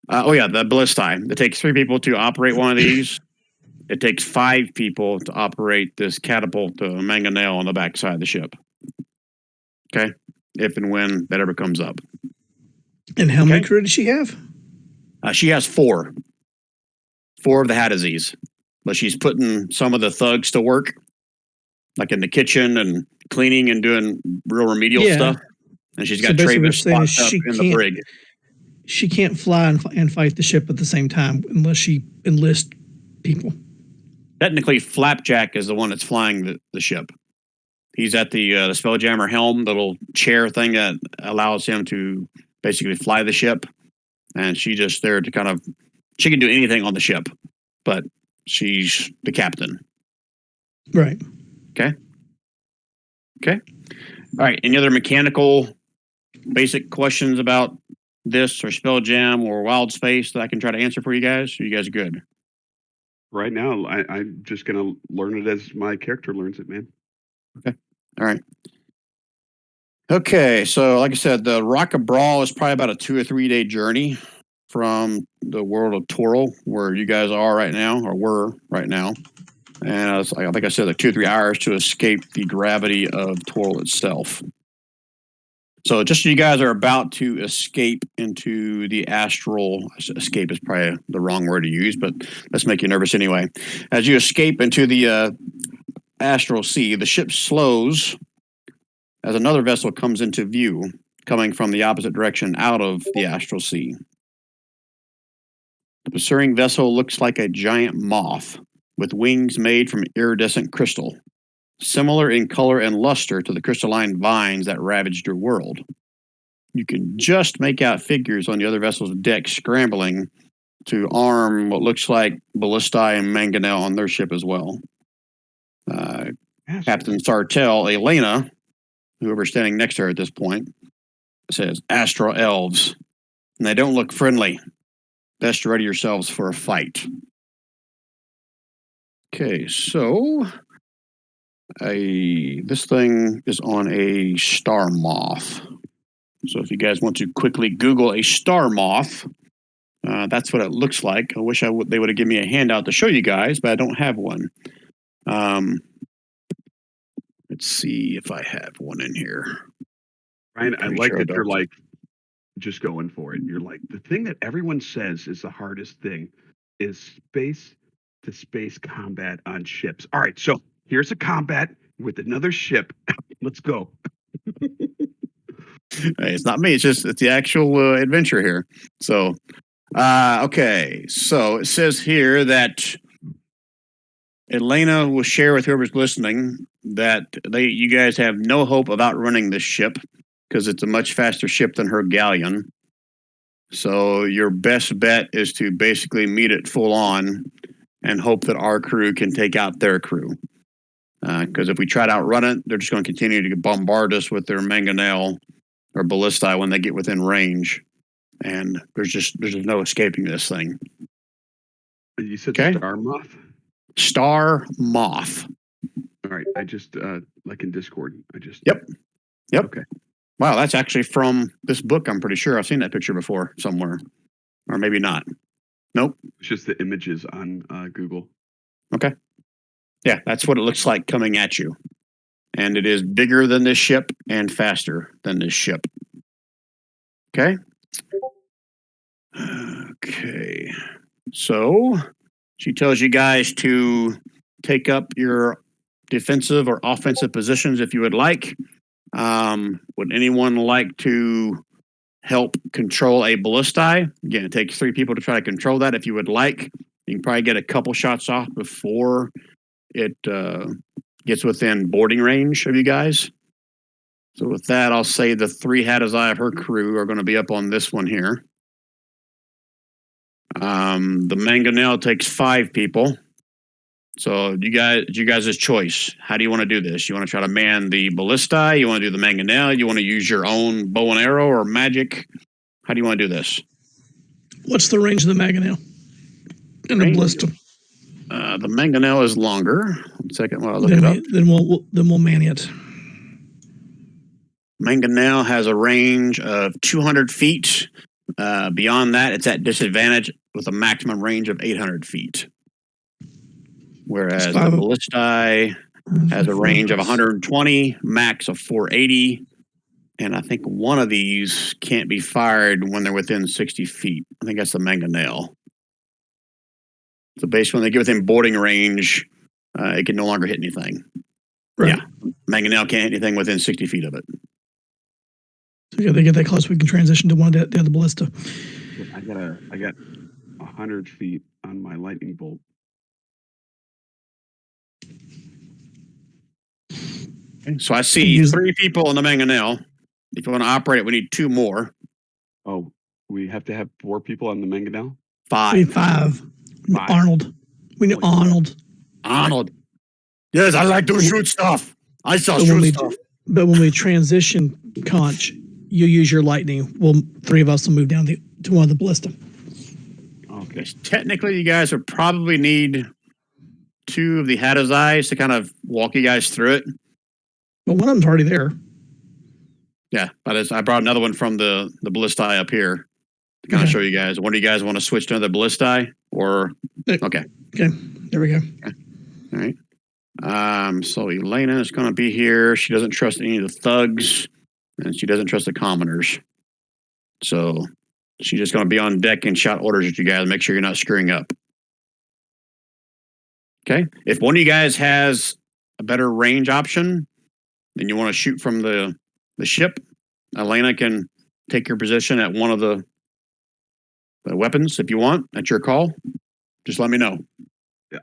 Speaker 1: The ballistae. It takes 3 people to operate one of these. It takes 5 people to operate this catapult to mangonel on the backside of the ship. Okay? If and when that ever comes up.
Speaker 4: And how many crew does she have?
Speaker 1: She has 4. 4 of the HADOZs. But she's putting some of the thugs to work, like in the kitchen and cleaning and doing real remedial stuff. And she's got Travis locked up in the brig.
Speaker 4: She can't fly and fight the ship at the same time unless she enlists people. Technically,
Speaker 1: Flapjack is the one that's flying the ship. He's at the Spelljammer helm, the little chair thing that allows him to basically fly the ship. And she's just there to she can do anything on the ship, but she's the captain.
Speaker 4: Right.
Speaker 1: Okay. All right. Any other mechanical basic questions about this or Spelljam or Wild Space that I can try to answer for you guys? Are you guys good?
Speaker 2: Right now, I'm just going to learn it as my character learns it, man.
Speaker 1: Okay. All right. Okay. So, like I said, the Rock of Brawl is probably about a 2 or 3 day journey from the world of Toril, where you guys are right now, or were right now. And I think I said, like 2 or 3 hours to escape the gravity of Toril itself. So just you guys are about to escape into the astral. Escape is probably the wrong word to use, but let's make you nervous anyway. As you escape into the astral sea, the ship slows as another vessel comes into view, coming from the opposite direction out of the astral sea. The pursuing vessel looks like a giant moth with wings made from iridescent crystal, similar in color and luster to the crystalline vines that ravaged your world. You can just make out figures on the other vessel's deck scrambling to arm what looks like ballistae and mangonel on their ship as well. Captain Sartell, Elena, whoever's standing next to her at this point, says, Astral elves, and they don't look friendly. Best ready yourselves for a fight. Okay, so this thing is on a star moth. So if you guys want to quickly Google a star moth, that's what it looks like. I wish they would have given me a handout to show you guys, but I don't have one. Let's see if I have one in here.
Speaker 2: Ryan, I like that you're like just going for it. You're like, the thing that everyone says is the hardest thing is space to space combat on ships. All right, so here's a combat with another ship. Let's go.
Speaker 1: Hey, it's not me. It's the actual adventure here. So, okay. So it says here that Elena will share with whoever's listening that you guys have no hope of outrunning this ship because it's a much faster ship than her galleon. So your best bet is to basically meet it full on and hope that our crew can take out their crew. Because if we try to outrun it, they're just going to continue to bombard us with their mangonel or ballistae when they get within range. And there's just no escaping this thing.
Speaker 2: You said Star Moth?
Speaker 1: Star Moth.
Speaker 2: All right. I just, like in Discord,
Speaker 1: Yep.
Speaker 2: Okay.
Speaker 1: Wow, that's actually from this book, I'm pretty sure. I've seen that picture before somewhere. Or maybe not. Nope.
Speaker 2: It's just the images on Google.
Speaker 1: Yeah, that's what it looks like coming at you. And it is bigger than this ship and faster than this ship. Okay. Okay. So she tells you guys to take up your defensive or offensive positions if you would like. Would anyone like to help control a ballistae? Again, it takes 3 people to try to control that. If you would like, you can probably get a couple shots off before it gets within boarding range of you guys. So with that, I'll say the 3 Hadazai of her crew are going to be up on this one here. The mangonel takes 5 people. So you guys' choice. How do you want to do this? You want to try to man the ballistae? You want to do the mangonel? You want to use your own bow and arrow or magic? How do you want to do this?
Speaker 4: What's the range of the mangonel and the ballista?
Speaker 1: The mangonel is longer. 1 second while I look it up.
Speaker 4: Then we'll man it.
Speaker 1: Mangonel has a range of 200 feet. Beyond that, it's at disadvantage with a maximum range of 800 feet. Whereas the ballistae has a range of 120, max of 480. And I think one of these can't be fired when they're within 60 feet. I think that's the mangonel. So basically, when they get within boarding range, it can no longer hit anything.
Speaker 4: Right.
Speaker 1: Yeah. Mangonel can't hit anything within 60 feet of it.
Speaker 4: So they get that close, we can transition to one of the other ballista.
Speaker 2: I got 100 feet on my lightning bolt.
Speaker 1: Okay, so I see 3 people in the mangonel. If you want to operate it, we need 2 more.
Speaker 2: Oh, we have to have 4 people on the mangonel?
Speaker 1: 5.
Speaker 4: We need 5. Arnold. We need Arnold.
Speaker 1: Arnold. Yes, I like to shoot stuff. I saw shoot stuff.
Speaker 4: But when we transition, Conch, you use your lightning. 3 of us will move down to one of the ballista.
Speaker 1: Okay. Technically, you guys would probably need 2 of the Hadazais to kind of walk you guys through it.
Speaker 4: But one of them's already there.
Speaker 1: Yeah, but I brought another one from the ballistae up here to kind of show you guys. One do you guys want to switch to another ballistae? Or okay.
Speaker 4: Okay, there we go.
Speaker 1: Okay. All right. So Elena is going to be here. She doesn't trust any of the thugs, and she doesn't trust the commoners. So she's just going to be on deck and shout orders at you guys. Make sure you're not screwing up. Okay. If one of you guys has a better range option, then you want to shoot from the ship, Elena can take your position at one of the weapons if you want. That's your call. Just let me know.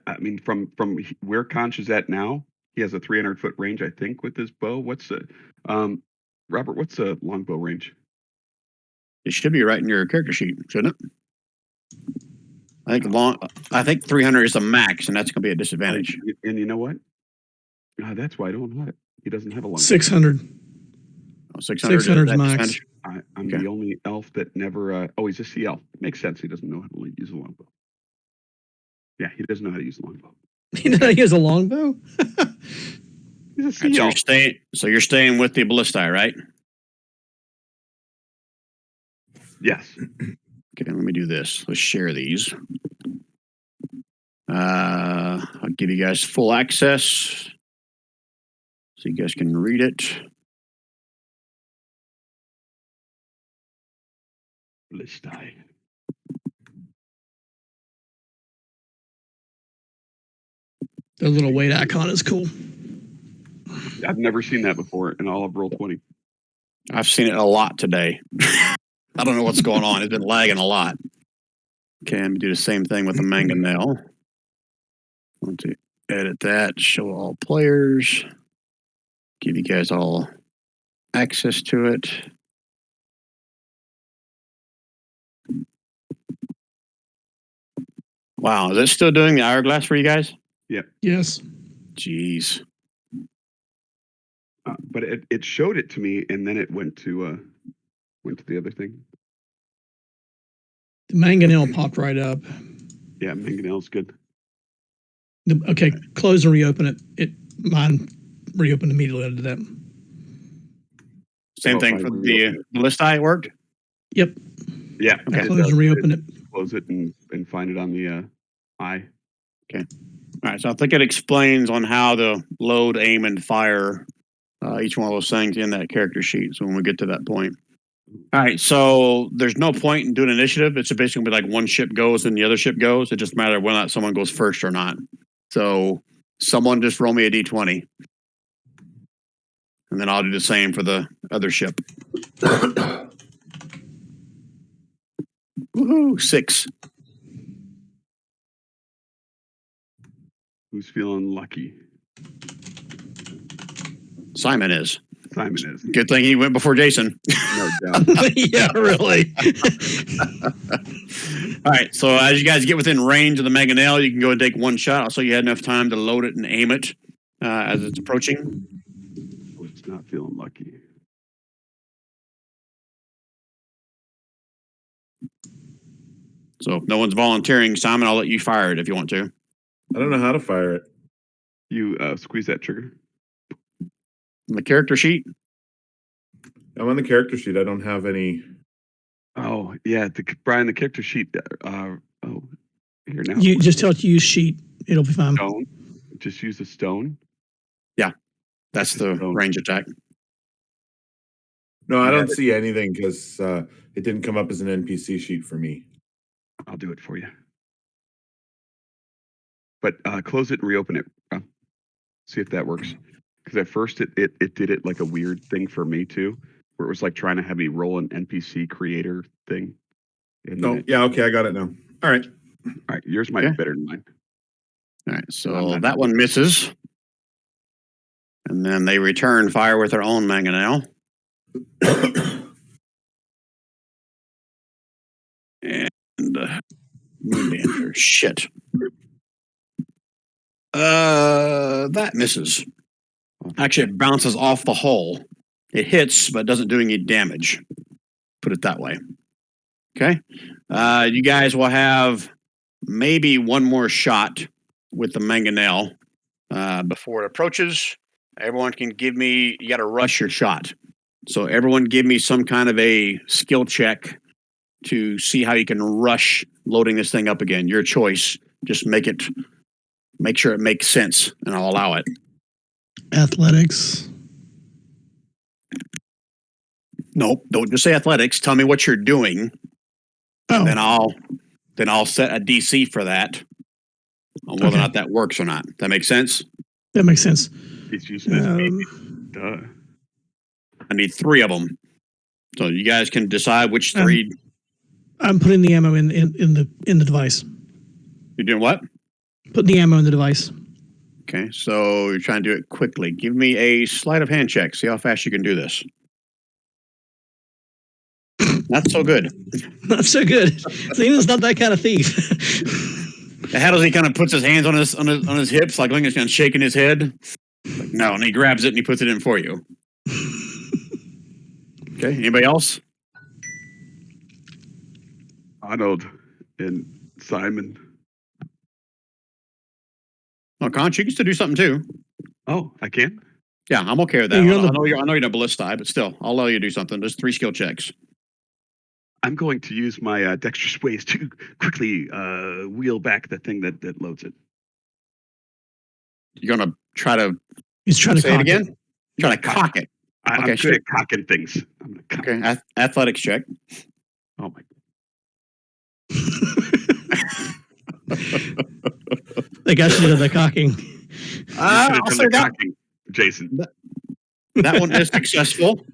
Speaker 2: I mean, from where Conch is at now, he has a 300-foot range, I think, with his bow. What's the Robert? What's the longbow range?
Speaker 1: It should be right in your character sheet, shouldn't it? I think 300 is the max, and that's going to be a disadvantage.
Speaker 2: And you know what? That's why I don't have it. He doesn't have a longbow.
Speaker 4: 600.
Speaker 1: Oh, 600
Speaker 4: is max.
Speaker 2: I'm the only elf that never. He's a sea elf. Makes sense. He doesn't know how to use a longbow. Yeah, he doesn't know how to use a longbow.
Speaker 4: He has a longbow?
Speaker 2: He's a sea elf.
Speaker 1: So you're staying with the ballistae, right?
Speaker 2: Yes.
Speaker 1: Okay, let me do this. Let's share these. I'll give you guys full access so you guys can read it.
Speaker 2: Ballistae.
Speaker 4: The little weight icon is cool.
Speaker 2: I've never seen that before in all of Roll20.
Speaker 1: I've seen it a lot today. I don't know what's going on. It's been lagging a lot. Okay, I'm going to do the same thing with the mangonel. I want to edit that, show all players, give you guys all access to it. Wow, is it still doing the hourglass for you guys?
Speaker 2: Yeah.
Speaker 4: Yes.
Speaker 1: Jeez.
Speaker 2: But it showed it to me, and then it went to the other thing.
Speaker 4: The mangonel popped right up.
Speaker 2: Yeah, mangonel's good.
Speaker 4: Okay, close and reopen it. Mine reopened immediately under that.
Speaker 1: Same thing for the ballistae worked?
Speaker 4: Yep.
Speaker 2: Yeah.
Speaker 4: Okay. Close and reopen it.
Speaker 2: Close it and find it on the eye.
Speaker 1: Okay. All right, so I think it explains on how to load, aim, and fire each one of those things in that character sheet. So when we get to that point. All right, so there's no point in doing initiative. It's basically be like one ship goes and the other ship goes. It just matters whether or not someone goes first or not. So someone just roll me a d20. And then I'll do the same for the other ship. Woohoo, 6.
Speaker 2: Who's feeling lucky?
Speaker 1: Simon is.
Speaker 2: Simon is.
Speaker 1: Good thing he went before Jason.
Speaker 2: No doubt.
Speaker 4: Yeah, really.
Speaker 1: All right, so as you guys get within range of the mangonel, you can go and take one shot. So you had enough time to load it and aim it as it's approaching.
Speaker 2: Who's not feeling lucky?
Speaker 1: So if no one's volunteering, Simon, I'll let you fire it if you want to.
Speaker 3: I don't know how to fire it.
Speaker 2: You squeeze that trigger.
Speaker 1: On the character sheet.
Speaker 3: I'm on the character sheet. I don't have any.
Speaker 2: Oh yeah, Brian, the character sheet. Here now.
Speaker 4: You just tell it to use sheet. It'll be fine.
Speaker 2: Stone. Just use a stone.
Speaker 1: That's the range attack.
Speaker 3: No, I don't see anything because it didn't come up as an NPC sheet for me.
Speaker 2: I'll do it for you. But close it and reopen it. See if that works. Because at first it did it like a weird thing for me too, where it was like trying to have me roll an NPC creator thing.
Speaker 3: Oh, yeah, okay, I got it now. All right.
Speaker 2: All right, yours might be better than mine.
Speaker 1: All right, so that one misses. And then they return fire with their own mangonel. And moon shit. That misses. Actually, it bounces off the hull. It hits, but doesn't do any damage. Put it that way. Okay. You guys will have maybe one more shot with the mangonel before it approaches. Everyone can give me, you got to rush your shot. So everyone give me some kind of a skill check to see how you can rush loading this thing up again. Your choice. Just make sure it makes sense, and I'll allow it.
Speaker 4: Athletics.
Speaker 1: Nope, don't just say athletics. Tell me what you're doing.
Speaker 4: Oh,
Speaker 1: Then I'll set a DC for that on whether or not that works or not. That makes sense?
Speaker 4: that makes sense.
Speaker 2: He's using his baby. Duh.
Speaker 1: I need 3 of them. So you guys can decide which 3.
Speaker 4: I'm putting the ammo in the device.
Speaker 1: You're doing what?
Speaker 4: Putting the ammo in the device.
Speaker 1: Okay, so you're trying to do it quickly. Give me a sleight of hand check. See how fast you can do this. Not so good.
Speaker 4: Not so good. Zena's not that kind of thief.
Speaker 1: How does he kind of puts his hands on his hips, like he's kind of shaking his head? Like, no, and he grabs it and he puts it in for you. Okay, anybody else?
Speaker 2: Arnold and Simon.
Speaker 1: Oh, Conch, you can still do something too.
Speaker 2: Oh, I can?
Speaker 1: Yeah, I'm okay with that.
Speaker 4: You're
Speaker 1: I
Speaker 4: on
Speaker 1: know you're not ballista, but still, I'll allow you to do something. There's 3 skill checks.
Speaker 2: I'm going to use my dexterous ways to quickly wheel back the thing that loads it.
Speaker 1: You're gonna try to
Speaker 4: He's trying to
Speaker 1: say it
Speaker 4: cock
Speaker 1: again. Try to cock it.
Speaker 2: I'm
Speaker 1: Okay,
Speaker 2: good
Speaker 1: sure.
Speaker 2: at cocking things. I'm gonna cock.
Speaker 1: Okay, athletics check.
Speaker 2: Oh my!
Speaker 4: They got you to the cocking.
Speaker 1: I'll say that.
Speaker 2: Cocking, Jason.
Speaker 1: That one is successful.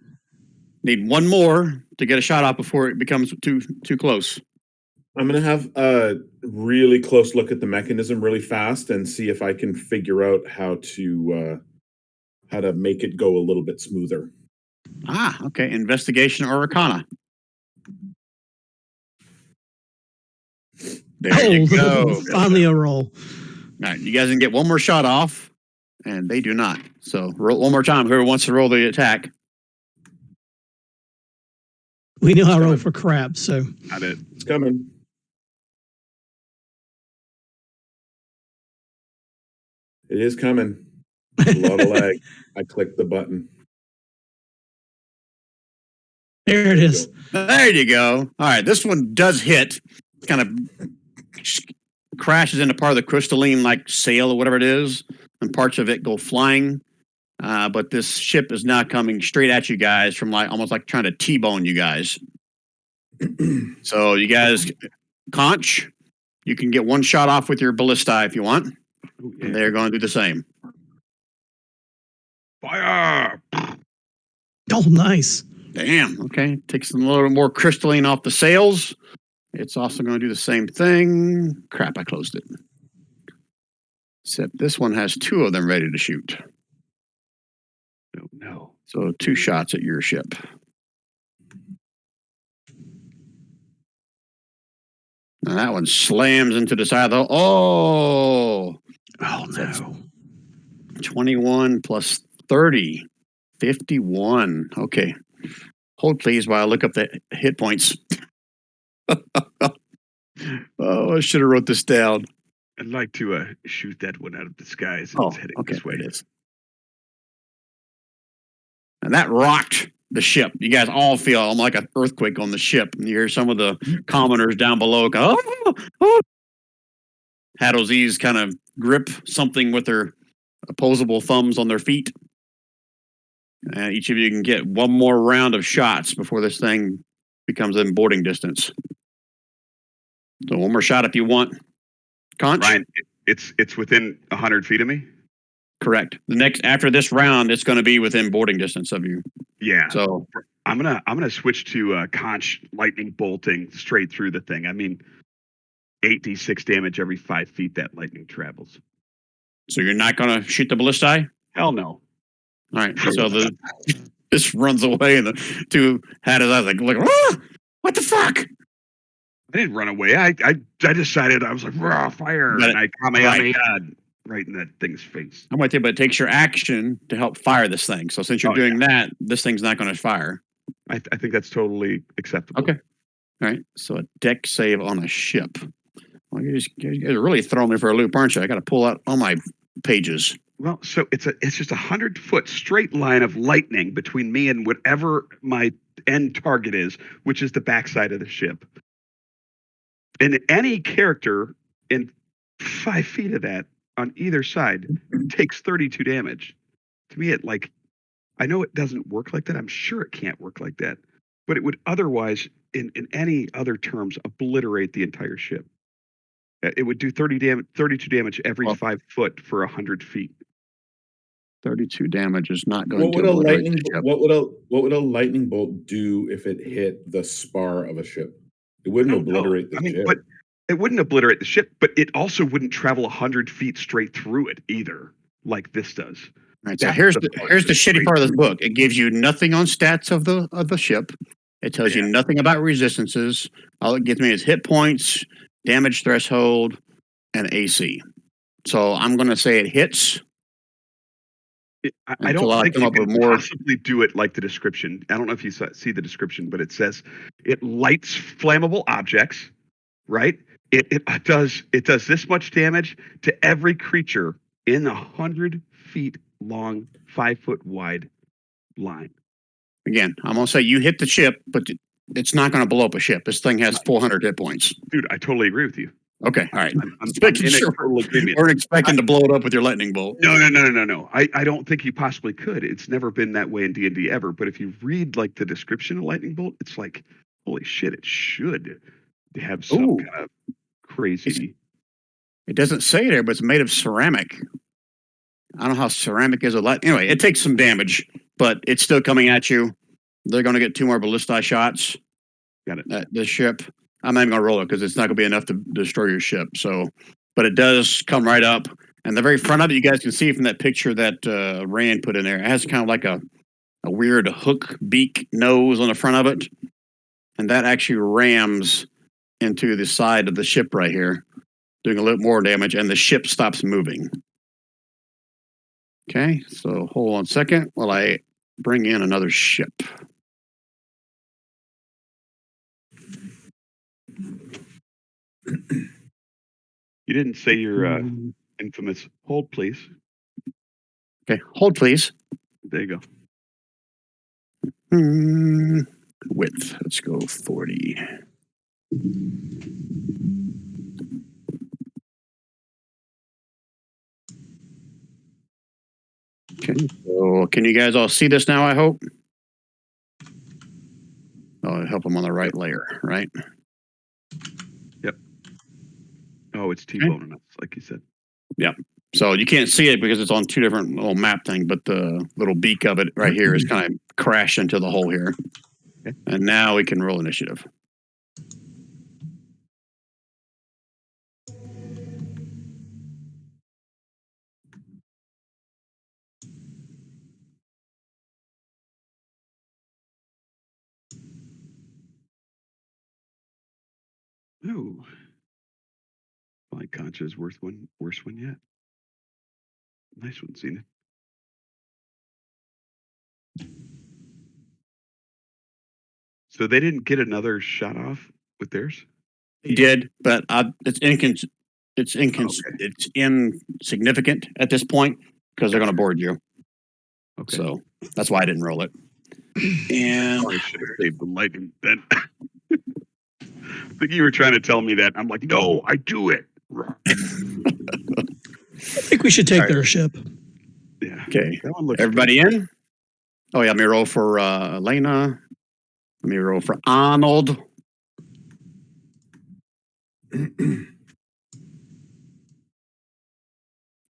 Speaker 1: Need one more to get a shot off before it becomes too close.
Speaker 3: I'm going to have a really close look at the mechanism really fast and see if I can figure out how to make it go a little bit smoother.
Speaker 1: Okay. Investigation or Arcana. There you go.
Speaker 4: Finally a roll.
Speaker 1: All right, you guys can get one more shot off, and they do not. So roll one more time. Whoever wants to roll the attack.
Speaker 4: We know how to roll for crap, so.
Speaker 2: Got it.
Speaker 3: It's coming. It is coming. A lot of lag. I clicked the button.
Speaker 4: There it is.
Speaker 1: There you go. All right, this one does hit. Kind of crashes into part of the crystalline like sail or whatever it is, and parts of it go flying. But this ship is now coming straight at you guys from like almost like trying to T-bone you guys. So you guys, Conch, you can get one shot off with your ballista if you want.
Speaker 2: Oh, yeah.
Speaker 1: And they're going to do the same.
Speaker 2: Fire!
Speaker 4: Oh, nice.
Speaker 1: Damn. Okay. Takes a little more crystalline off the sails. It's also going to do the same thing. Crap, I closed it. Except this one has two of them ready to shoot.
Speaker 2: No.
Speaker 1: So 2 shots at your ship. Now that one slams into the side of the... Oh!
Speaker 2: Oh, no.
Speaker 1: 21 plus 30. 51. Okay. Hold please while I look up the hit points. Oh, I should have wrote this down.
Speaker 2: I'd like to shoot that one out of the skies.
Speaker 1: Oh,
Speaker 2: It's heading
Speaker 1: okay,
Speaker 2: this way.
Speaker 1: it is. And that rocked the ship. You guys all feel like an earthquake on the ship. And you hear some of the commoners down below go, oh. Hadoz's kind of grip something with their opposable thumbs on their feet. And each of you can get one more round of shots before this thing becomes in boarding distance. So one more shot if you want. Conch?
Speaker 2: Ryan, it's within 100 feet of me?
Speaker 1: Correct. The next after this round, it's going to be within boarding distance of you.
Speaker 2: Yeah.
Speaker 1: So
Speaker 2: I'm gonna switch to Conch lightning bolting straight through the thing. I mean, 8d6 damage every 5 feet that lightning travels.
Speaker 1: So you're not going to shoot the ballista?
Speaker 2: Hell no.
Speaker 1: All right. So this runs away, and the two had his eyes like, ah, what the fuck?
Speaker 2: I didn't run away. I decided I was like, raw fire,
Speaker 1: But
Speaker 2: and I Kamehameha right in that thing's face.
Speaker 1: I'm with you, but it takes your action to help fire this thing. So since you're doing that, this thing's not going to fire.
Speaker 2: I think that's totally acceptable.
Speaker 1: Okay. All right. So a deck save on a ship. Well, you guys are really throwing me for a loop, aren't you? I got to pull out all my pages.
Speaker 2: Well, so it's just 100-foot straight line of lightning between me and whatever my end target is, which is the backside of the ship. And any character in 5 feet of that on either side takes 32 damage. To me, I know it doesn't work like that. I'm sure it can't work like that, but it would otherwise, in any other terms, obliterate the entire ship. It would do 32 damage every 5 foot for 100 feet.
Speaker 1: 32 damage is not going
Speaker 3: What
Speaker 1: to
Speaker 3: would a
Speaker 1: obliterate
Speaker 3: lightning
Speaker 1: the ship.
Speaker 3: what would a lightning bolt do if it hit the spar of a ship? It wouldn't obliterate the ship.
Speaker 2: But it wouldn't obliterate the ship, but it also wouldn't travel 100 feet straight through it either, like this does.
Speaker 1: All right, so here's the shitty part of this book. It gives you nothing on stats of the ship. It tells you nothing about resistances. All it gives me is hit points, damage threshold, and AC. So I'm going to say it hits.
Speaker 2: I don't think you can possibly do it like the description. I don't know if you see the description, but it says it lights flammable objects, right? It does this much damage to every creature in 100 feet long, 5 foot wide line.
Speaker 1: Again, I'm going to say you hit the ship, but it's not going to blow up a ship. This thing has 400 hit points.
Speaker 2: Dude, I totally agree with you.
Speaker 1: Okay, all right.
Speaker 2: I'm sure
Speaker 1: we're expecting to blow it up with your lightning bolt.
Speaker 2: No. I don't think you possibly could. It's never been that way in D&D ever. But if you read like the description of lightning bolt, it's like, holy shit, it should have some kind of crazy.
Speaker 1: It doesn't say there, but it's made of ceramic. I don't know how ceramic is a light. Anyway, it takes some damage, but it's still coming at you. They're going to get 2 more ballista shots.
Speaker 2: Got it.
Speaker 1: At this ship. I'm not even going to roll it because it's not going to be enough to destroy your ship. So, but it does come right up. And the very front of it, you guys can see from that picture that Rand put in there, it has kind of like a weird hook beak nose on the front of it. And that actually rams into the side of the ship right here, doing a little more damage, and the ship stops moving. Okay, so hold on a second while I bring in another ship.
Speaker 2: You didn't say your infamous hold, please.
Speaker 1: Okay, hold, please.
Speaker 2: There you go.
Speaker 1: Width, let's go 40. Okay. So can you guys all see this now? I hope. Oh, help them on the right layer, right?
Speaker 2: Oh, it's T-boning us, like you said.
Speaker 1: So you can't see it because it's on two different little map thing, but the little beak of it right here is kind of crashed into the hole here.
Speaker 2: Okay.
Speaker 1: And now we can roll initiative.
Speaker 2: Ooh. Flying Concha is worst one yet. Nice one, Cena. So they didn't get another shot off with theirs?
Speaker 1: He did, but it's it's insignificant at this point because they're going to board you.
Speaker 2: Okay.
Speaker 1: So that's why I didn't roll it. And
Speaker 2: I should have saved the lightning then. I think you were trying to tell me that. I'm like, no, I do it.
Speaker 4: I think we should take
Speaker 1: All right.
Speaker 4: their ship.
Speaker 2: Yeah.
Speaker 1: okay,
Speaker 2: That one looks
Speaker 1: everybody in? Oh yeah, let me roll for Elena. Let me roll for Arnold.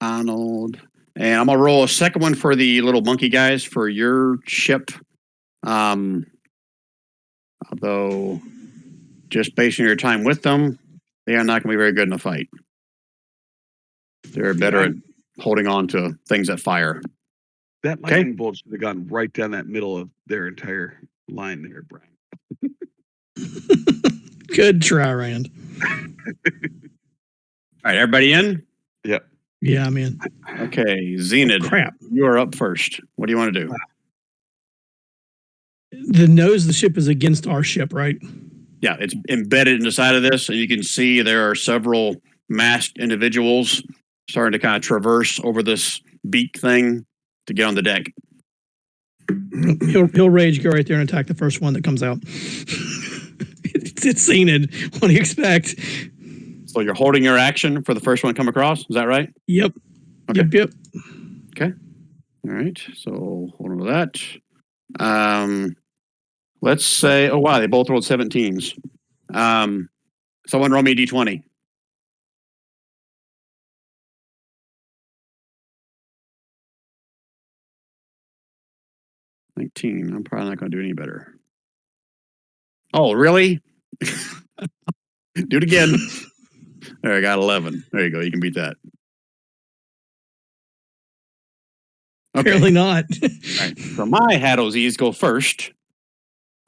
Speaker 1: Arnold. And I'm gonna roll a second one for the little monkey guys for your ship. Although just based on your time with them, they are not gonna be very good in a fight. They're better at holding on to things that fire.
Speaker 2: That lightning bolt should have gone right down that middle of their entire line there, Brian.
Speaker 4: Good try, Rand.
Speaker 1: All right, everybody in?
Speaker 2: Yep.
Speaker 4: Yeah, I'm in.
Speaker 1: Okay, Zenith,
Speaker 4: Crap.
Speaker 1: you are up first. What do you want to do?
Speaker 4: The nose of the ship is against our ship, right?
Speaker 1: Yeah, it's embedded in the side of this, and you can see there are several masked individuals starting to kind of traverse over this beak thing to get on the deck.
Speaker 4: He'll rage, go right there and attack the first one that comes out. It's seen it. What do you expect?
Speaker 1: So you're holding your action for the first one to come across. Is that right?
Speaker 4: Yep.
Speaker 1: Okay.
Speaker 4: Yep.
Speaker 1: Okay. All right. So hold on to that. Let's say, oh wow, they both rolled 17s. Someone roll me a d20. $19. I'm probably not going to do any better. Oh, really? Do it again. There, I got 11. There you go. You can beat that. Okay.
Speaker 4: Apparently not.
Speaker 1: All right. So my Hadozes go first.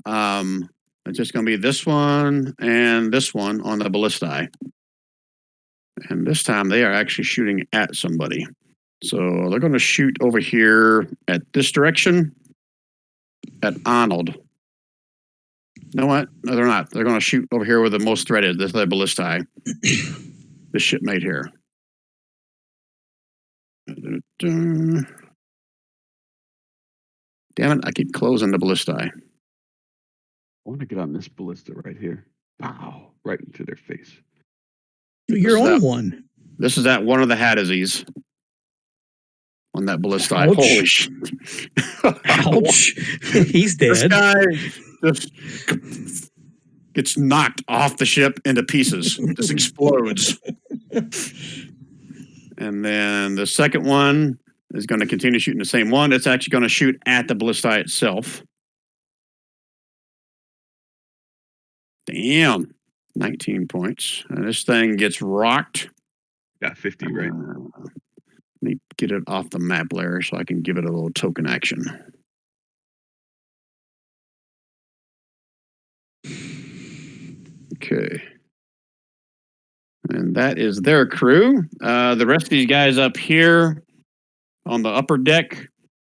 Speaker 1: It's just going to be this one and this one on the ballistae. And this time they are actually shooting at somebody. So they're going to shoot over here at this direction at Arnold. You know what? No, they're not. They're going to shoot over here where the most threat is. This is the ballistae. This shipmate here. Damn it, I keep closing the ballistae.
Speaker 2: I want to get on this ballista right here. Wow. Right into their face.
Speaker 4: You're on one.
Speaker 1: This is at one of the Hadozes on that ballistae.
Speaker 4: Ouch.
Speaker 1: Holy shit.
Speaker 4: Ouch. He's
Speaker 1: This
Speaker 4: dead.
Speaker 1: guy just gets knocked off the ship into pieces. Just explodes. And then the second one is going to continue shooting the same one. It's actually going to shoot at the ballistae itself. Damn. 19 points. And this thing gets rocked.
Speaker 2: Got 50, right?
Speaker 1: Let me get it off the map layer so I can give it a little token action. Okay. And that is their crew. The rest of these guys up here on the upper deck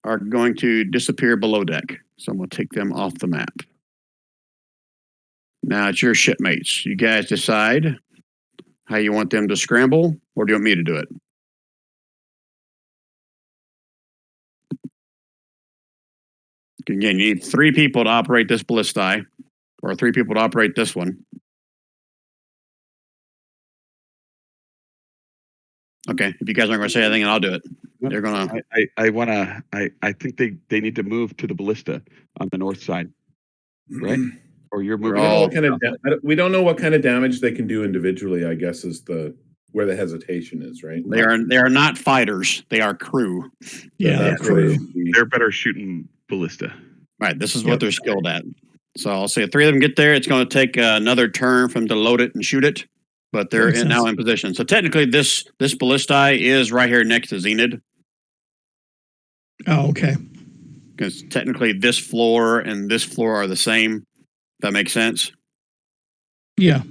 Speaker 1: are going to disappear below deck. So I'm going to take them off the map. Now it's your shipmates. You guys decide how you want them to scramble, or do you want me to do it? Again, you need 3 people to operate this ballistae, or 3 people to operate this one. Okay, if you guys aren't going to say anything, I'll do it. They're gonna.
Speaker 2: I think they need to move to the ballista on the north side, right? Or you're
Speaker 3: We
Speaker 2: moving.
Speaker 3: don't know
Speaker 1: all-
Speaker 3: what kind of we don't know what kind of damage they can do individually. I guess is where the hesitation is, right?
Speaker 1: They are not fighters. They are crew.
Speaker 4: Yeah,
Speaker 3: That's where they
Speaker 4: crew.
Speaker 3: should be.
Speaker 2: They're better shooting ballista.
Speaker 1: Right. This is
Speaker 4: Yep.
Speaker 1: what they're skilled at. So I'll say 3 of them get there. It's going to take another turn for them to load it and shoot it, but they're
Speaker 4: Makes
Speaker 1: now
Speaker 4: sense.
Speaker 1: in position. So technically, this ballistae is right here next to Zenid,
Speaker 4: Oh, okay.
Speaker 1: because technically this floor and this floor are the same. If that makes sense.
Speaker 4: Yeah.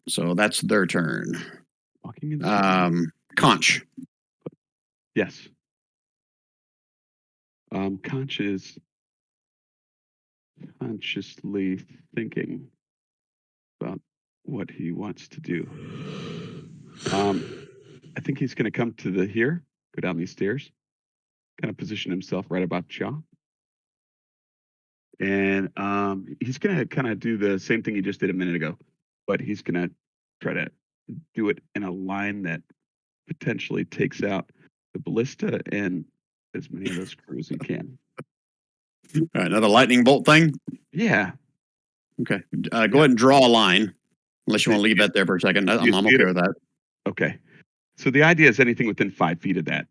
Speaker 1: So that's their turn.
Speaker 2: Walking in.
Speaker 1: Conch.
Speaker 2: Yes. Conch is consciously thinking about what he wants to do. I think he's going to come to go down these stairs, kind of position himself right about Cha. And he's going to kind of do the same thing he just did a minute ago, but he's going to try to do it in a line that potentially takes out the ballista and as many of those crews he can.
Speaker 1: All right, another lightning bolt thing.
Speaker 2: Yeah.
Speaker 1: Okay. Go ahead and draw a line, unless you want to leave that there for a second. I'm okay with that.
Speaker 2: Okay. So the idea is anything within 5 feet of that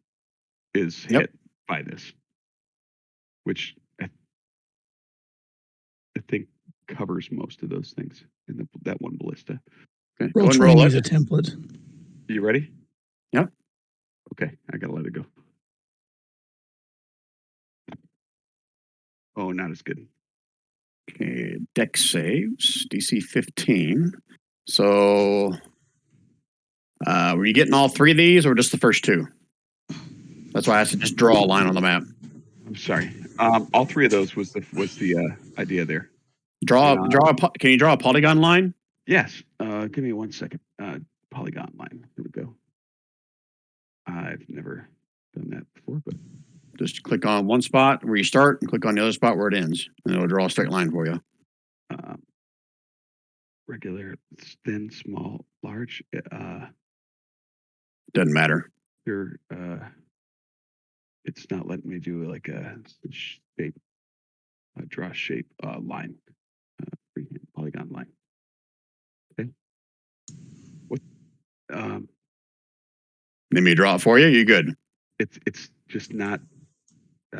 Speaker 2: is
Speaker 1: Yep.
Speaker 2: hit by this, which I think covers most of those things in that one ballista.
Speaker 1: Okay. Go
Speaker 4: Roll
Speaker 1: ahead and
Speaker 4: 20
Speaker 1: roll
Speaker 4: is
Speaker 1: it.
Speaker 4: a template.
Speaker 2: You ready?
Speaker 1: Yep.
Speaker 2: Okay, I gotta let it go. Oh, not as good.
Speaker 1: Okay. Deck saves. DC 15. So were you getting all 3 of these or just the first 2? That's why I said just draw a line on the map.
Speaker 2: I'm sorry. All 3 of those was the idea there.
Speaker 1: Can you draw a polygon line?
Speaker 2: Yes. Give me 1 second. Polygon line. Here we go. I've never done that before, but
Speaker 1: Just click on one spot where you start and click on the other spot where it ends, and it'll draw a straight line for you.
Speaker 2: regular, thin, small, large.
Speaker 1: Doesn't matter.
Speaker 2: Here, it's not letting me do like a shape, draw shape line, freehand polygon line. Okay. What?
Speaker 1: Let me draw it for you. You good?
Speaker 2: It's just not.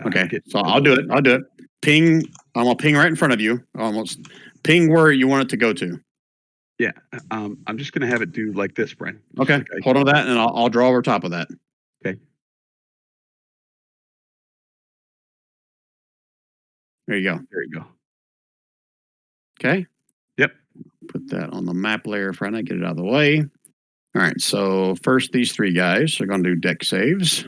Speaker 1: Okay. So I'll do it. I'll do it. Ping. I'm gonna ping right in front of you. Almost. Ping where you want it to go to.
Speaker 2: Yeah. I'm just gonna have it do like this, Brian. Just
Speaker 1: Okay.
Speaker 2: like
Speaker 1: Hold on to that, and I'll draw over top of that.
Speaker 2: Okay.
Speaker 1: There you go.
Speaker 2: There you go.
Speaker 1: Okay.
Speaker 2: Yep.
Speaker 1: Put that on the map layer for now. Get it out of the way. All right. So first, these 3 guys are going to do deck saves.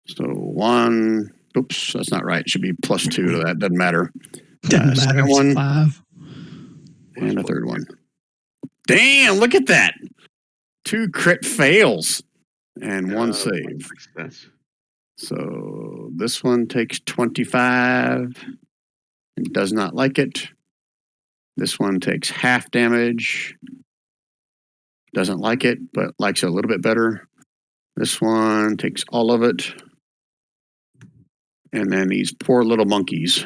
Speaker 1: So 1. Oops, that's not right. It should be +2 to that. Doesn't matter.
Speaker 4: Doesn't matter.
Speaker 1: Second
Speaker 4: It's
Speaker 1: one.
Speaker 4: 5.
Speaker 1: And a third one. Damn! Look at that. 2 crit fails and 1 save.
Speaker 2: Success.
Speaker 1: So this one takes 25 and does not like it. This one takes half damage. Doesn't like it, but likes it a little bit better. This one takes all of it. And then these poor little monkeys.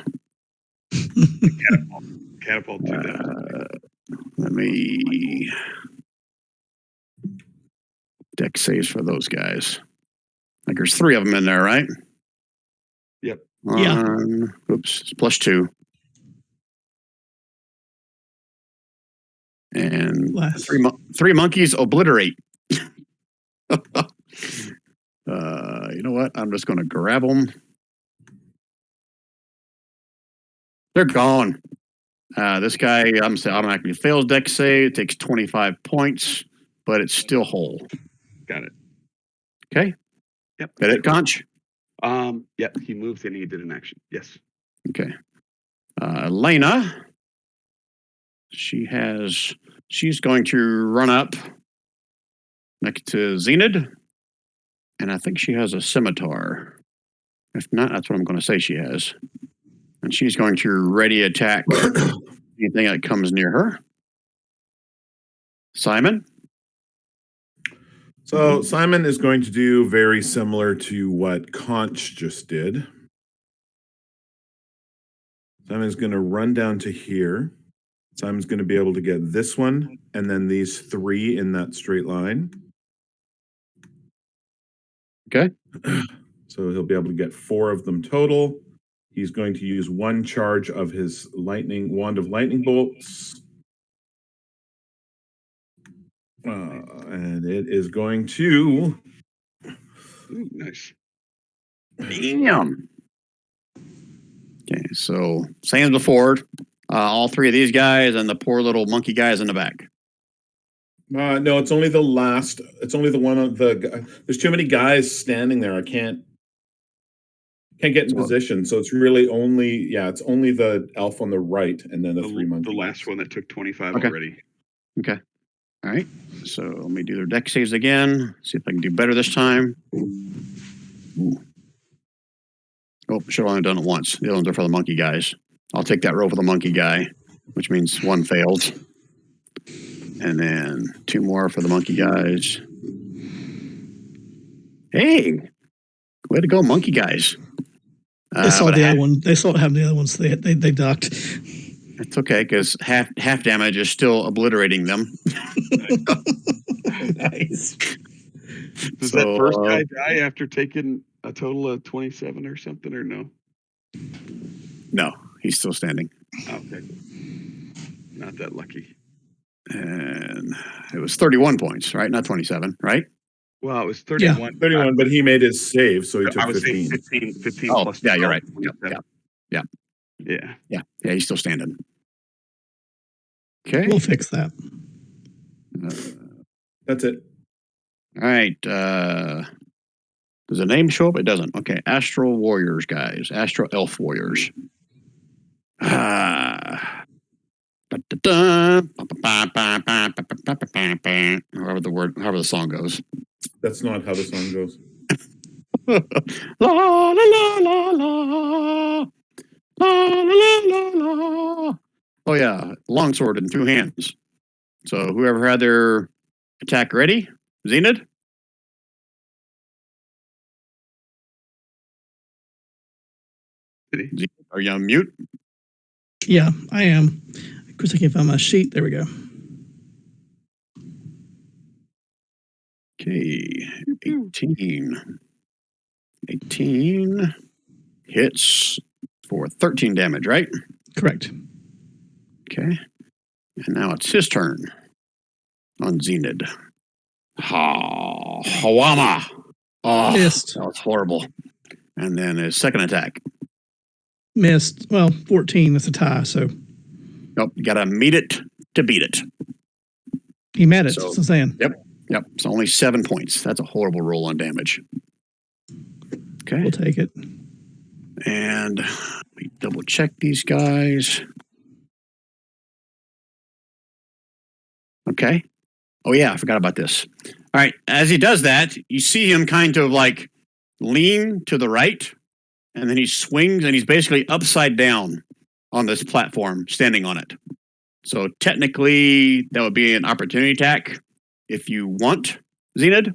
Speaker 2: Catapult to them.
Speaker 1: Let me deck saves for those guys. Like there's 3 of them in there, right?
Speaker 2: Yep.
Speaker 4: Yeah.
Speaker 1: Oops, it's +2. And
Speaker 4: Less.
Speaker 1: 3 monkeys obliterate. You know what? I'm just going to grab them. They're gone. This guy, I'm saying, automatically fails deck save. It takes 25 points, but it's still whole.
Speaker 2: Got it.
Speaker 1: Okay.
Speaker 2: Yep.
Speaker 1: That it, Conch?
Speaker 2: Yep. He moved and he did an action. Yes.
Speaker 1: Okay. Lena. She's going to run up next to Zenid. And I think she has a scimitar. If not, that's what I'm going to say she has. And she's going to ready attack anything that comes near her. Simon?
Speaker 3: So Simon is going to do very similar to what Conch just did. Simon's going to run down to here. Simon's going to be able to get this one and then these 3 in that straight line.
Speaker 1: Okay.
Speaker 3: So he'll be able to get 4 of them total. He's going to use 1 charge of his wand of lightning bolts. And it is going to...
Speaker 2: Ooh, nice.
Speaker 1: Damn. Okay, so same as before. All 3 of these guys and the poor little monkey guys in the back.
Speaker 3: No, it's only the last. It's only the one of the... There's too many guys standing there. I can't get in position. So it's really only... Yeah, it's only the elf on the right and then the 3 monkeys.
Speaker 2: The last one that took 25
Speaker 1: Okay.
Speaker 2: already.
Speaker 1: Okay. All right. So let me do their deck saves again. See if I can do better this time. Ooh. Oh, should have only done it once. The other ones are for the monkey guys. I'll take that roll for the monkey guy, which means 1 fails. And then 2 more for the monkey guys. Hey, way to go, monkey guys.
Speaker 4: They saw the other one. They saw have the other ones. They ducked.
Speaker 1: It's okay because half damage is still obliterating them.
Speaker 4: Nice.
Speaker 2: Does that first guy die after taking a total of 27 or something, or no?
Speaker 1: No, he's still standing.
Speaker 2: Okay. Not that lucky.
Speaker 1: And it was 31 points, right? Not 27, right?
Speaker 2: Well, it was 31.
Speaker 3: 31, but he made his save, so he took
Speaker 2: I was
Speaker 3: 15.
Speaker 2: saying 15
Speaker 1: Oh,
Speaker 2: plus
Speaker 1: yeah, you're
Speaker 2: 12,
Speaker 1: right. Yep,
Speaker 2: 27.
Speaker 1: yeah.
Speaker 2: Yeah.
Speaker 1: Yeah, he's still standing. Okay.
Speaker 4: We'll fix that.
Speaker 3: That's it.
Speaker 1: All right. Does the name show up? It doesn't. Okay. Astral Warriors, guys. Astral Elf Warriors. However the song goes.
Speaker 3: That's not how the song goes.
Speaker 1: La la la la la. La la la la. Oh yeah, longsword in 2 hands. So whoever had their attack ready, Zenith. Zenith, are you on mute?
Speaker 4: Yeah, I am. Of course, I can't find my sheet. There we go.
Speaker 1: Okay, 18. 18 hits for 13 damage, right?
Speaker 4: Correct.
Speaker 1: Okay. And now it's his turn on Zenith. Hawama. Oh,
Speaker 4: Missed.
Speaker 1: that was horrible. And then his second attack.
Speaker 4: Missed. Well, 14. That's a tie. So
Speaker 1: Nope, you got to meet it to beat it.
Speaker 4: he met it.
Speaker 1: So-
Speaker 4: That's what I'm saying.
Speaker 1: Yep, it's only 7 points. That's a horrible roll on damage. Okay.
Speaker 4: We'll take it.
Speaker 1: And we double check these guys. Okay. Oh, yeah, I forgot about this. All right. As he does that, you see him kind of like lean to the right, and then he swings and he's basically upside down on this platform, standing on it. So technically, that would be an opportunity attack if you want, Zenith.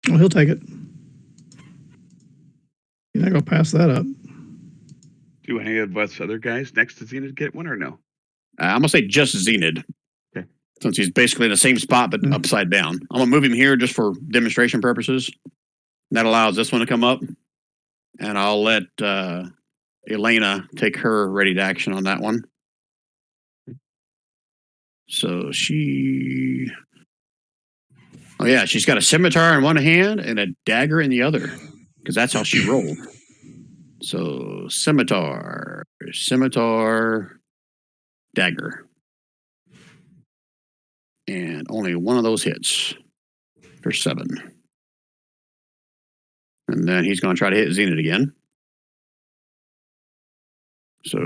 Speaker 4: Oh, he'll take it. You're not going to pass that up.
Speaker 2: Do any of us other guys next to Zenith get one or no?
Speaker 1: I'm going to say just Zenith.
Speaker 2: Okay.
Speaker 1: Since he's basically in the same spot, but upside down. I'm going to move him here just for demonstration purposes. That allows this one to come up. And I'll let Elena take her ready to action on that one. So she... Oh, yeah, she's got a scimitar in one hand and a dagger in the other. Because that's how she rolled. So scimitar, dagger. And only one of those hits for 7. And then he's going to try to hit Zenith again. So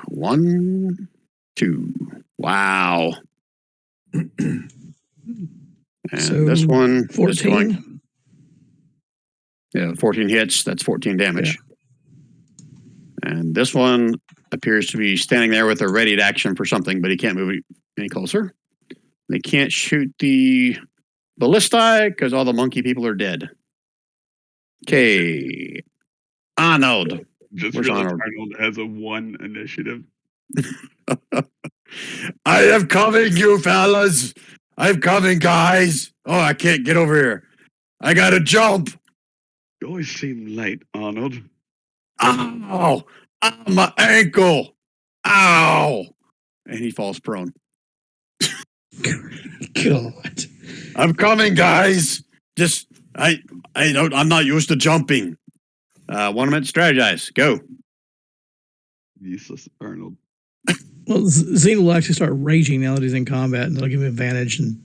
Speaker 1: 1, 2. Wow. And
Speaker 4: So
Speaker 1: this one
Speaker 4: 14.
Speaker 1: is going. Yeah, 14 hits. That's 14 damage. Yeah. And this one appears to be standing there with a ready to action for something, but he can't move any closer. They can't shoot the ballistai because all the monkey people are dead. Okay. Arnold.
Speaker 2: Just
Speaker 1: Where's
Speaker 2: realized
Speaker 1: Arnold?
Speaker 2: Arnold has a 1 initiative.
Speaker 1: I am coming, you fellas. I'm coming, guys. Oh, I can't get over here. I gotta jump.
Speaker 2: You always seem late, Arnold.
Speaker 1: Ow! Ow, my ankle! Ow! And he falls prone.
Speaker 4: God.
Speaker 1: I'm coming, guys. Just I'm not used to jumping. 1 minute strategize. Go.
Speaker 2: Useless Arnold.
Speaker 4: Well, Xena will actually start raging now that he's in combat, and it'll give him advantage and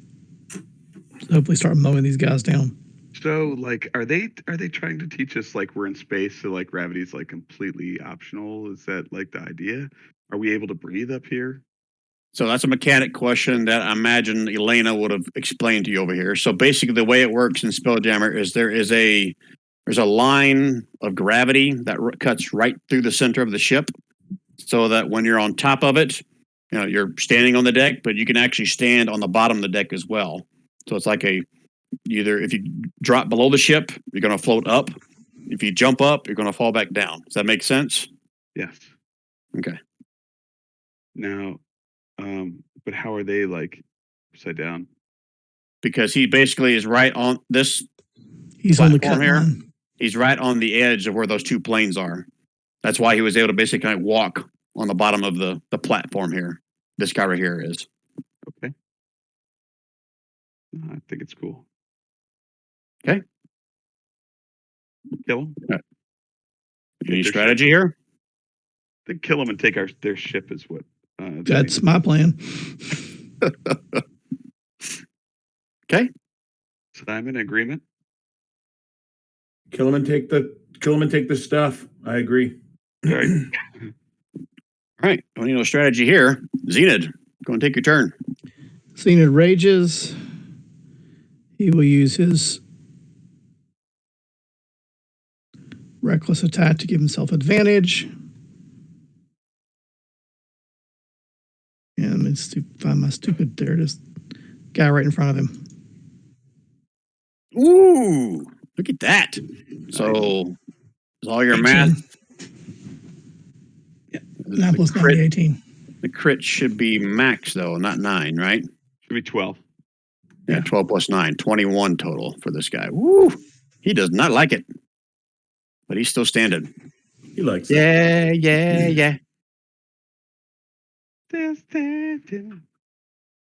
Speaker 4: hopefully start mowing these guys down.
Speaker 2: So, like, are they trying to teach us like we're in space, so like gravity's like completely optional? Is that like the idea? Are we able to breathe up here?
Speaker 1: So that's a mechanic question that I imagine Elena would have explained to you over here. So basically, the way it works in Spelljammer is there's a line of gravity that cuts right through the center of the ship, so that when you're on top of it, you're standing on the deck, but you can actually stand on the bottom of the deck as well. So it's like either if you drop below the ship, you're going to float up. If you jump up, you're going to fall back down. Does that make sense?
Speaker 2: Yes.
Speaker 1: Okay.
Speaker 2: Now, but how are they like upside down?
Speaker 1: Because he basically is right on this.
Speaker 4: He's on the
Speaker 1: platform
Speaker 4: cut
Speaker 1: here.
Speaker 4: line.
Speaker 1: He's right on the edge of where those two planes are. That's why he was able to basically kind of walk on the bottom of the platform here. This guy right here is.
Speaker 2: Okay. I think it's cool.
Speaker 1: Okay.
Speaker 2: Kill them.
Speaker 1: Any strategy here?
Speaker 2: I think kill them and take their ship is what.
Speaker 4: That's my plan.
Speaker 1: Okay.
Speaker 2: So I'm in agreement.
Speaker 3: Kill him and take the stuff. I agree.
Speaker 2: All right.
Speaker 1: All right. Don't need no strategy here. Zenith, go and take your turn.
Speaker 4: Zenith rages. He will use his reckless attack to give himself advantage. And let's find my stupid. There it is. Guy right in front of him.
Speaker 1: Ooh, look at that. So, is all your
Speaker 4: 18.
Speaker 1: math?
Speaker 4: Yeah. 9 plus 9 be 18.
Speaker 1: The crit should be max, though, not 9, right?
Speaker 2: Should be 12.
Speaker 1: Yeah, 12 plus 9, 21 total for this guy. Woo! He does not like it, but he's still standing.
Speaker 3: He likes it.
Speaker 1: Yeah.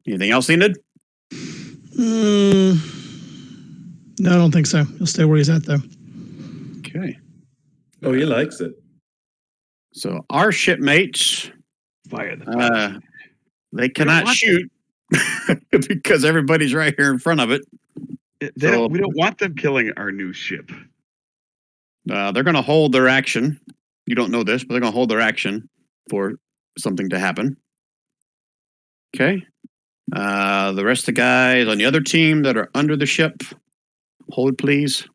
Speaker 1: Anything else, Enid?
Speaker 4: No, I don't think so. He'll stay where he's at, though.
Speaker 1: Okay.
Speaker 3: Oh, he likes it.
Speaker 1: So our shipmates,
Speaker 2: Fire the fire.
Speaker 1: they cannot shoot because everybody's right here in front of it.
Speaker 2: We don't want them killing our new ship.
Speaker 1: They're going to hold their action. You don't know this, but they're going to hold their action for something to happen. Okay. The rest of the guys on the other team that are under the ship, hold please.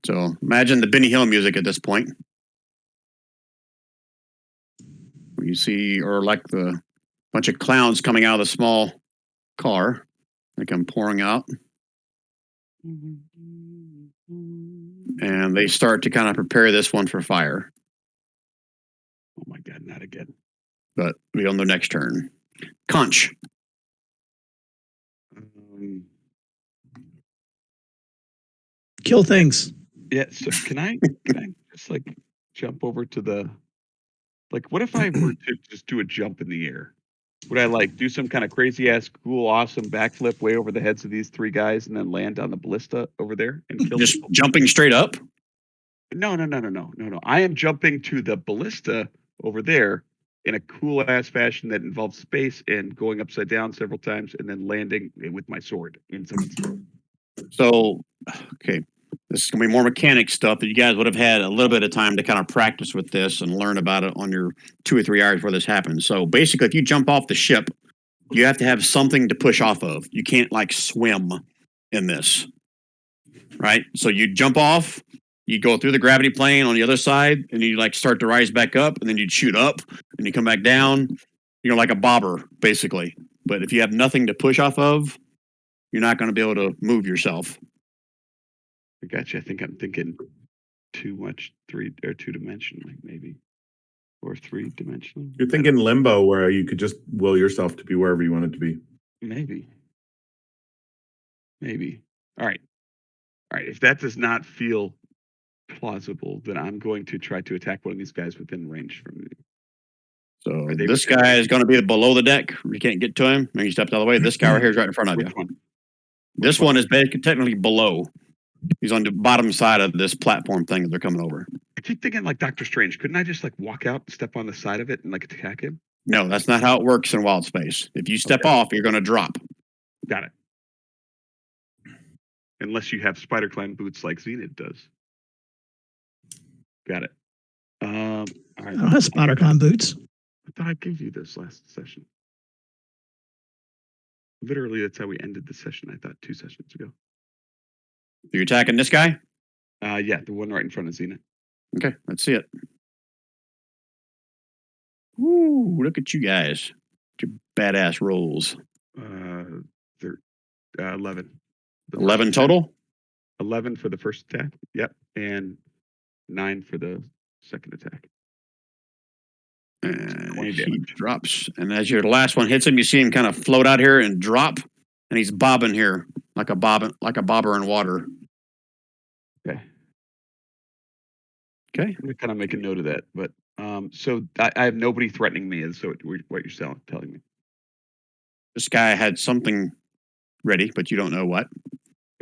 Speaker 1: So imagine the Benny Hill music at this point. You see, or like the bunch of clowns coming out of the small car. They come pouring out. And they start to kind of prepare this one for fire.
Speaker 2: Oh my God, not again.
Speaker 1: But we on the next turn. Conch.
Speaker 4: Kill things.
Speaker 2: Yeah, so can I just like jump over to the, like, what if I were to just do a jump in the air? Would I like do some kind of crazy ass cool awesome backflip way over the heads of these 3 guys and then land on the ballista over there and kill
Speaker 1: Just
Speaker 2: people?
Speaker 1: jumping straight up?
Speaker 2: No. I am jumping to the ballista over there in a cool ass fashion that involves space and going upside down several times and then landing with my sword in someone's throat.
Speaker 1: So, okay. This is going to be more mechanic stuff that you guys would have had a little bit of time to kind of practice with this and learn about it on your 2 or 3 hours where this happens. So basically, if you jump off the ship, you have to have something to push off of. You can't like swim in this, right? So you jump off, you go through the gravity plane on the other side, and you like start to rise back up, and then you shoot up, and you come back down. Like a bobber, basically. But if you have nothing to push off of, you're not going to be able to move yourself.
Speaker 2: I got you. I think I'm thinking too much two-dimensional, like maybe, or three-dimensional.
Speaker 3: You're thinking limbo, where you could just will yourself to be wherever you wanted to be.
Speaker 2: Maybe. All right. If that does not feel plausible, then I'm going to try to attack one of these guys within range from me.
Speaker 1: So
Speaker 2: Are they
Speaker 1: this
Speaker 2: within
Speaker 1: guy
Speaker 2: range?
Speaker 1: is going to be below the deck. You can't get to him. Maybe you stepped out of the way. This guy right here is right in front of you.
Speaker 2: Which one?
Speaker 1: This one is technically below. He's on the bottom side of this platform thing that they're coming over.
Speaker 2: I keep thinking like Doctor Strange. Couldn't I just like walk out, step on the side of it, and like attack him?
Speaker 1: No, that's not how it works in wild space. If you step off, you're going to drop.
Speaker 2: Got it. Unless you have spider climb boots like Zenith does. Got it. All right.
Speaker 4: I don't have spider climb boots.
Speaker 2: I thought I gave you this last session. Literally, that's how we ended the session. I thought 2 sessions ago.
Speaker 1: You're attacking this guy?
Speaker 2: Yeah, the one right in front of Zenith.
Speaker 1: Okay, let's see it. Woo, look at you guys. Your badass rolls.
Speaker 2: 11.
Speaker 1: 11 total?
Speaker 2: 11 for the first attack. Yep. And 9 for the second attack.
Speaker 1: And
Speaker 2: 20
Speaker 1: he
Speaker 2: damage.
Speaker 1: drops. And as your last one hits him, you see him kind of float out here and drop. And he's bobbing here like a bobber in water.
Speaker 2: Okay.
Speaker 1: Okay.
Speaker 2: I'm going to kind of make a note of that. But so I have nobody threatening me, is so what you're telling me.
Speaker 1: This guy had something ready, but you don't know what.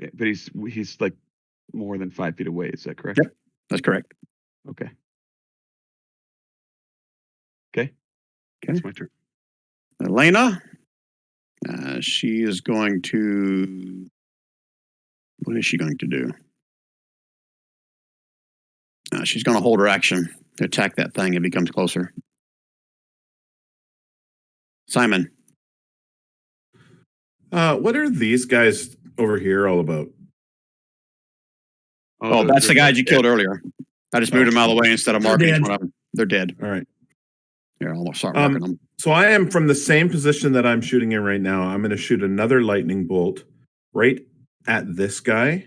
Speaker 2: Yeah, but he's like more than 5 feet away. Is that correct?
Speaker 1: Yep. That's correct.
Speaker 2: Okay. That's my turn.
Speaker 1: Elena, she is going to. What is she going to do? She's going to hold her action to attack that thing if he comes closer. Simon.
Speaker 3: What are these guys over here all about?
Speaker 1: Oh, that's the guys you killed earlier. I just moved them out of the way instead of marking each one of them. They're dead.
Speaker 3: All right.
Speaker 1: Here, I'll start marking them.
Speaker 3: So I am from the same position that I'm shooting in right now. I'm going to shoot another lightning bolt right at this guy.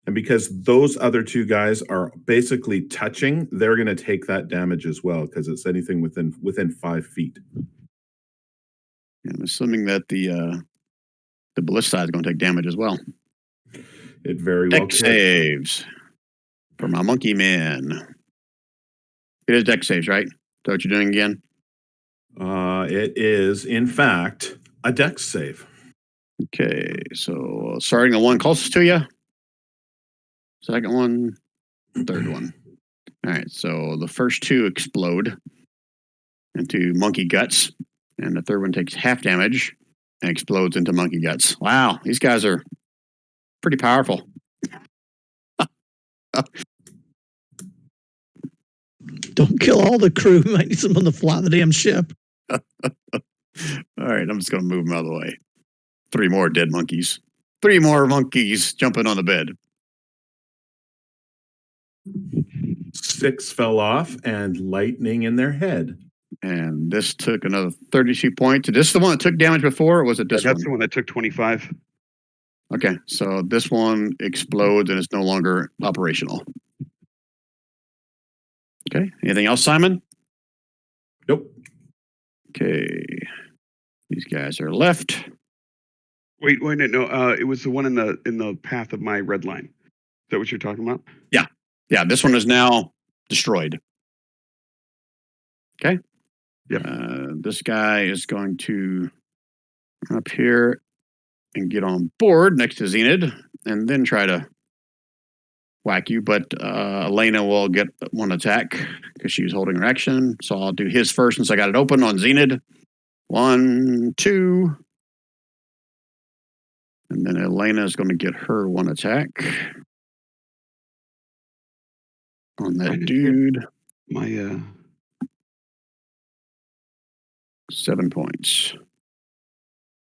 Speaker 3: And because those other 2 guys are basically touching, they're going to take that damage as well, because it's anything within 5 feet.
Speaker 1: I'm assuming that the ballista is going to take damage as well.
Speaker 3: It very well
Speaker 1: Deck
Speaker 3: could.
Speaker 1: saves for my monkey man. It is deck saves, right? Is that what you're doing again?
Speaker 3: It is, in fact, a dex save.
Speaker 1: Okay, so starting the one closest to you. Second one, third one. All right, so the first 2 explode into monkey guts, and the third one takes half damage and explodes into monkey guts. Wow, these guys are pretty powerful.
Speaker 4: Don't kill all the crew. We might need someone to fly the damn ship.
Speaker 1: All right, I'm just going to move them out of the way. 3 more dead monkeys. 3 more monkeys jumping on the bed.
Speaker 3: 6 fell off and lightning in their head.
Speaker 1: And this took another 32 points. Is this the one that took damage before, or was it this one?
Speaker 2: That's the one that took 25.
Speaker 1: Okay, so this one explodes and it's no longer operational. Okay, anything else, Simon?
Speaker 3: Nope.
Speaker 1: Okay, these guys are left.
Speaker 2: Wait, no. It was the one in the path of my red line. Is that what you're talking about?
Speaker 1: Yeah, this one is now destroyed. Okay.
Speaker 2: Yep.
Speaker 1: This guy is going to run up here and get on board next to Zenith and then try to whack you. But Elena will get one attack because she's holding her action. So I'll do his first since I got it open on Zenith. 1, 2. And then Elena is going to get her one attack on that dude.
Speaker 2: My
Speaker 1: 7 points.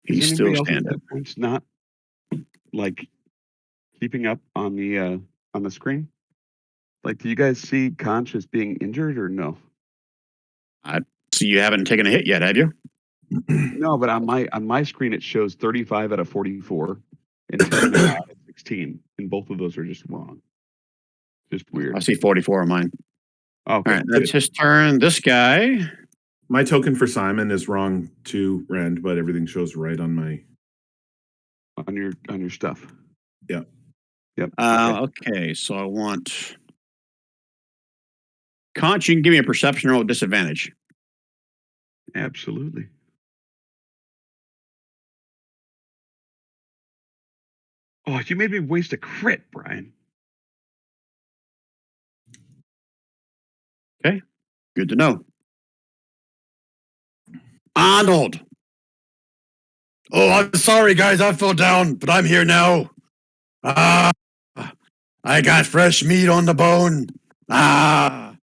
Speaker 1: He's
Speaker 2: is
Speaker 1: still
Speaker 2: anybody else's
Speaker 1: standing.
Speaker 2: hit points not like keeping up on the screen? Like, do you guys see Conch as being injured or no?
Speaker 1: So you haven't taken a hit yet, have you?
Speaker 2: No, but on my screen it shows 35 out of 44. and 10 and 16, and both of those are just wrong. Just weird.
Speaker 1: I see 44 on mine.
Speaker 2: Okay,
Speaker 1: All right, that's his turn. This guy.
Speaker 3: My token for Simon is wrong too, Rand, but everything shows right on my.
Speaker 2: on your stuff.
Speaker 3: Yep.
Speaker 2: Yep.
Speaker 1: Okay, so I want. Conch, you can give me a perception roll with disadvantage.
Speaker 2: Absolutely. Oh, you made me waste a crit, Brian.
Speaker 1: Good to know. Arnold. Oh, I'm sorry, guys. I fell down, but I'm here now. Ah, I got fresh meat on the bone. Ah,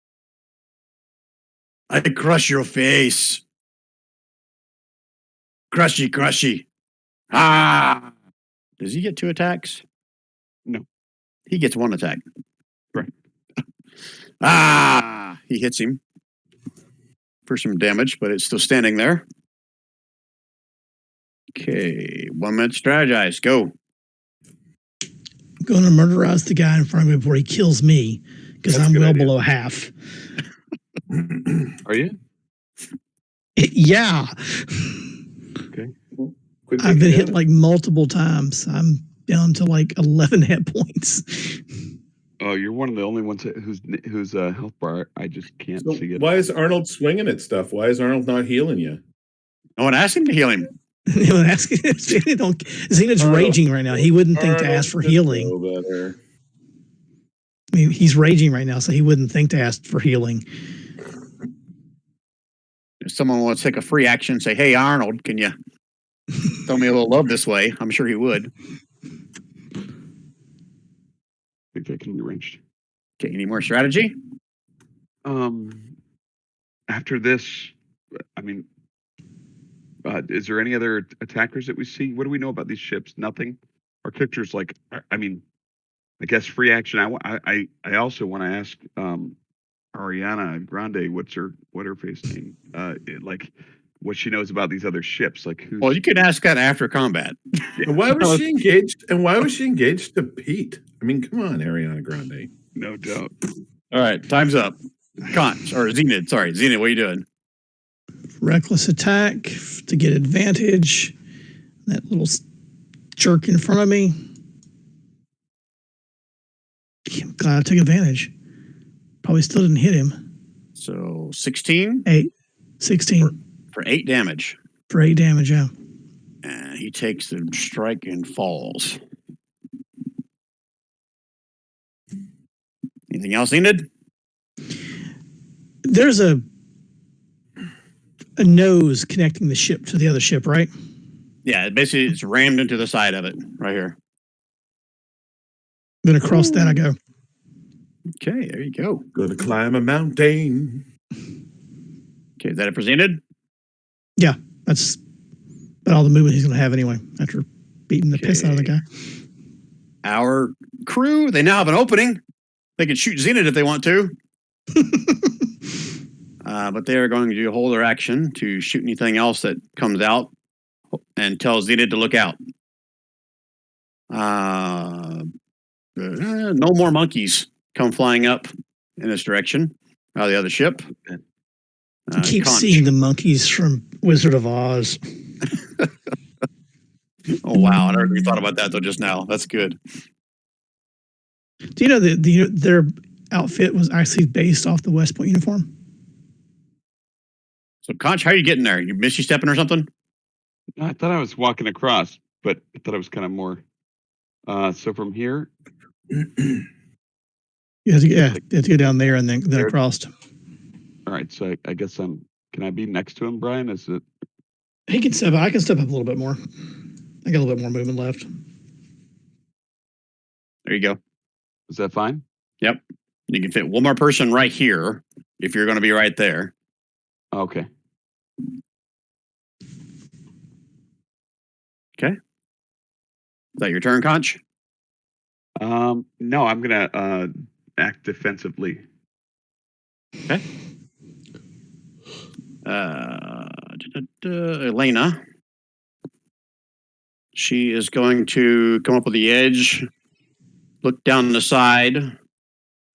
Speaker 1: I crush your face. Crushy, crushy. Ah. Does he get 2 attacks?
Speaker 2: No.
Speaker 1: He gets 1 attack.
Speaker 2: Right.
Speaker 1: Ah, he hits him for some damage, but it's still standing there. Okay, 1 minute strategize. Go.
Speaker 4: I'm going to murderize the guy in front of me before he kills me because
Speaker 3: That's a
Speaker 4: I'm
Speaker 3: good
Speaker 4: well
Speaker 3: idea.
Speaker 4: below half.
Speaker 2: Are you?
Speaker 4: Yeah.
Speaker 2: Okay.
Speaker 3: Quit
Speaker 4: I've
Speaker 3: taking
Speaker 4: been hit
Speaker 3: damage.
Speaker 4: like multiple times. I'm down to like 11 hit points.
Speaker 2: Oh, you're one of the only ones whose health bar I just can't
Speaker 3: So
Speaker 2: see it.
Speaker 3: why is Arnold swinging at stuff? Why is Arnold not healing you?
Speaker 1: No one asked him to heal him.
Speaker 4: You know, Xenod's
Speaker 3: Arnold.
Speaker 4: raging right now. He wouldn't think to
Speaker 3: Arnold
Speaker 4: ask for
Speaker 3: should
Speaker 4: healing.
Speaker 3: know better.
Speaker 4: I mean, he's raging right now, so he wouldn't think to ask for healing.
Speaker 1: If someone wants to take a free action and say, hey, Arnold, can you throw me a little love this way? I'm sure he would.
Speaker 2: I think that can be arranged.
Speaker 1: Okay, any more strategy?
Speaker 2: After this, I mean, is there any other attackers that we see? What do we know about these ships? Nothing. Our characters, like, I mean, I guess free action. I also want to ask Ariana Grande, what her face name? Like, what she knows about these other ships? Like, who's?
Speaker 1: Well, you could ask that after combat.
Speaker 3: And why was she engaged? And why was she engaged to Pete? I mean, come on, Ariana Grande.
Speaker 2: No doubt.
Speaker 1: All right, time's up. Conch, or Zenith, sorry. Zenith, what are you doing?
Speaker 4: Reckless attack to get advantage. That little jerk in front of me. I'm glad I took advantage. Probably still didn't hit him.
Speaker 1: So 16?
Speaker 4: 16
Speaker 1: For 8 damage.
Speaker 4: for 8 damage, yeah.
Speaker 1: And he takes the strike and falls. Anything else needed?
Speaker 4: There's a nose connecting the ship to the other ship, right?
Speaker 1: Yeah, basically it's rammed into the side of it right here.
Speaker 4: I'm going to cross that I go.
Speaker 1: Okay, there you go.
Speaker 3: Gonna climb a mountain.
Speaker 1: Okay, is that it for Zenith?
Speaker 4: Yeah, that's about all the movement he's going to have anyway after beating the piss out of the guy.
Speaker 1: Our crew, they now have an opening. They can shoot Zenith if they want to. But they are going to hold their action to shoot anything else that comes out and tell Zenith to look out. No more monkeys come flying up in this direction out of the other ship.
Speaker 4: I keep
Speaker 1: Conch.
Speaker 4: seeing the monkeys from Wizard of Oz.
Speaker 1: Oh, wow. I never even thought about that, though, just now. That's good.
Speaker 4: Do you know that their outfit was actually based off the West Point uniform?
Speaker 1: So, Conch, how are you getting there? You misty stepping or something?
Speaker 2: I thought I was walking across, but I thought it was kind of more. So from here,
Speaker 4: You have to go down there and then across.
Speaker 2: all right. So I guess can I be next to him, Brian? Is it?
Speaker 4: He can step. I can step up a little bit more. I got a little bit more movement left.
Speaker 1: There you go.
Speaker 2: Is that fine?
Speaker 1: Yep. You can fit one more person right here if you're going to be right there.
Speaker 2: Okay.
Speaker 1: Okay. Is that your turn, Conch?
Speaker 2: No, I'm gonna act defensively.
Speaker 1: Okay. Elena. She is going to come up with the edge, look down the side,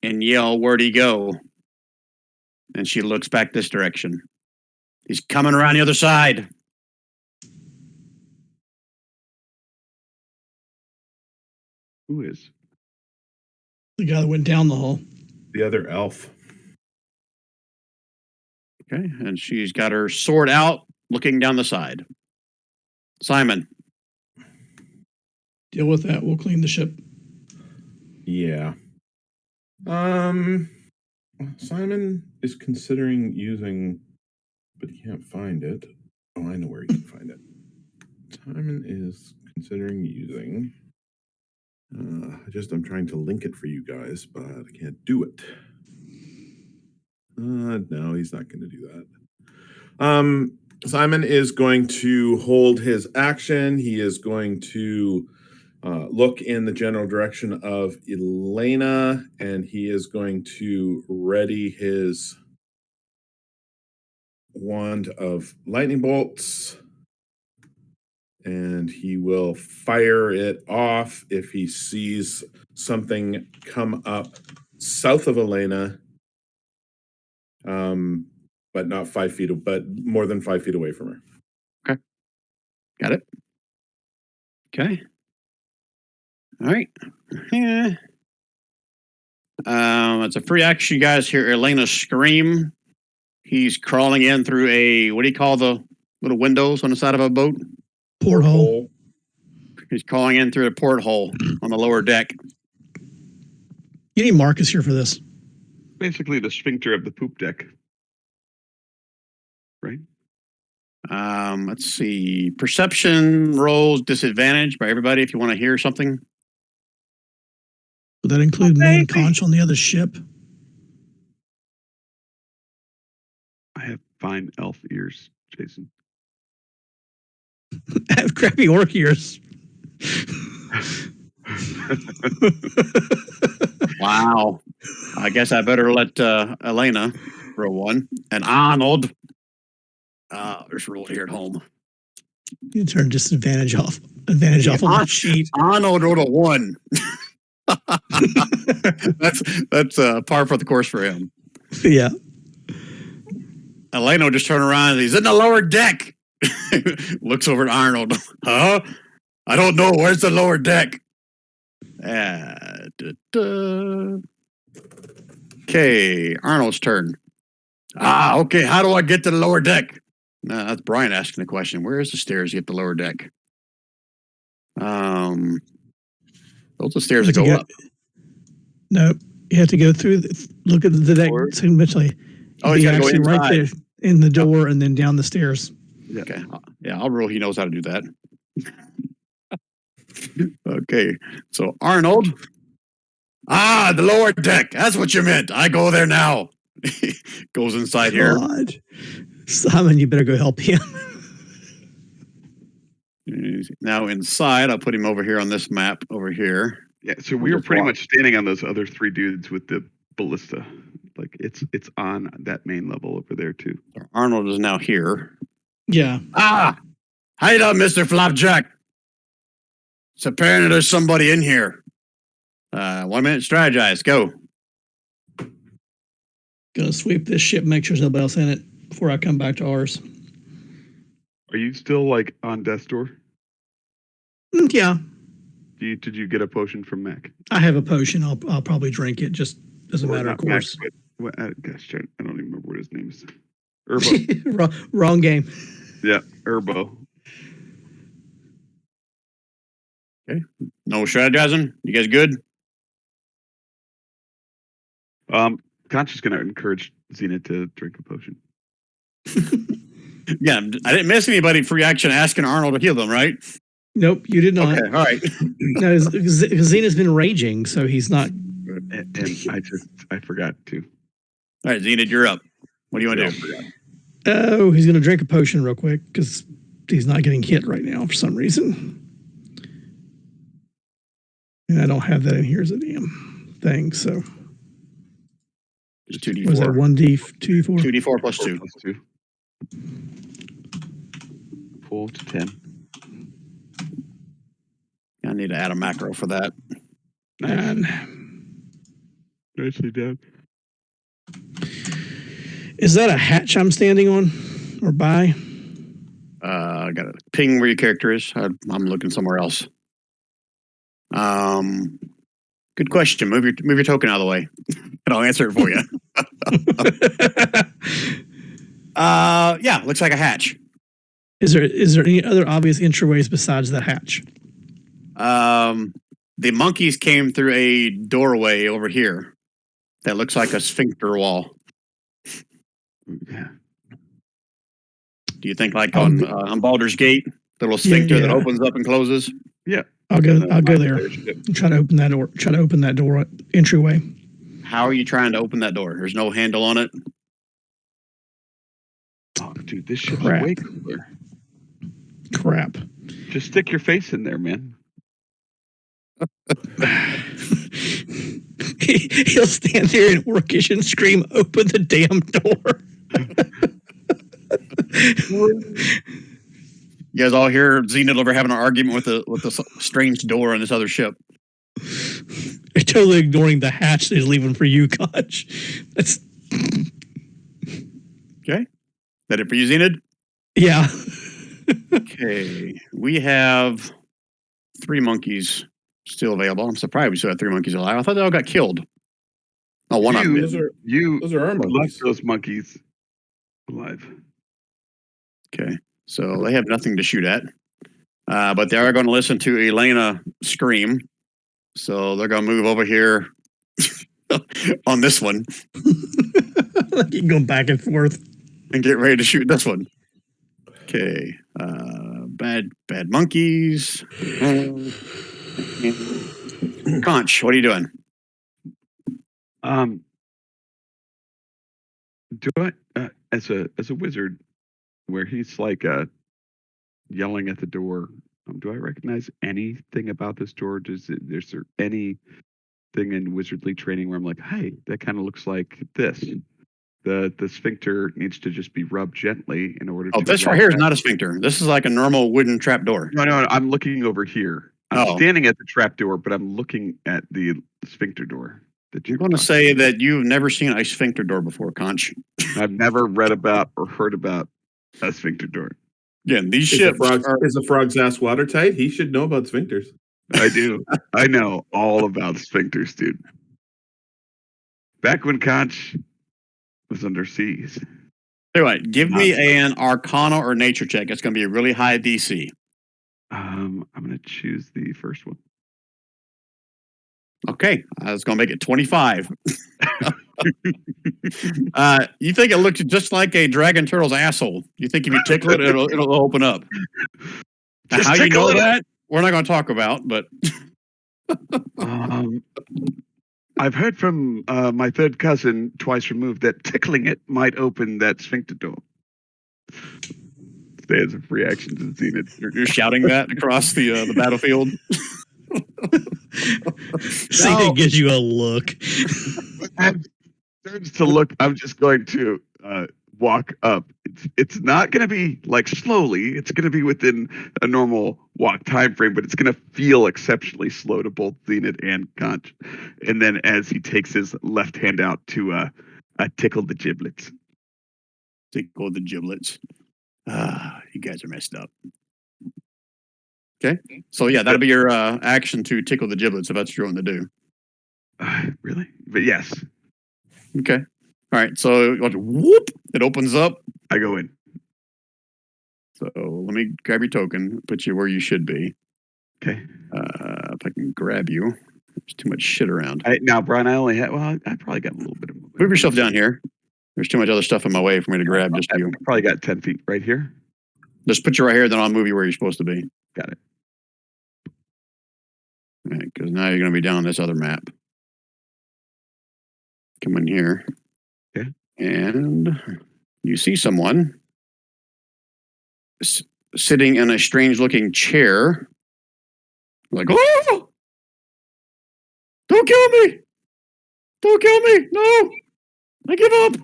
Speaker 1: and yell, "Where'd he go?" And she looks back this direction. He's coming around the other side.
Speaker 2: Who is?
Speaker 4: The guy that went down the hall.
Speaker 3: The other elf.
Speaker 1: Okay, and she's got her sword out, looking down the side. Simon.
Speaker 4: Deal with that. We'll clean the ship.
Speaker 3: Yeah. Simon is considering using, but he can't find it. Oh, I know where he can find it. Simon is considering using. I'm trying to link it for you guys, but I can't do it. No, he's not going to do that. Simon is going to hold his action. He is going to look in the general direction of Elena, and he is going to ready his wand of lightning bolts, and he will fire it off if he sees something come up south of Elena, but not 5 feet, but more than 5 feet away from her.
Speaker 1: Okay. Got it. Okay. All right. Yeah. It's a free action. You guys hear Elena scream. He's crawling in through a, what do you call the little windows on the side of a boat?
Speaker 4: Porthole.
Speaker 1: He's crawling in through a porthole on the lower deck.
Speaker 4: You need Marcus here for this.
Speaker 2: Basically the sphincter of the poop deck. Right?
Speaker 1: Let's see. Perception rolls disadvantage by everybody if you want to hear something.
Speaker 4: Would that include me and Conch on the other ship?
Speaker 2: I have fine elf ears, Jason.
Speaker 4: I have crappy orc ears.
Speaker 1: Wow. I guess I better let Elena roll one. And Arnold. There's a rule here at home.
Speaker 4: You turn disadvantage off. Advantage off on that sheet.
Speaker 1: Arnold rolled a 1. that's par for the course for him.
Speaker 4: Yeah.
Speaker 1: Elena just turned around. He's in the lower deck. Looks over at Arnold. Huh? I don't know. Where's the lower deck? Okay, Arnold's turn. Okay. How do I get to the lower deck? No, that's Brian asking the question. Where is the stairs to get the lower deck? Those are the stairs that go up.
Speaker 4: No, you have to go through. Look at the deck. Eventually,
Speaker 1: Oh, you got to go inside.
Speaker 4: right there in the door and then down the stairs.
Speaker 1: Yeah. Okay. Yeah, I'll rule he knows how to do that. Okay. So Arnold. The lower deck. That's what you meant. I go there now. Goes inside here.
Speaker 4: Simon, you better go help him.
Speaker 1: Now inside, I'll put him over here on this map over here.
Speaker 2: Yeah, so we were pretty much standing on those other 3 dudes with the ballista. Like it's on that main level over there too.
Speaker 1: Arnold is now here.
Speaker 4: Yeah.
Speaker 1: How you doing, Mr. Flapjack? It's apparent there's somebody in here. 1 minute, strategize, go.
Speaker 4: Gonna sweep this ship, make sure there's nobody else in it before I come back to ours.
Speaker 2: Are you still like on death's door?
Speaker 4: Yeah.
Speaker 2: Did you get a potion from Mac?
Speaker 4: I have a potion. I'll probably drink it. Just doesn't matter, of course.
Speaker 2: Mac, gosh, I don't even remember what his name is. Urbo.
Speaker 4: Wrong game.
Speaker 2: Yeah, Urbo.
Speaker 1: Okay. No strategizing? You guys good?
Speaker 2: Conch is going to encourage Xena to drink a potion.
Speaker 1: Yeah, I didn't miss anybody free action asking Arnold to heal them, right?
Speaker 4: Nope, you did not.
Speaker 1: Okay, all right.
Speaker 4: No, Xena's been raging, so he's not.
Speaker 2: And I forgot to.
Speaker 1: All right, Xena, you're up. What do you want to do?
Speaker 4: Oh, he's going to drink a potion real quick because he's not getting hit right now for some reason. And I don't have that in here as a damn thing, so.
Speaker 1: Just 2d4.
Speaker 4: Was that 1d, 2d4?
Speaker 1: 2d4 plus 2.
Speaker 2: Plus 2. Full to 10.
Speaker 1: I need to add a macro for that.
Speaker 2: Nice. Nicely done.
Speaker 4: Is that a hatch I'm standing on or by?
Speaker 1: I got to ping where your character is. I'm looking somewhere else. Good question. Move your token out of the way, and I'll answer it for you. Yeah, looks like a hatch.
Speaker 4: Is there any other obvious entryways besides the hatch?
Speaker 1: The monkeys came through a doorway over here that looks like a sphincter wall.
Speaker 2: Yeah.
Speaker 1: Do you think like on Baldur's Gate, the little sphincter that opens up and closes?
Speaker 2: Yeah.
Speaker 4: I'll go there. Try to open that door. Try to open that door entryway.
Speaker 1: How are you trying to open that door? There's no handle on it.
Speaker 2: Oh, dude, this ship's
Speaker 4: Crap.
Speaker 2: way cooler.
Speaker 4: Crap.
Speaker 2: Just stick your face in there, man.
Speaker 4: He'll stand there in orcish and scream, "Open the damn door!"
Speaker 1: You guys all hear Zenith over having an argument with the strange door on this other ship.
Speaker 4: They're totally ignoring the hatch they're leaving for you, Koch. That's
Speaker 1: Okay. That it for you, Zenith?
Speaker 4: yeah.
Speaker 1: Okay. We have 3 monkeys still available. I'm surprised we still have 3 monkeys alive. I thought they all got killed. Oh, one of them
Speaker 3: Those
Speaker 1: did.
Speaker 3: are our
Speaker 2: left
Speaker 3: monkeys.
Speaker 2: those monkeys alive.
Speaker 1: Okay. So they have nothing to shoot at. But they are going to listen to Elena scream. So they're going to move over here on this one
Speaker 4: Keep going back and forth.
Speaker 1: and get ready to shoot this one. Okay. Bad monkeys. Conch, what are you doing?
Speaker 2: Do I as a wizard, where he's like yelling at the door? Do I recognize anything about this door? Is there anything in wizardly training where I'm like, hey, that kind of looks like this? The sphincter needs to just be rubbed gently in order.
Speaker 1: Oh,
Speaker 2: to
Speaker 1: this right here is not a sphincter. This is like a normal wooden trap door.
Speaker 2: No, I'm looking over here. I'm standing at the trap door, but I'm looking at the sphincter door.
Speaker 1: You're going to say that you've never seen a sphincter door before, Conch.
Speaker 2: I've never read about or heard about a sphincter door.
Speaker 1: Again, these
Speaker 3: Is
Speaker 1: ships
Speaker 3: a frog's ass watertight? He should know about sphincters.
Speaker 2: I do. I know all about sphincters, dude. Back when Conch was under seas.
Speaker 1: Anyway, give me an Arcana or Nature check. It's going to be a really high DC.
Speaker 2: I'm going to choose the first one.
Speaker 1: Okay, I was going to make it 25. You think it looks just like a dragon turtle's asshole? You think if you tickle it, it'll open up? How you know that? We're not going to talk about, but
Speaker 2: I've heard from my third cousin, twice removed, that tickling it might open that sphincter door. Stands of reaction to Zenith.
Speaker 1: You're shouting that across the battlefield.
Speaker 4: Zenith gives you a look.
Speaker 2: Turns to look. I'm just going to walk up. It's not going to be like slowly. It's going to be within a normal walk time frame, but it's going to feel exceptionally slow to both Zenith and Conch. And then as he takes his left hand out to tickle the giblets.
Speaker 1: Tickle the giblets. You guys are messed up. Okay. So yeah, that'll be your action to tickle the giblets if that's what you're wanting to do.
Speaker 2: Really? But yes.
Speaker 1: Okay. All right. So whoop, it opens up.
Speaker 2: I go in.
Speaker 1: So let me grab your token, put you where you should be.
Speaker 2: Okay.
Speaker 1: If I can grab you. There's too much shit around.
Speaker 2: Now, Brian, I only had, I probably got a little bit of movement.
Speaker 1: Move yourself down here. There's too much other stuff in my way for me to grab just you.
Speaker 2: Probably got 10 feet right here.
Speaker 1: Just put you right here, then I'll move you where you're supposed to be.
Speaker 2: Got it.
Speaker 1: All right, because now you're going to be down this other map. Come in here.
Speaker 2: Okay.
Speaker 1: And you see someone sitting in a strange looking chair. Like, oh! Don't kill me! Don't kill me! No! I give up!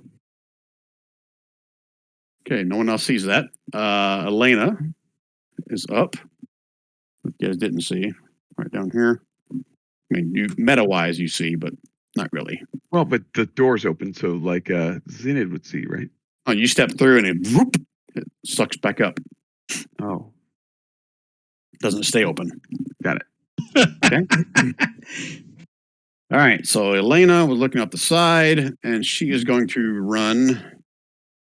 Speaker 1: Okay, no one else sees that. Elena is up. You guys didn't see. right down here. I mean, meta-wise, you see, but not really.
Speaker 2: Well, but the door's open, so like Zenith would see, right?
Speaker 1: Oh, you step through and it sucks back up.
Speaker 2: Oh,
Speaker 1: Doesn't stay open.
Speaker 2: got it.
Speaker 1: Okay. All right. So Elena was looking up the side, and she is going to run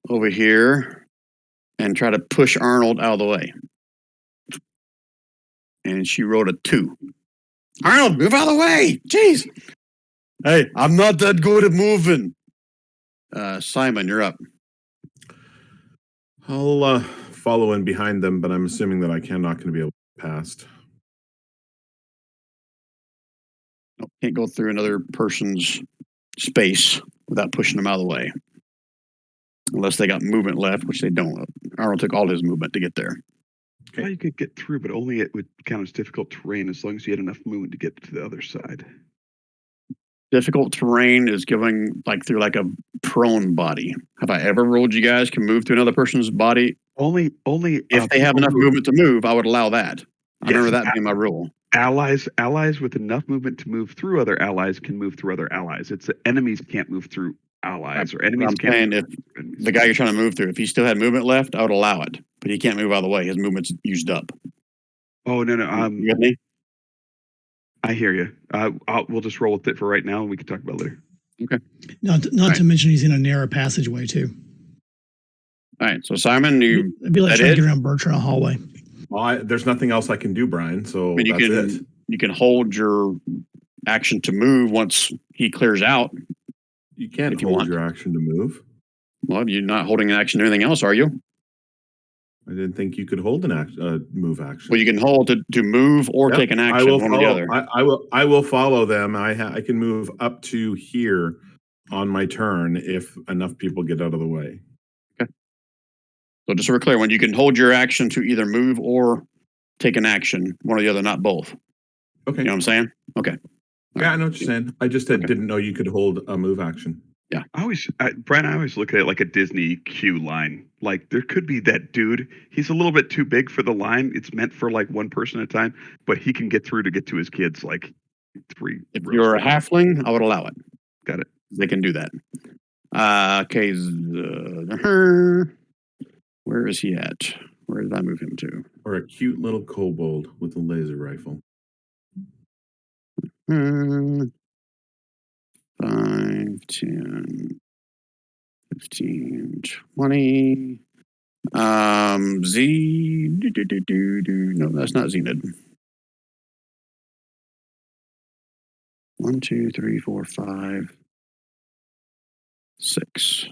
Speaker 1: over here and try to push Arnold out of the way. And she rolled a 2. Arnold, move out of the way! Jeez. Hey, I'm not that good at moving. Simon, you're up.
Speaker 3: I'll follow in behind them, but I'm assuming that I'm not going to be able to get past.
Speaker 1: Nope, can't go through another person's space without pushing them out of the way. Unless they got movement left, which they don't. Arnold took all his movement to get there.
Speaker 2: Well, you could get through, but only it would count as difficult terrain as long as you had enough movement to get to the other side.
Speaker 1: Difficult terrain is going like through like a prone body. Have I ever rolled you guys can move through another person's body?
Speaker 2: Only
Speaker 1: If they have enough movement to move, I would allow that. I
Speaker 2: Yes,
Speaker 1: remember that being my rule.
Speaker 2: allies with enough movement to move through other allies can move through other allies. It's enemies can't move through allies, or enemies
Speaker 1: I'm
Speaker 2: can't.
Speaker 1: saying if the guy you're trying to move through, if he still had movement left, I would allow it. But he can't move out of the way. His movement's used up.
Speaker 2: Oh no.
Speaker 1: You get me?
Speaker 2: I hear you. We'll just roll with it for right now, and we can talk about it later.
Speaker 1: Okay.
Speaker 4: Not to mention he's in a narrow passageway too.
Speaker 1: All right. So Simon,
Speaker 4: It'd be like
Speaker 1: that
Speaker 4: trying to
Speaker 1: it?
Speaker 4: get around Bertrand hallway.
Speaker 3: Well, there's nothing else I can do, Brian. So
Speaker 1: I mean,
Speaker 3: that's it.
Speaker 1: you can hold your action to move once he clears out.
Speaker 3: You can't
Speaker 1: if you
Speaker 3: hold
Speaker 1: want.
Speaker 3: your action to move.
Speaker 1: Well, you're not holding an action to anything else, are you?
Speaker 3: I didn't think you could hold an move action.
Speaker 1: Well, you can hold to move or
Speaker 3: Yep,
Speaker 1: take an action.
Speaker 3: I will
Speaker 1: one
Speaker 3: follow.
Speaker 1: or the other.
Speaker 3: I will follow them. I can move up to here on my turn if enough people get out of the way.
Speaker 1: So just so we're clear, when you can hold your action to either move or take an action, one or the other, not both.
Speaker 3: Okay.
Speaker 1: You know what I'm saying? Okay.
Speaker 3: Yeah, I know what you're saying. I just didn't know you could hold a move action.
Speaker 1: Yeah.
Speaker 2: Brian, I always look at it like a Disney queue line. Like there could be that dude. He's a little bit too big for the line. It's meant for like one person at a time, but he can get through to get to his kids like 3.
Speaker 1: If
Speaker 2: rows
Speaker 1: you're a
Speaker 2: down.
Speaker 1: halfling, I would allow it.
Speaker 2: Got it.
Speaker 1: They can do that. Okay. Where is he at? Where did I move him to?
Speaker 3: Or a cute little kobold with a laser rifle.
Speaker 1: 5, 10, 15, 20. No, that's not Zenith. 1, 2, 3, 4, 5, 6.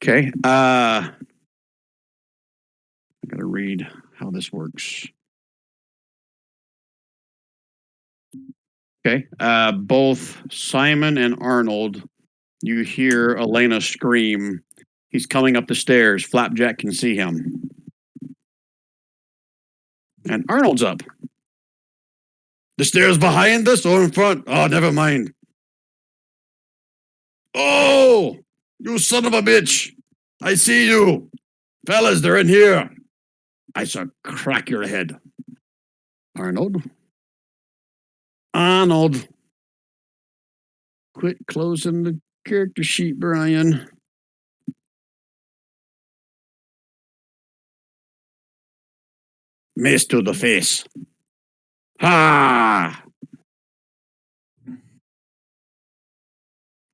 Speaker 1: Okay. I gotta read how this works. Okay. Both Simon and Arnold, you hear Elena scream. He's coming up the stairs. Flapjack can see him. And Arnold's up. The stairs behind us or in front? Oh, never mind. Oh, you son of a bitch. I see you. Fellas, they're in here. I shall crack your head. Arnold. Quit closing the character sheet, Brian. Mace to the face. Ha!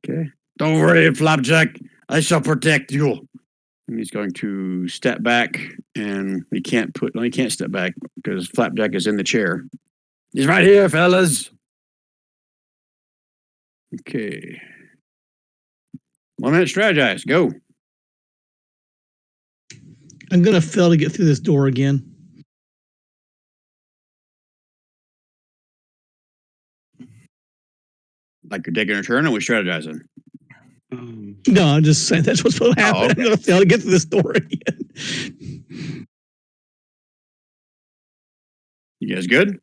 Speaker 1: Okay. Don't worry, Flapjack. I shall protect you. And he's going to step back, and he can't step back because Flapjack is in the chair. He's right here, fellas. Okay. 1 minute, strategize. Go.
Speaker 4: I'm gonna fail to get through this door again.
Speaker 1: Like you're taking a turn, and we're strategizing.
Speaker 4: No, I'm just saying that's what's going to happen.
Speaker 1: Oh, okay.
Speaker 4: I'm gonna fail to get through this door again.
Speaker 1: You guys good?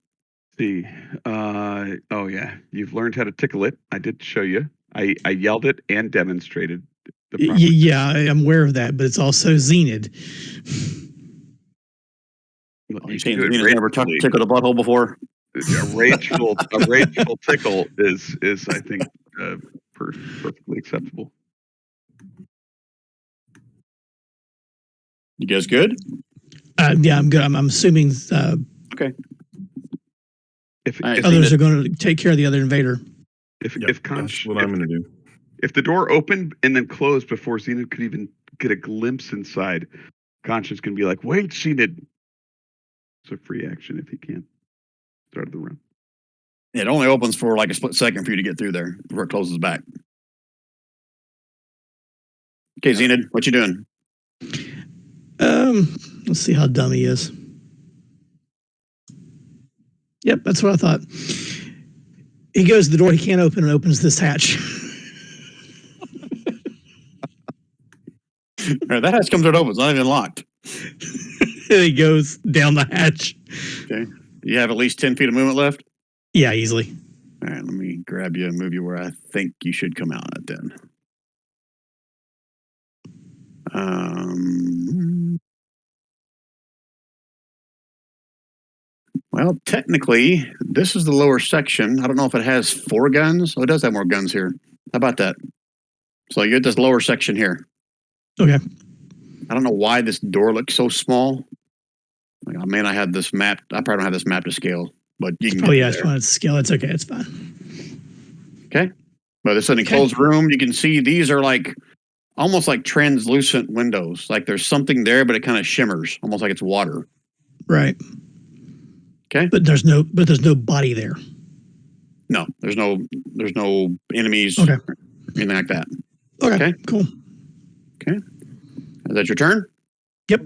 Speaker 2: See. Oh yeah. You've learned how to tickle it. I did show you. I yelled it and demonstrated property.
Speaker 4: Yeah, I'm aware of that, but it's also Zenith.
Speaker 1: You
Speaker 2: You
Speaker 1: seen
Speaker 2: can do it
Speaker 1: Zena's never
Speaker 2: gracefully.
Speaker 1: tickled a butthole before?
Speaker 2: A rageful tickle is I think perfectly acceptable.
Speaker 1: You guys good?
Speaker 4: Yeah, I'm good. I'm assuming
Speaker 1: Okay.
Speaker 2: If
Speaker 1: All right,
Speaker 2: if,
Speaker 4: others are going to take care of the other invader.
Speaker 2: if
Speaker 3: Yep,
Speaker 2: if
Speaker 3: that's
Speaker 2: Conch
Speaker 3: what I'm going to do.
Speaker 2: if the door opened and then closed before Zenith could even get a glimpse inside, Conch is going to be like, "Wait, Zenith!" It's a free action if he can. Start of the round.
Speaker 1: It only opens for like a split second for you to get through there before it closes back. Okay, Zenith, what you doing?
Speaker 4: Let's see how dumb he is. Yep, that's what I thought. He goes to the door he can't open and opens this hatch.
Speaker 1: All right, that hatch comes right open. It's not even locked.
Speaker 4: And he goes down the hatch.
Speaker 1: Okay. You have at least 10 feet of movement left?
Speaker 4: Yeah, easily.
Speaker 1: All right, let me grab you and move you where I think you should come out at then. Well, technically, this is the lower section. I don't know if it has 4 guns. Oh, it does have more guns here. How about that? So you're at this lower section here.
Speaker 4: Okay.
Speaker 1: I don't know why this door looks so small. Like, I may not have this map. I probably don't have this map to scale, but you can
Speaker 4: Oh,
Speaker 1: get
Speaker 4: yeah,
Speaker 1: there.
Speaker 4: it's fine. It's scale. It's okay. It's fine.
Speaker 1: Okay. But it's an enclosed room. You can see these are like almost like translucent windows. Like there's something there, but it kind of shimmers, almost like it's water.
Speaker 4: Right.
Speaker 1: Okay.
Speaker 4: But there's no body there.
Speaker 1: No, there's no enemies
Speaker 4: Okay.
Speaker 1: or anything like that.
Speaker 4: Okay.
Speaker 1: Okay.
Speaker 4: Cool.
Speaker 1: Is that your turn?
Speaker 4: Yep.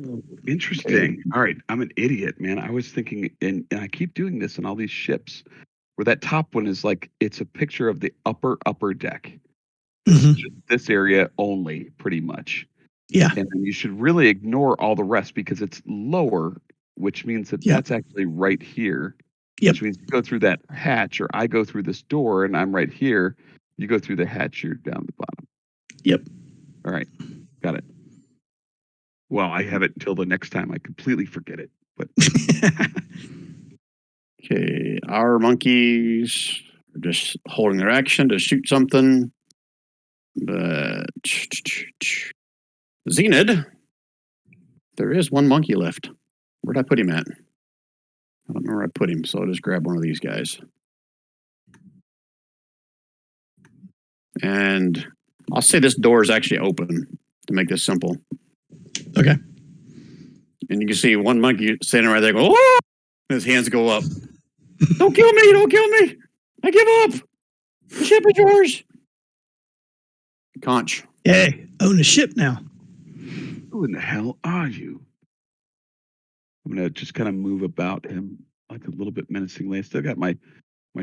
Speaker 2: Interesting. All right, I'm an idiot, man. I was thinking, and I keep doing this in all these ships, where that top one is like it's a picture of the upper deck.
Speaker 4: hmm
Speaker 2: Just this area only, pretty much.
Speaker 4: Yeah.
Speaker 2: And then you should really ignore all the rest because it's lower, which means that
Speaker 4: Yep.
Speaker 2: that's actually right here.
Speaker 4: Yep.
Speaker 2: Which means you go through that hatch, or I go through this door, and I'm right here. You go through the hatch, you're down the bottom.
Speaker 4: Yep.
Speaker 2: All right, got it. Well, I have it until the next time. I completely forget it. But
Speaker 1: Okay. Our monkeys are just holding their action to shoot something. But Zenith, there is one monkey left. Where'd I put him at? I don't know where I put him, so I'll just grab one of these guys. And I'll say this door is actually open to make this simple.
Speaker 4: Okay.
Speaker 1: And you can see one monkey standing right there going, "Oh!" And his hands go up. Don't kill me! Don't kill me! I give up! The ship is yours! Conch.
Speaker 4: Hey, own a ship now.
Speaker 2: who in the hell are you? I'm gonna just kind of move about him like a little bit menacingly. I still got my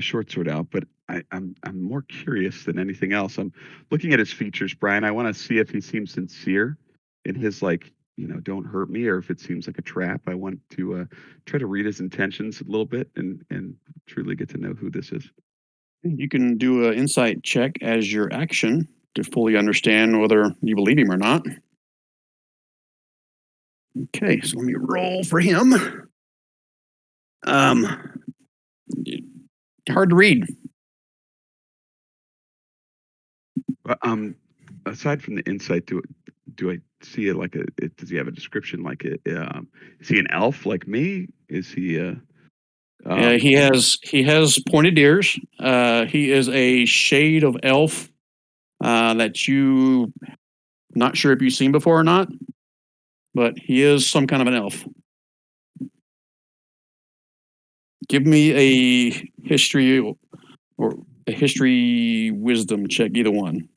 Speaker 2: short sword out, but I'm more curious than anything else. I'm looking at his features, Brian. I want to see if he seems sincere in his like, don't hurt me, or if it seems like a trap. I want to try to read his intentions a little bit and truly get to know who this is.
Speaker 1: You can do an insight check as your action to fully understand whether you believe him or not. Okay, so let me roll for him. Hard to read.
Speaker 2: But, aside from the insight, do I see it like does he have a description like it? Is he an elf like me? Is he
Speaker 1: He has pointed ears. He is a shade of elf that you not sure if you've seen before or not, but he is some kind of an elf. Give me a history or a history wisdom check, either one.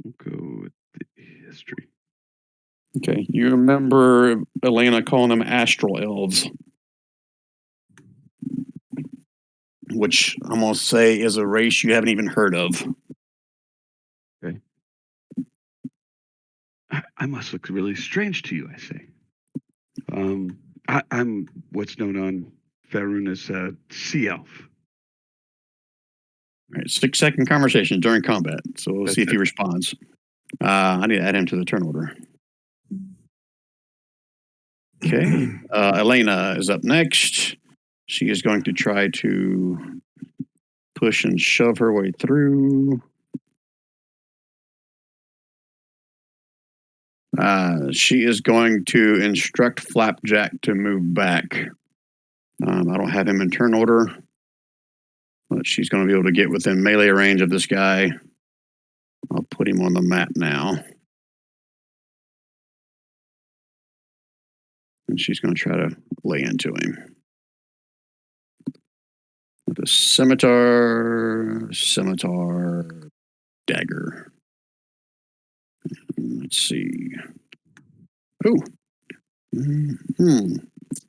Speaker 2: we'll go with the history?
Speaker 1: Okay, you remember Elena calling them astral elves, which I'm going to say is a race you haven't even heard of.
Speaker 2: Okay. I must look really strange to you, I say. I'm what's known on Faerun as sea elf.
Speaker 1: All right, 6-second conversation during combat. So we'll
Speaker 2: That's
Speaker 1: see if he
Speaker 2: it.
Speaker 1: responds. I need to add him to the turn order. Okay. Elena is up next. She is going to try to push and shove her way through. She is going to instruct Flapjack to move back. I don't have him in turn order, but she's going to be able to get within melee range of this guy. I'll put him on the map now. And she's going to try to lay into him. With a scimitar, dagger. Let's see. Oh.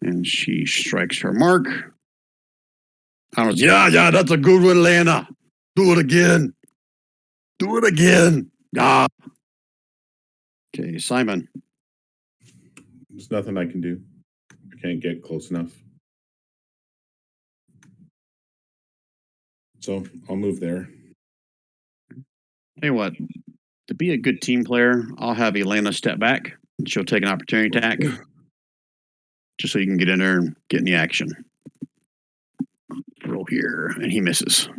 Speaker 1: And she strikes her mark. I was, yeah, that's a good one, Lana. Do it again. Ah. Okay, Simon.
Speaker 3: There's nothing I can do. I can't get close enough. So I'll move there.
Speaker 1: Tell you what, to be a good team player, I'll have Elena step back and she'll take an opportunity attack. Just so you can get in there and get in the action. Roll here, and he misses.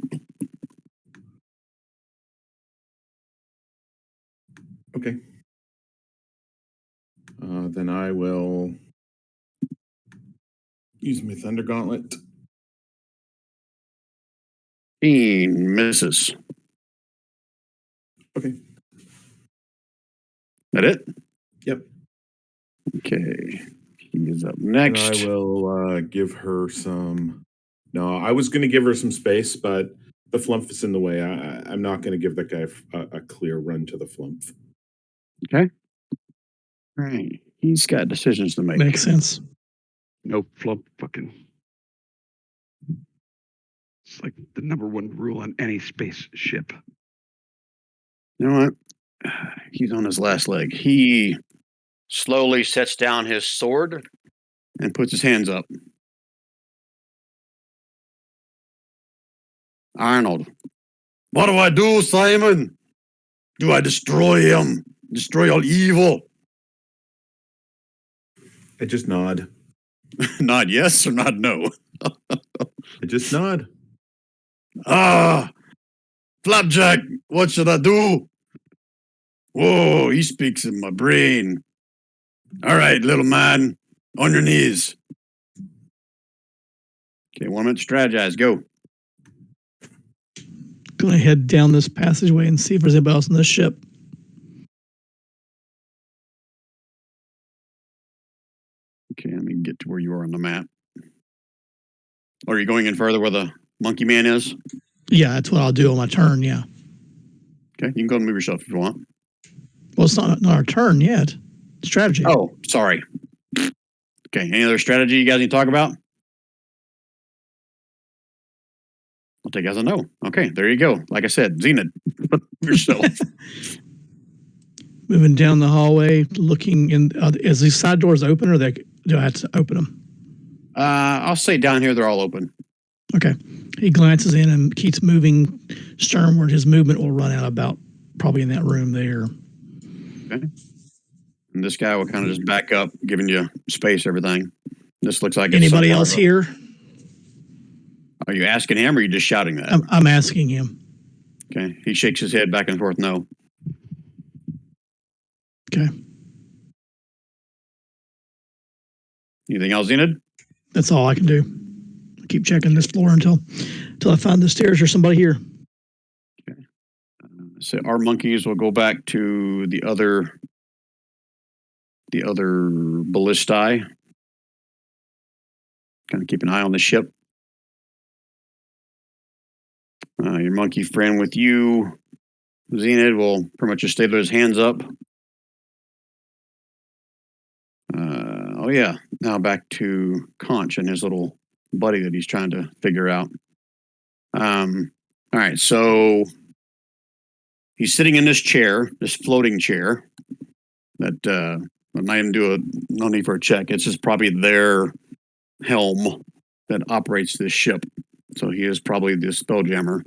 Speaker 3: Okay. Then I will use my Thunder Gauntlet.
Speaker 1: 15 misses.
Speaker 3: Okay.
Speaker 1: That it?
Speaker 3: Yep.
Speaker 1: Okay. He is up
Speaker 3: And
Speaker 1: next.
Speaker 3: I will give her some. No, I was going to give her some space, but the flump is in the way. I'm not going to give that guy a clear run to the flump.
Speaker 1: Okay. All right. He's got decisions to make.
Speaker 4: Makes sense.
Speaker 2: No flump fucking. It's like the number one rule on any spaceship.
Speaker 1: You know what? He's on his last leg. He slowly sets down his sword and puts his hands up. Arnold. What do I do, Simon? Do I destroy him? Destroy all evil?
Speaker 3: I just nod.
Speaker 1: Not yes or not no?
Speaker 3: I just nod.
Speaker 1: Flapjack, what should I do? Whoa, he speaks in my brain. All right, little man, on your knees. Okay, 1 minute to strategize. Go.
Speaker 4: Gonna head down this passageway and see if there's anybody else on this ship.
Speaker 1: Okay, let me get to where you are on the map. Are you going in further where the monkey man is?
Speaker 4: Yeah, that's what I'll do on my turn. Yeah.
Speaker 1: Okay, you can go and move yourself if you want.
Speaker 4: Well, it's not our turn yet. Strategy.
Speaker 1: Oh, sorry. Okay, any other strategy you guys need to talk about? I'll take it as a no. Okay, there you go. Like I said, Zenith, move yourself.
Speaker 4: Moving down the hallway, looking in. Is these side doors open, or do I have to open them?
Speaker 1: I'll say down here they're all open.
Speaker 4: Okay. He glances in and keeps moving sternward. His movement will run out about probably in that room there.
Speaker 1: Okay. And this guy will kind of just back up, giving you space, everything. This looks like it's
Speaker 4: Anybody
Speaker 1: some
Speaker 4: else
Speaker 1: part of
Speaker 4: here?
Speaker 1: Are you asking him or are you just shouting that?
Speaker 4: I'm asking him.
Speaker 1: Okay. He shakes his head back and forth, no.
Speaker 4: Okay.
Speaker 1: Anything else, Enid?
Speaker 4: That's all I can do. Keep checking this floor until I find the stairs or somebody here.
Speaker 1: Okay. So our monkeys will go back to the other ballistae. Kind of keep an eye on the ship. Your monkey friend with you, Zenith, will pretty much just stay with his hands up. Oh yeah, now back to Conch and his little buddy that he's trying to figure out. All right, so he's sitting in this chair, this floating chair. That I'm not even no need for a check. It's just probably their helm that operates this ship. So he is probably the Spelljammer.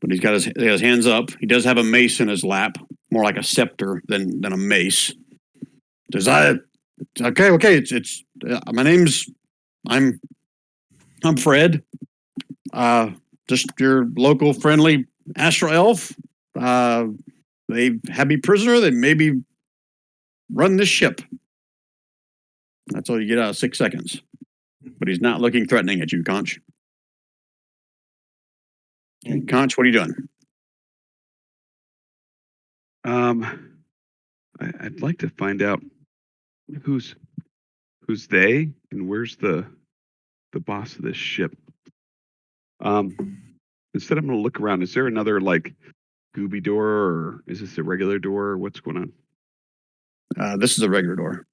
Speaker 1: but he has his hands up. He does have a mace in his lap, more like a scepter than a mace. Does okay? It's my name's I'm Fred. Just your local friendly Astral elf. They have me prisoner. They maybe run this ship. That's all you get out of 6 seconds. But he's not looking threatening at you, Conch. Okay, Conch, what are you doing?
Speaker 2: I'd like to find out who's they and where's the boss of this ship. Instead, I'm gonna look around. Is there another like gooby door, or is this a regular door? What's going on?
Speaker 1: This is a regular door.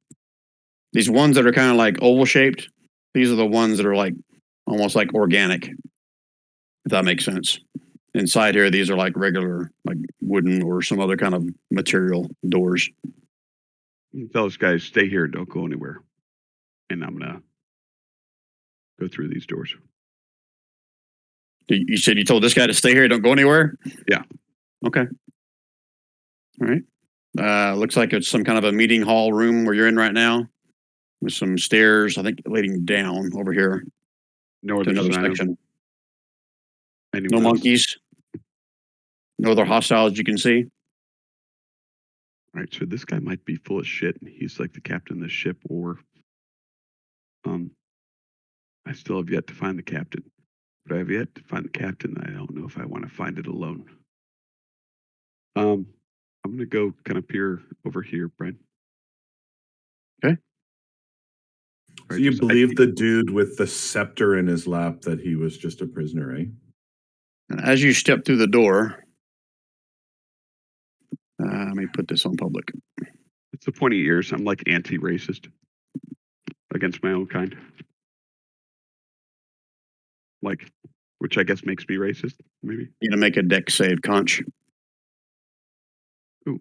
Speaker 1: These ones that are kind of like oval shaped, these are the ones that are like almost like organic, if that makes sense. Inside here, these are like regular, like wooden or some other kind of material doors.
Speaker 2: Tell those guys stay here, don't go anywhere, and I'm gonna go through these doors.
Speaker 1: You said you told this guy to stay here, don't go anywhere?
Speaker 2: Yeah.
Speaker 1: Okay. All right. Looks like it's some kind of a meeting hall room where you're in right now, with some stairs, I think, leading down over here
Speaker 2: No
Speaker 1: to
Speaker 2: other
Speaker 1: another
Speaker 2: sign of
Speaker 1: section.
Speaker 2: anyone
Speaker 1: No
Speaker 2: else?
Speaker 1: monkeys. No other hostiles you can see.
Speaker 2: All right, so this guy might be full of shit, and he's like the captain of the ship, or I still have yet to find the captain. But I have yet to find the captain. I don't know if I want to find it alone. I'm gonna go kind of peer over here, Brian.
Speaker 1: Okay.
Speaker 3: So you believe the dude with the scepter in his lap that he was just a prisoner, eh?
Speaker 1: And as you step through the door, let me put this on public.
Speaker 2: It's the pointy ears. I'm like anti-racist against my own kind. Like, which I guess makes me racist, maybe.
Speaker 1: You're gonna make a deck save, Conch.
Speaker 2: Ooh.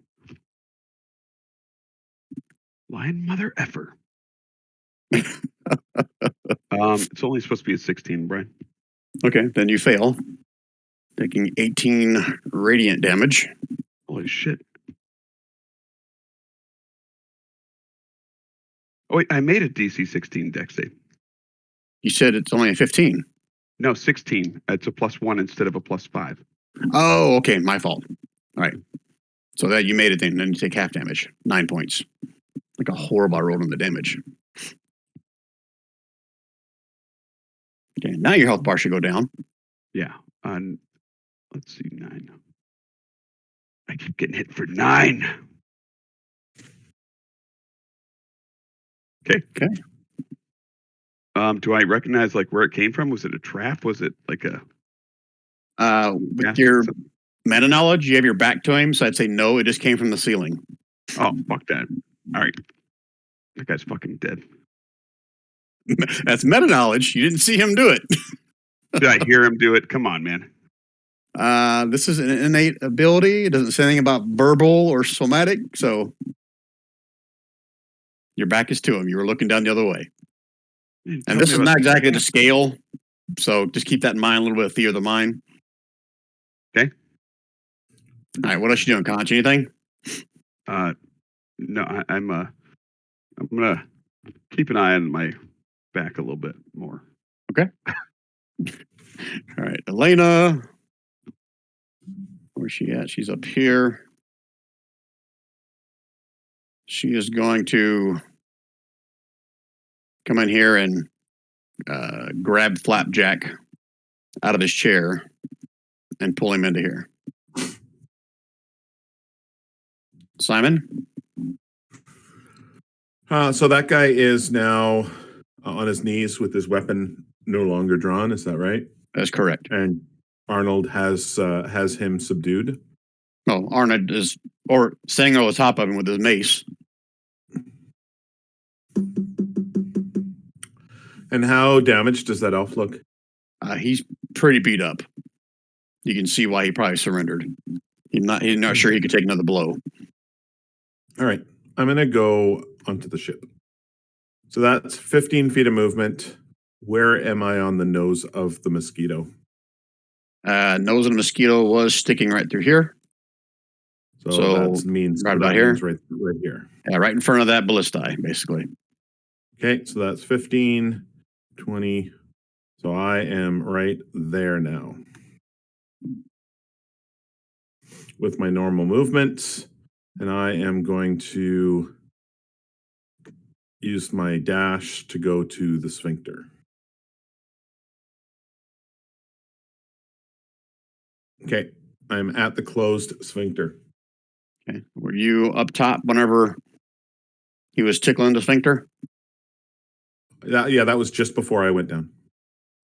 Speaker 2: Lion mother effer. It's only supposed to be a 16, Brian.
Speaker 1: Okay, then you fail, taking 18 radiant damage.
Speaker 2: Holy shit. Oh, wait, I made a DC 16 deck save.
Speaker 1: You said it's only a 15.
Speaker 2: No, 16. It's a +1 instead of a +5.
Speaker 1: Oh, okay, my fault. All right. So that you made it then you take half damage, 9 points. Like a horrible roll on the damage. Okay, now your health bar should go down.
Speaker 2: Yeah. Let's see, 9. I keep getting hit for 9. Okay.
Speaker 1: Okay.
Speaker 2: Do I recognize like where it came from? Was it a trap? Was it like a
Speaker 1: With your meta knowledge, you have your back to him, so I'd say no, it just came from the ceiling.
Speaker 2: Oh, fuck that. All right. That guy's fucking dead.
Speaker 1: That's meta knowledge. You didn't see him do it.
Speaker 2: Did I hear him do it? Come on, man.
Speaker 1: This is an innate ability. It doesn't say anything about verbal or somatic, so your back is to him. You were looking down the other way. And this is not exactly to scale, so just keep that in mind, a little bit of theater of the mind.
Speaker 2: Okay.
Speaker 1: All right, what else you doing, Conch? Anything?
Speaker 2: No, I'm gonna keep an eye on my back a little bit more.
Speaker 1: Okay. All right, Elena. Where's she at? She's up here. She is going to come in here and grab Flapjack out of his chair and pull him into here. Simon?
Speaker 3: So that guy is now on his knees with his weapon no longer drawn. Is that right?
Speaker 1: That's correct.
Speaker 3: And Arnold has him subdued.
Speaker 1: Oh, Arnold is, or standing over the top of him with his mace.
Speaker 3: And how damaged does that elf look?
Speaker 1: He's pretty beat up. You can see why he probably surrendered. He's not sure he could take another blow.
Speaker 3: All right. I'm going to go onto the ship. So that's 15 feet of movement. Where am I on the nose of the mosquito?
Speaker 1: Nose of the mosquito was sticking right through here.
Speaker 3: So that means
Speaker 1: right about here?
Speaker 3: right here.
Speaker 1: Yeah, right in front of that ballistae, basically.
Speaker 3: Okay, so that's 15, 20. So I am right there now. With my normal movements, and I am going to use my dash to go to the sphincter. Okay, I'm at the closed sphincter.
Speaker 1: Okay. Were you up top whenever he was tickling the sphincter?
Speaker 3: That was just before I went down.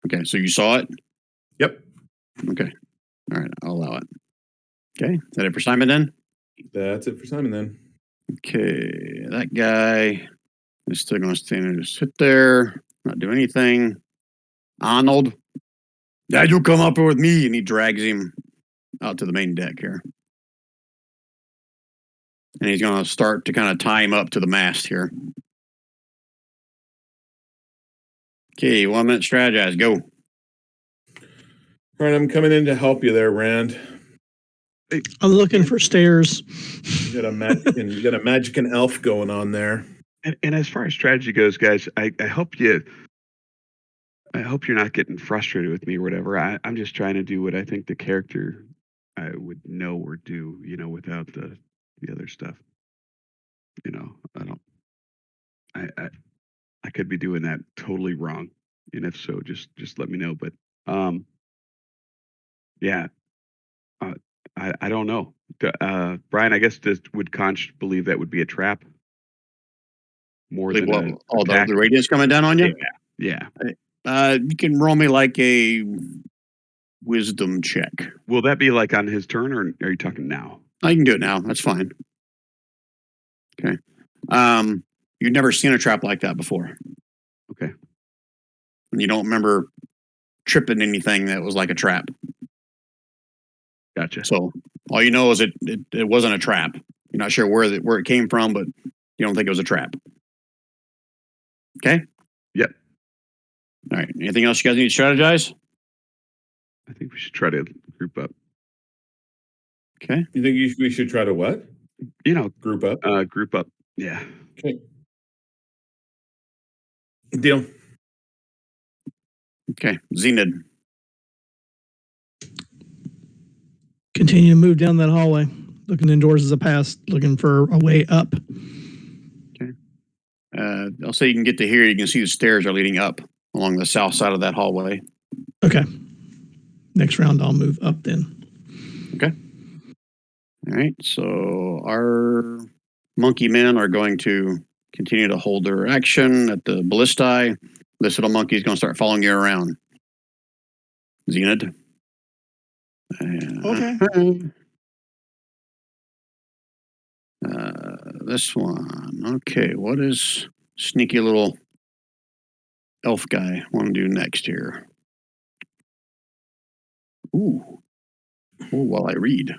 Speaker 1: Okay, so you saw it?
Speaker 3: Yep.
Speaker 1: Okay. All right, I'll allow it. Okay, is that it for Simon then?
Speaker 3: That's it for Simon then.
Speaker 1: Okay, that guy is still going to stand and just sit there, not do anything. Arnold, yeah, you come up here with me, and he drags him out to the main deck here. And he's going to start to kind of tie him up to the mast here. Okay, 1 minute strategize, go.
Speaker 3: All right, I'm coming in to help you there, Rand.
Speaker 4: I'm looking for stairs.
Speaker 3: You got a magic and elf going on there.
Speaker 2: And as far as strategy goes, guys, I hope you're not getting frustrated with me or whatever. I'm just trying to do what I think the character I would know or do, without the other stuff. I could be doing that totally wrong. And if so, just let me know. But yeah, I don't know. Brian, I guess would Conch believe that would be a trap? More than
Speaker 1: the radius coming down on you?
Speaker 2: Yeah.
Speaker 1: You can roll me like a wisdom check.
Speaker 2: Will that be like on his turn, or are you talking now?
Speaker 1: I can do it now. That's fine. Okay. You've never seen a trap like that before.
Speaker 2: Okay.
Speaker 1: And you don't remember tripping anything that was like a trap.
Speaker 2: Gotcha.
Speaker 1: So all you know is it wasn't a trap. You're not sure where it came from, but you don't think it was a trap. Okay?
Speaker 2: Yep.
Speaker 1: All right. Anything else you guys need to strategize?
Speaker 2: I think we should try to group up.
Speaker 1: Okay.
Speaker 3: You think we should try to what?
Speaker 2: Group up. Group up. Yeah.
Speaker 3: Okay. Deal.
Speaker 1: Okay. Zenid.
Speaker 4: Continue to move down that hallway, looking indoors as a pass, looking for a way up.
Speaker 1: Okay. I'll say you can get to here. You can see the stairs are leading up along the south side of that hallway.
Speaker 4: Okay. Next round, I'll move up then.
Speaker 1: Okay. All right. So our monkey men are going to continue to hold their action at the ballistae. This little monkey is going to start following you around. Zenid.
Speaker 4: Okay.
Speaker 1: This one. Okay. What is sneaky little elf guy want to do next here? Ooh. While I read.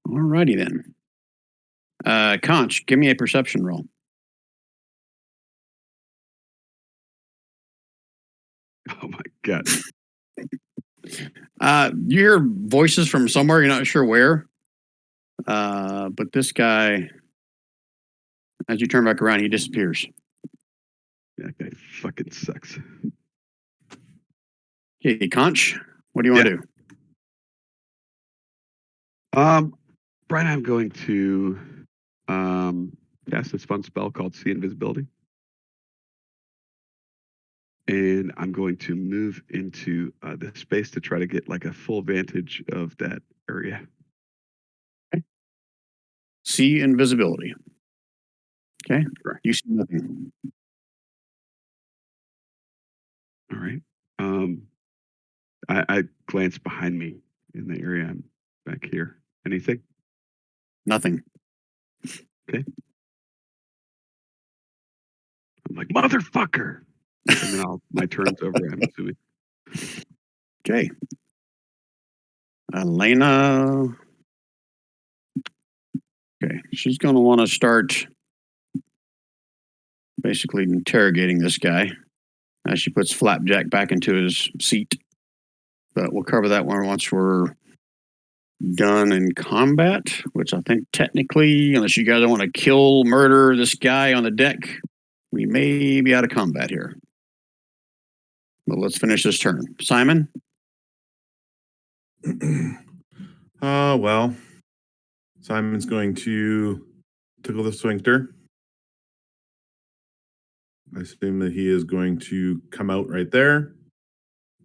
Speaker 1: Alrighty then. Conch, give me a perception roll.
Speaker 2: Oh my God.
Speaker 1: You hear voices from somewhere, you're not sure where. But this guy, as you turn back around, he disappears.
Speaker 2: That guy fucking sucks.
Speaker 1: Okay, Conch, what do you want to do?
Speaker 2: Brian, I'm going to cast this fun spell called See Invisibility. And I'm going to move into the space to try to get like a full vantage of that area.
Speaker 1: Okay. See invisibility. Okay.
Speaker 2: Correct.
Speaker 1: You see nothing.
Speaker 2: All right. I glance behind me in the area. I'm back here. Anything?
Speaker 1: Nothing.
Speaker 2: Okay. I'm like, motherfucker. And then my turn's over, I'm assuming.
Speaker 1: Okay. Elena. Okay, she's going to want to start basically interrogating this guy as she puts Flapjack back into his seat. But we'll cover that one once we're done in combat, which I think technically, unless you guys want to murder this guy on the deck, we may be out of combat here. But let's finish this turn. Simon?
Speaker 3: Well, Simon's going to tickle the sphincter. I assume that he is going to come out right there.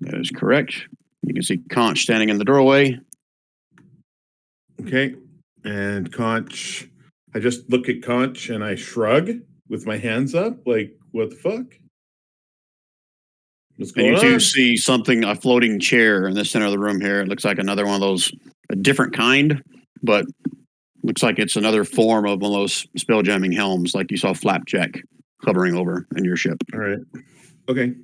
Speaker 1: That is correct. You can see Conch standing in the doorway.
Speaker 3: Okay. And Conch, I just look at Conch and I shrug with my hands up, like, what the fuck? What's
Speaker 1: And
Speaker 3: going
Speaker 1: you do
Speaker 3: on?
Speaker 1: see something, a floating chair in the center of the room here. It looks like another one of those, a different kind, but looks like it's another form of one of those spelljamming helms, like you saw Flapjack hovering over in your ship.
Speaker 3: All right. Okay.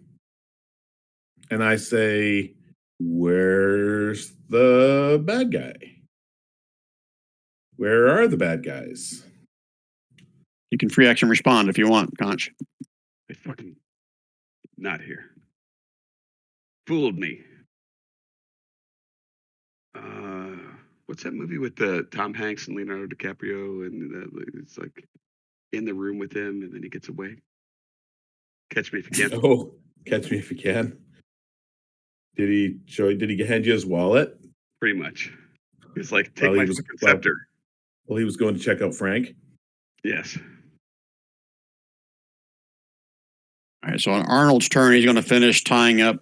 Speaker 3: And I say, where's the bad guy? Where are the bad guys?
Speaker 1: You can free action respond if you want, Conch.
Speaker 2: They fucking not here. Fooled me. What's that movie with Tom Hanks and Leonardo DiCaprio, and it's like in the room with him, and then he gets away. Catch Me If You Can.
Speaker 3: Oh, Catch Me If You Can. Did he hand you his wallet?
Speaker 2: Pretty much. He's like, take
Speaker 3: Well,
Speaker 2: my
Speaker 3: he was-
Speaker 2: fucking scepter.
Speaker 3: Well, he was going to check out Frank.
Speaker 2: Yes.
Speaker 1: All right, so on Arnold's turn, he's going to finish tying up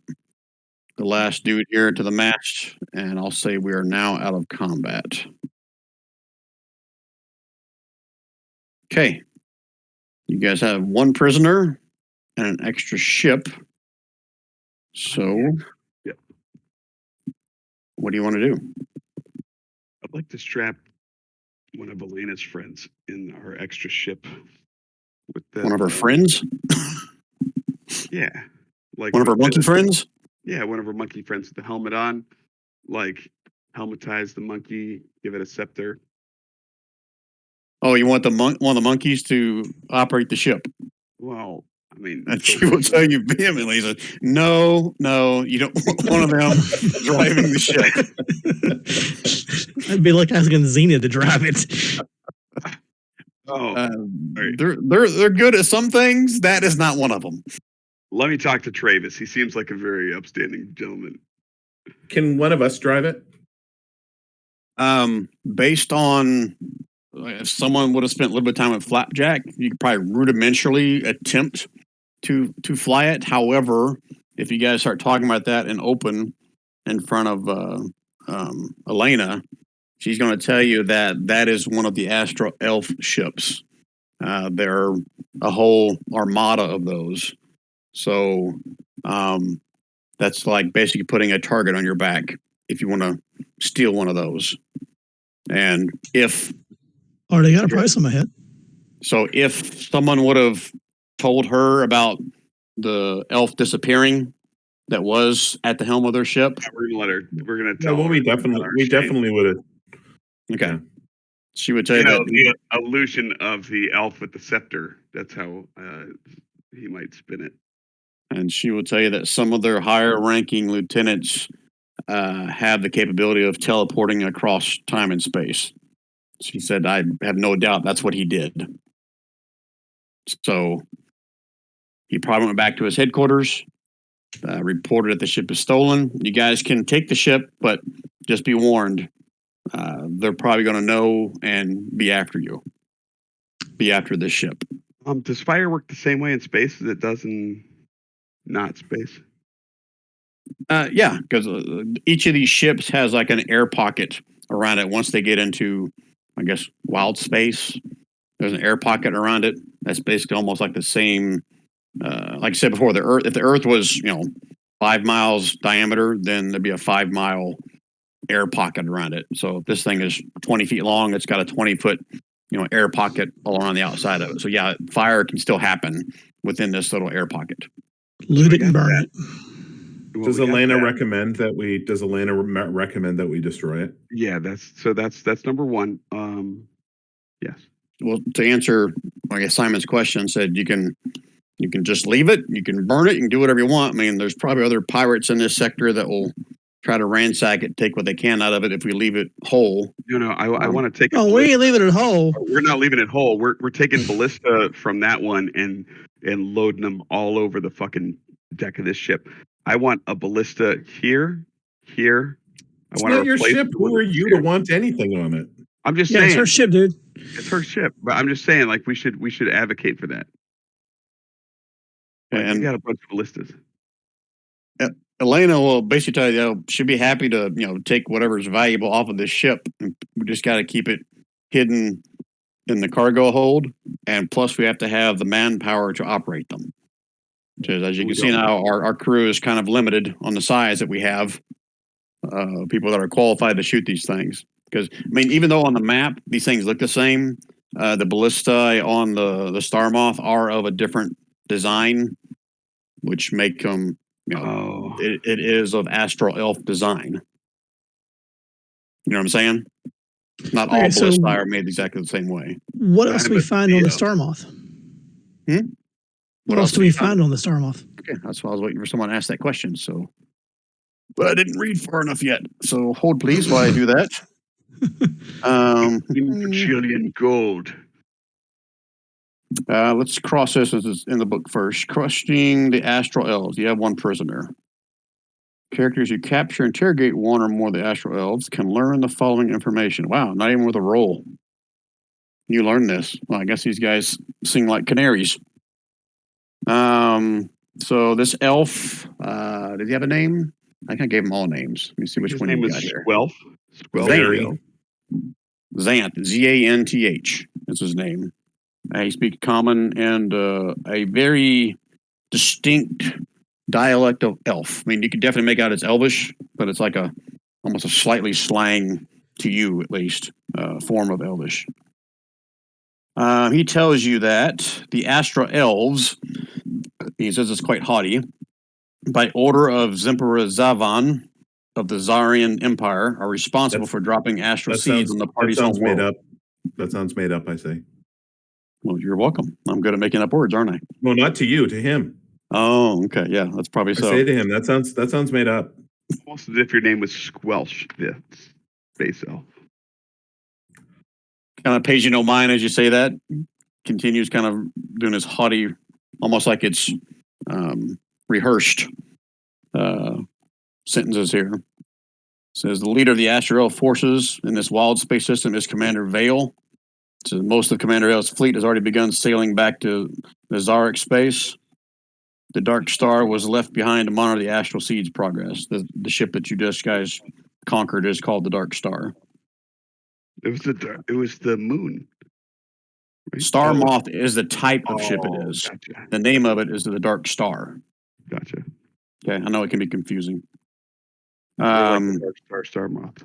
Speaker 1: the last dude here to the mast, and I'll say we are now out of combat. Okay. You guys have one prisoner and an extra ship. So,
Speaker 2: Yep.
Speaker 1: What do you want to do?
Speaker 2: I'd like to strap one of Elena's friends in her extra ship. With the,
Speaker 1: One of her friends?
Speaker 2: Yeah. Like
Speaker 1: One of her
Speaker 2: with
Speaker 1: monkey
Speaker 2: the-
Speaker 1: friends?
Speaker 2: Yeah, one of her monkey friends with the helmet on. Like, helmetize the monkey, give it a scepter.
Speaker 1: Oh, you want one of the monkeys to operate the ship?
Speaker 2: Well, I mean,
Speaker 1: And she will tell you vehemently, no, you don't want one of them driving the ship.
Speaker 4: I'd be like asking Xena to drive it.
Speaker 2: Right.
Speaker 1: They're good at some things. That is not one of them.
Speaker 2: Let me talk to Travis. He seems like a very upstanding gentleman.
Speaker 3: Can one of us drive it?
Speaker 1: Based on if someone would have spent a little bit of time with Flapjack, you could probably rudimentarily attempt to fly it. However, if you guys start talking about that in open in front of Elena, she's going to tell you that is one of the Astral Elf ships. There are a whole armada of those. So that's like basically putting a target on your back if you want to steal one of those. And if
Speaker 4: Already got a price on my head.
Speaker 1: so, if someone would have told her about the elf disappearing that was at the helm of their ship,
Speaker 2: We're gonna let her. We're gonna
Speaker 3: Yeah,
Speaker 2: tell.
Speaker 3: well,
Speaker 2: her
Speaker 3: we
Speaker 2: about our shame.
Speaker 3: definitely would have.
Speaker 1: okay,
Speaker 3: Yeah.
Speaker 1: she would tell you
Speaker 2: The
Speaker 1: that.
Speaker 2: illusion of the elf with the scepter. That's how he might spin it.
Speaker 1: And she will tell you that some of their higher ranking lieutenants have the capability of teleporting across time and space. She said, I have no doubt that's what he did. So he probably went back to his headquarters, reported that the ship is stolen. You guys can take the ship, but just be warned, they're probably going to know and be after you. Be after this ship.
Speaker 2: Does fire work the same way in space as it does in not space?
Speaker 1: Yeah, because each of these ships has like an air pocket around it. Once they get into, I guess, wild space, there's an air pocket around it. That's basically almost like the same. Like I said before, the Earth. If the Earth was, 5 miles diameter, then there'd be a 5 mile air pocket around it. So if this thing is 20 feet long, it's got a 20-foot, air pocket all around the outside of it. So yeah, fire can still happen within this little air pocket.
Speaker 4: Loot it and burn it.
Speaker 2: Well,
Speaker 3: Does
Speaker 2: we got
Speaker 3: Elena
Speaker 2: that.
Speaker 3: recommend that we? Does Elena recommend that we destroy it?
Speaker 2: Yeah, that's number one. Yes.
Speaker 1: Well, to answer, I guess Simon's question, said you can just leave it, you can burn it, you can do whatever you want. I mean, there's probably other pirates in this sector that will try to ransack it, take what they can out of it if we leave it whole.
Speaker 2: No, I want to take.
Speaker 4: Oh, we ain't leaving it whole.
Speaker 2: We're not leaving it whole. We're taking ballista from that one and loading them all over the fucking deck of this ship. I want a ballista here.
Speaker 3: It's not your ship. Who are you to want anything on it?
Speaker 2: I'm just
Speaker 4: Yeah,
Speaker 2: saying.
Speaker 4: it's her ship, dude.
Speaker 2: It's her ship, but I'm just saying, like we should advocate for that. Like,
Speaker 1: And
Speaker 2: we got a bunch of ballistas.
Speaker 1: Elena will basically tell you, she'd be happy to, take whatever's valuable off of this ship. We just got to keep it hidden in the cargo hold, and plus we have to have the manpower to operate them. Because as you can see now, our crew is kind of limited on the size that we have. People that are qualified to shoot these things. Because I mean, even though on the map these things look the same, the ballista on the Star Moth are of a different design, which make them. It is of Astral Elf design. You know what I'm saying? Not all ballista are made exactly the same way.
Speaker 4: What else do we find on the Star Moth? What else do we find on the Star Moth?
Speaker 1: Okay, that's why I was waiting for someone to ask that question. So, but I didn't read far enough yet. So hold please while I do that.
Speaker 2: Trillion gold.
Speaker 1: Let's cross this in the book first. Crushing the Astral Elves. You have one prisoner. Characters you capture, interrogate one or more of the Astral Elves can learn the following information. Wow, not even with a roll. You learn this. Well, I guess these guys sing like canaries. So this elf, did he have a name? I think I gave him all names. Let me see which one
Speaker 2: His name
Speaker 1: you
Speaker 2: is
Speaker 1: got here.
Speaker 2: Squelch.
Speaker 1: Zanth, Zanth, is his name. He speaks common and a very distinct dialect of elf. I mean, you can definitely make out it's Elvish, but it's like almost a slightly slang, to you at least, form of Elvish. He tells you that the Astral Elves, he says it's quite haughty, by order of Zemperor Zavan of the Zarian Empire, are responsible for dropping astral seeds on the party's home world.
Speaker 3: Made up. That sounds made up, I say.
Speaker 1: Well, you're welcome. I'm good at making up words, aren't I?
Speaker 3: Well, not to you, to him.
Speaker 1: Oh, okay. Yeah, that's probably so.
Speaker 3: I say to him, that sounds made up.
Speaker 2: Almost as if your name was Squelch, the space elf.
Speaker 1: Kind of pays you no mind as you say that. Continues kind of doing his haughty, almost like it's rehearsed sentences here. Says the leader of the Astral forces in this wild space system is Commander Vale. So most of Commander Vale's fleet has already begun sailing back to the Zarek space. The Dark Star was left behind to monitor the Astral Seed's progress. The ship that you just guys conquered is called the Dark Star.
Speaker 2: It was the moon. Right?
Speaker 1: Star Moth is the type of ship it is.
Speaker 2: Gotcha.
Speaker 1: The name of it is the Dark Star.
Speaker 2: Gotcha.
Speaker 1: Okay, I know it can be confusing.
Speaker 2: Like the Star Moth.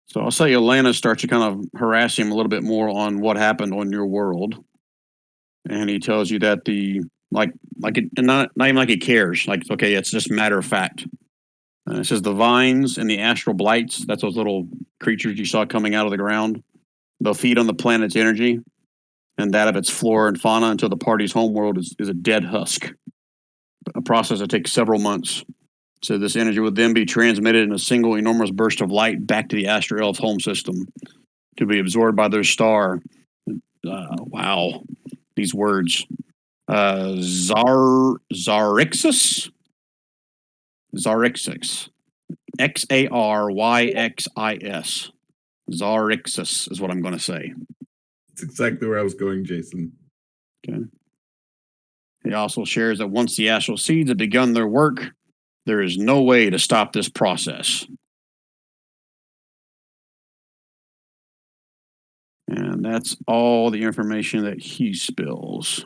Speaker 1: So I'll say Elena starts to kind of harass him a little bit more on what happened on your world, and he tells you that not even like he cares. Like, okay, it's just matter of fact. It says the vines and the astral blights. That's those little creatures you saw coming out of the ground. They'll feed on the planet's energy and that of its flora and fauna until the party's homeworld is a dead husk. A process that takes several months. So this energy would then be transmitted in a single enormous burst of light back to the Astral Elf home system to be absorbed by their star. Wow, these words. Xarixis? Xarixis. XarYxis. Xarixis is what I'm going to say.
Speaker 3: That's exactly where I was going, Jason.
Speaker 1: Okay. He also shares that once the astral seeds have begun their work, there is no way to stop this process. And that's all the information that he spills.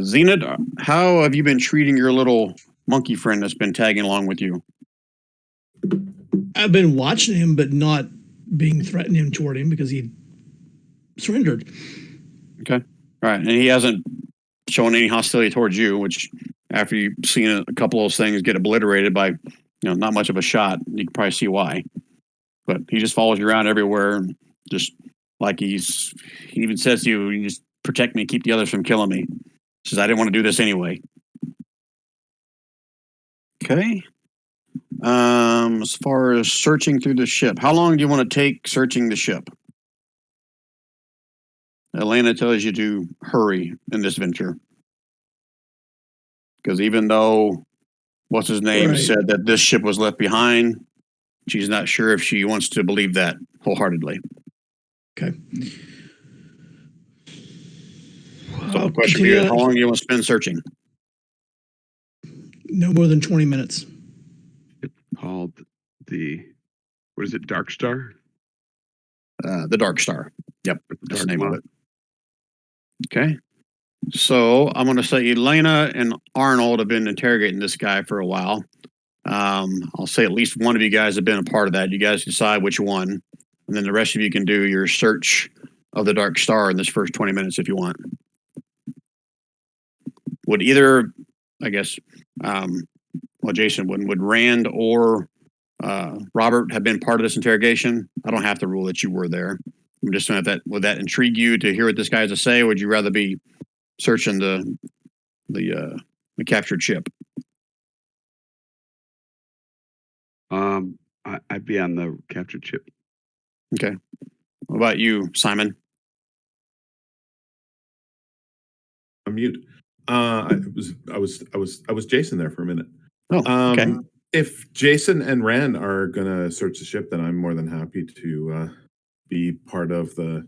Speaker 1: Zenith, how have you been treating your little monkey friend that's been tagging along with you?
Speaker 4: I've been watching him, but not being threatening toward him because he surrendered.
Speaker 1: Okay. All right. And he hasn't shown any hostility towards you, which after you've seen a couple of those things get obliterated by not much of a shot. You can probably see why. But he just follows you around everywhere, just like he even says to you, "You just protect me, keep the others from killing me." He says, "I didn't want to do this anyway." Okay. As far as searching through the ship, how long do you want to take searching the ship? Elena tells you to hurry in this venture. Because even though, what's his name,
Speaker 4: Right.
Speaker 1: said that this ship was left behind, she's not sure if she wants to believe that wholeheartedly.
Speaker 4: Okay.
Speaker 1: So
Speaker 4: I'll
Speaker 1: the question would be,
Speaker 4: continue.
Speaker 1: how long do you want to spend searching?
Speaker 4: No more than 20 minutes.
Speaker 2: Called what is it? Dark Star?
Speaker 1: The Dark Star. Yep, that's the
Speaker 2: Dark
Speaker 1: name
Speaker 2: Maw.
Speaker 1: of it. Okay. So I'm going to say Elena and Arnold have been interrogating this guy for a while. I'll say at least one of you guys have been a part of that. You guys decide which one, and then the rest of you can do your search of the Dark Star in this first 20 minutes if you want. Would either, I guess, Jason, would Rand or Robert have been part of this interrogation? I don't have to rule that you were there. I'm just saying that would that intrigue you to hear what this guy has to say, or would you rather be searching the captured ship?
Speaker 2: I'd be on the captured ship.
Speaker 1: Okay. What about you, Simon?
Speaker 3: I'm mute. I was Jason there for a minute.
Speaker 1: Oh, okay.
Speaker 3: If Jason and Rand are gonna search the ship, then I'm more than happy to be part of the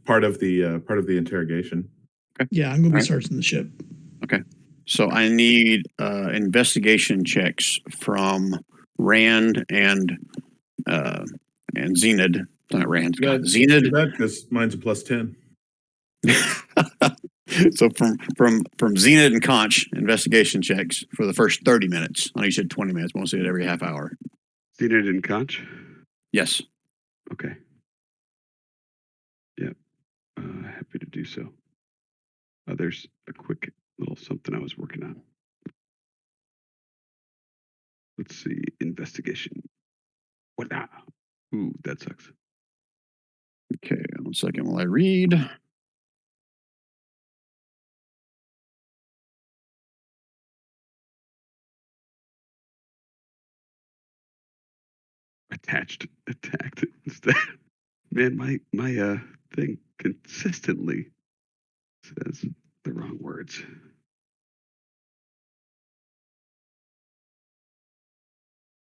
Speaker 3: part of the interrogation.
Speaker 4: Yeah, I'm going to be
Speaker 1: All right.
Speaker 4: searching the ship.
Speaker 1: Okay. So I need investigation checks from Rand and Zenid. Not Rand. God,
Speaker 3: Too
Speaker 1: Zenid.
Speaker 3: bad because mine's a +10.
Speaker 1: So from Zenid and Conch, investigation checks for the first 30 minutes. I know you said 20 minutes. We'll see it every half hour.
Speaker 2: Zenid and Conch?
Speaker 1: Yes.
Speaker 2: Okay. Yep. Happy to do so. There's a quick little something I was working on. Let's see. Investigation. What now? Ooh, that sucks.
Speaker 1: Okay. 1 second while I read.
Speaker 2: Attacked instead. Man, my thing consistently says the wrong words.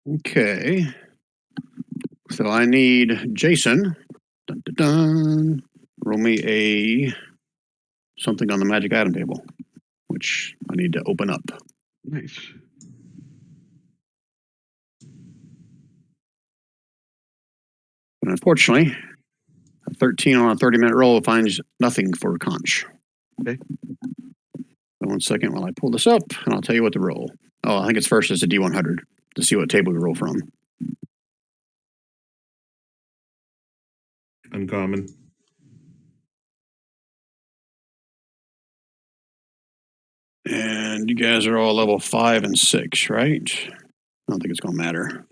Speaker 1: Okay. So I need Jason. Dun, dun, dun. Roll me a something on the magic item table, which I need to open up.
Speaker 2: Nice.
Speaker 1: But unfortunately, a 13 on a 30-minute roll finds nothing for Conch.
Speaker 2: Okay.
Speaker 1: So 1 second while I pull this up, and I'll tell you what to roll. Oh, I think it's first as a D100 to see what table we roll from.
Speaker 3: Uncommon.
Speaker 1: And you guys are all level 5 and 6, right? I don't think it's going to matter.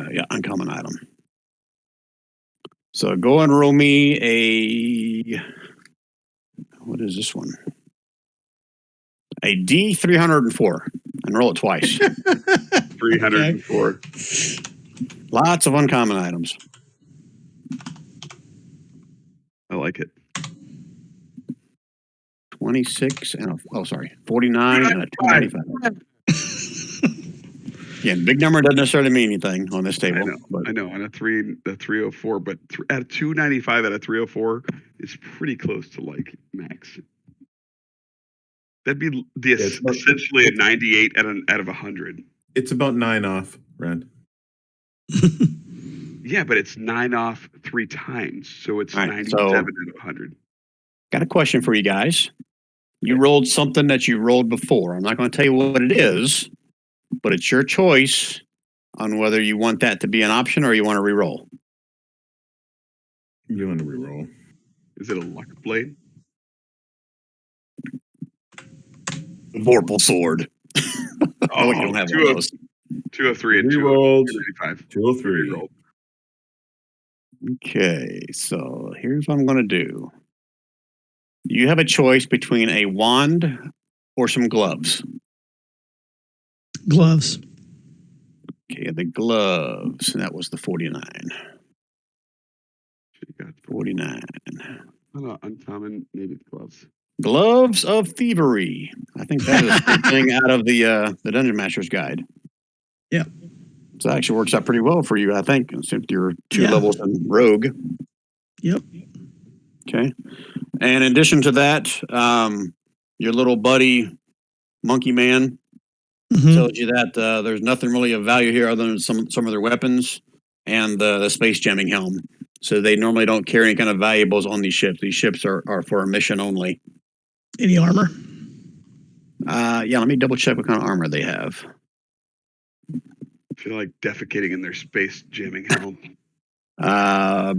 Speaker 1: Yeah, uncommon item. So go and roll me a. What is this one? A D304 and roll it twice.
Speaker 2: 304.
Speaker 1: Lots of uncommon items.
Speaker 2: I like it.
Speaker 1: 26 and a, 49 and a 295. Again, big number doesn't necessarily mean anything on this table.
Speaker 2: I know. On a 304, but at a 295 out of 304 is pretty close to like max. That'd be essentially a 98 out of 100.
Speaker 3: It's about 9 off, Rand.
Speaker 2: Yeah, but it's 9 off 3 times, so it's
Speaker 1: Right,
Speaker 2: 97 out of 100.
Speaker 1: Got a question for you guys. You rolled something that you rolled before. I'm not going to tell you what it is, but it's your choice on whether you want that to be an option or you want to re-roll.
Speaker 3: You want to re-roll?
Speaker 2: Is it a luck blade?
Speaker 1: Vorpal sword. Oh, you don't have one of those.
Speaker 2: 2 of 3 and
Speaker 3: Rerolled.
Speaker 2: 295.
Speaker 3: 203.
Speaker 2: Rerolled.
Speaker 1: Okay, so here's what I'm going to do. You have a choice between a wand or some gloves.
Speaker 4: Gloves.
Speaker 1: Okay, the gloves. And that was the 49.
Speaker 2: She got
Speaker 1: 49.
Speaker 2: uncommon, maybe gloves.
Speaker 1: Gloves of Thievery. I think that is something out of the Dungeon Master's Guide.
Speaker 4: Yeah.
Speaker 1: So it actually works out pretty well for you, I think, since you're 2
Speaker 4: Yeah.
Speaker 1: levels in Rogue.
Speaker 4: Yep.
Speaker 1: Okay. And in addition to that, your little buddy, Monkey Man,
Speaker 4: Mhm.
Speaker 1: tells you that there's nothing really of value here other than some of their weapons and the space jamming helm. So they normally don't carry any kind of valuables on these ships. These ships are for a mission only.
Speaker 4: Any armor?
Speaker 1: Yeah, let me double check what kind of armor they have.
Speaker 2: I feel like defecating in their space jamming helm.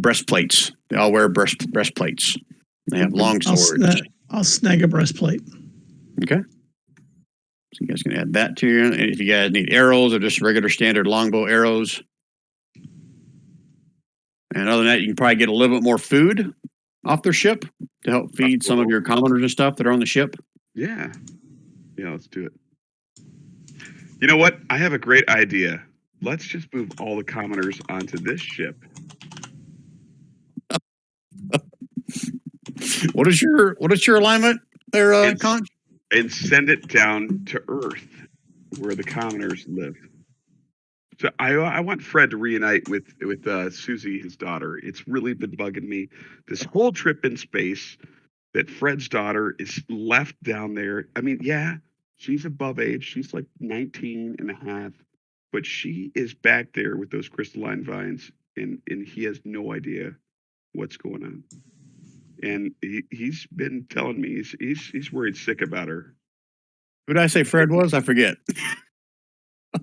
Speaker 1: Breastplates. They all wear breastplates. They have long swords.
Speaker 4: I'll snag a breastplate.
Speaker 1: Okay. So you guys can add that to you. And if you guys need arrows or just regular standard longbow arrows. And other than that, you can probably get a little bit more food off their ship to help feed some of your commoners and stuff that are on the ship.
Speaker 2: Yeah. Yeah, let's do it. You know what? I have a great idea. Let's just move all the commoners onto this ship.
Speaker 1: What is your alignment there, Conch?
Speaker 2: And send it down to Earth where the commoners live. So I want Fred to reunite with Susie, his daughter. It's really been bugging me this whole trip in space that Fred's daughter is left down there. I mean, yeah, she's above age. She's like 19 and a half, but she is back there with those crystalline vines, and he has no idea what's going on. And he's been telling me he's worried sick about her.
Speaker 1: Who did I say Fred was? I forget.